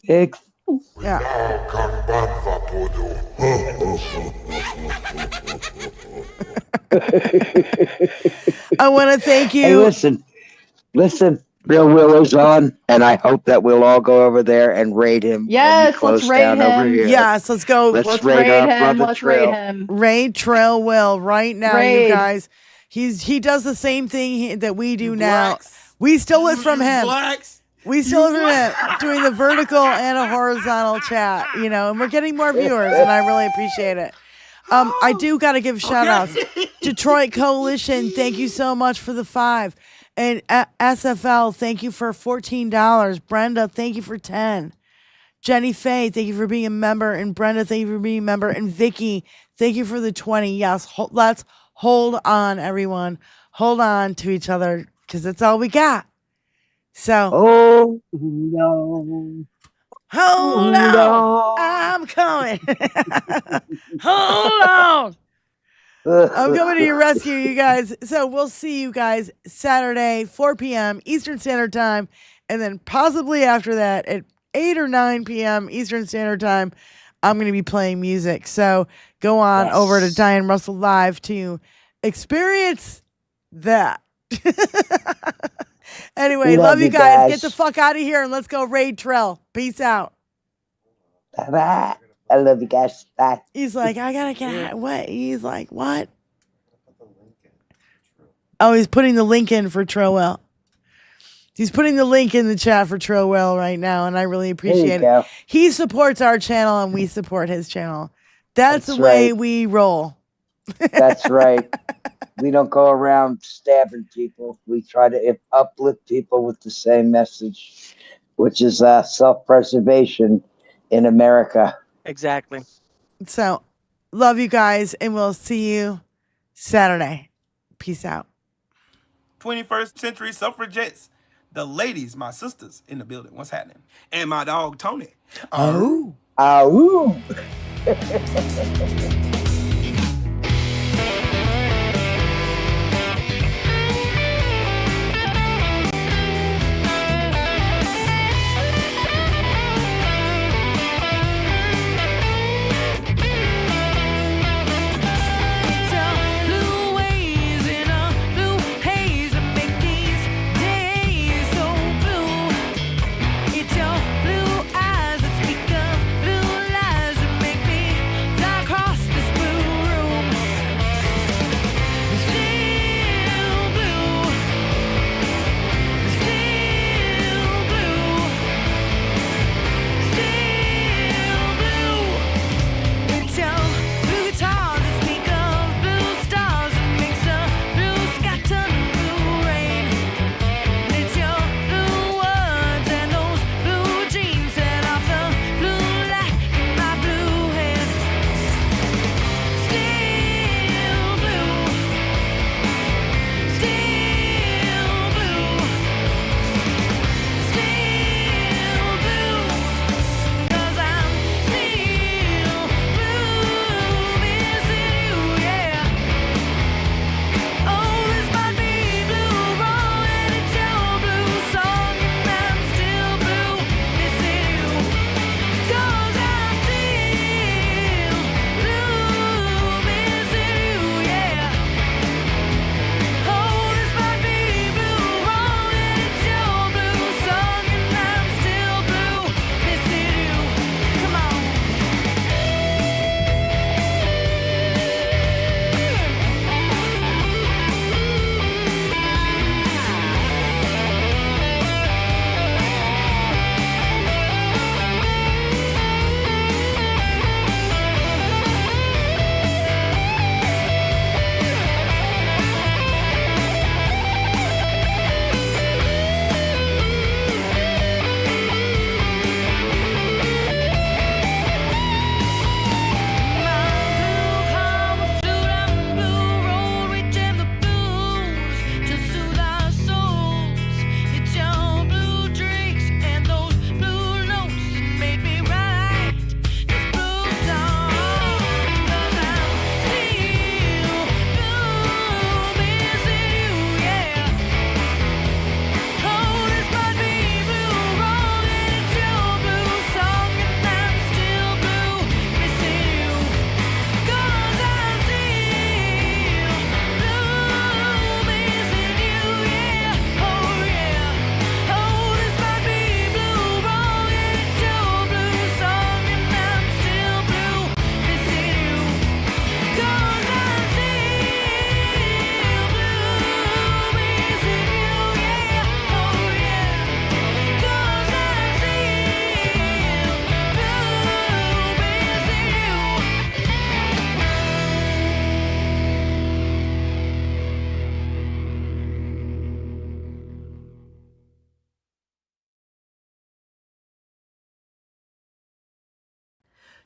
Thanks. Yeah. I want to thank you. Hey, listen. Real Will is on, and I hope that we'll all go over there and raid him. Yes, let's raid him. Over here. Yes, let's go. Let's raid our him. brother Let's Trail. raid him. Raid Trail Will right now, Raid. you guys. He does the same thing that we do now. We stole it from him. We stole it from him, doing the vertical and a horizontal chat, you know, and we're getting more viewers, and I really appreciate it. I do got to give shout outs. Detroit Coalition, thank you so much for the 5. And SFL, thank you for $14. Brenda, thank you for 10. Jenny Faye, thank you for being a member. And Brenda, thank you for being a member. And Vicky, thank you for the 20. Yes, let's hold on, everyone. Hold on to each other, because that's all we got. So. Oh, no. Hold on. I'm coming. Hold on. I'm coming to your rescue, you guys. So we'll see you guys Saturday, 4 p.m. Eastern Standard Time. And then possibly after that at 8 or 9 p.m. Eastern Standard Time, I'm going to be playing music. So go on over to Diane Russell Live to experience that. Anyway, love you guys. Get the fuck out of here and let's go raid Trell. Peace out. Bye-bye. I love you guys. Bye. He's like, I gotta get out. What? He's like, what? Oh, he's putting the link in for Trowell. He's putting the link in the chat for Trowell right now, and I really appreciate it. He supports our channel, and we support his channel. That's the way we roll. That's right. We don't go around stabbing people. We try to uplift people with the same message, which is self-preservation in America. Exactly. So, love you guys, and we'll see you Saturday. Peace out. 21st century suffragettes. The ladies, my sisters in the building. What's happening? And my dog, Tony. Oh. Across the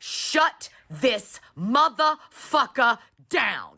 shut this motherfucker down.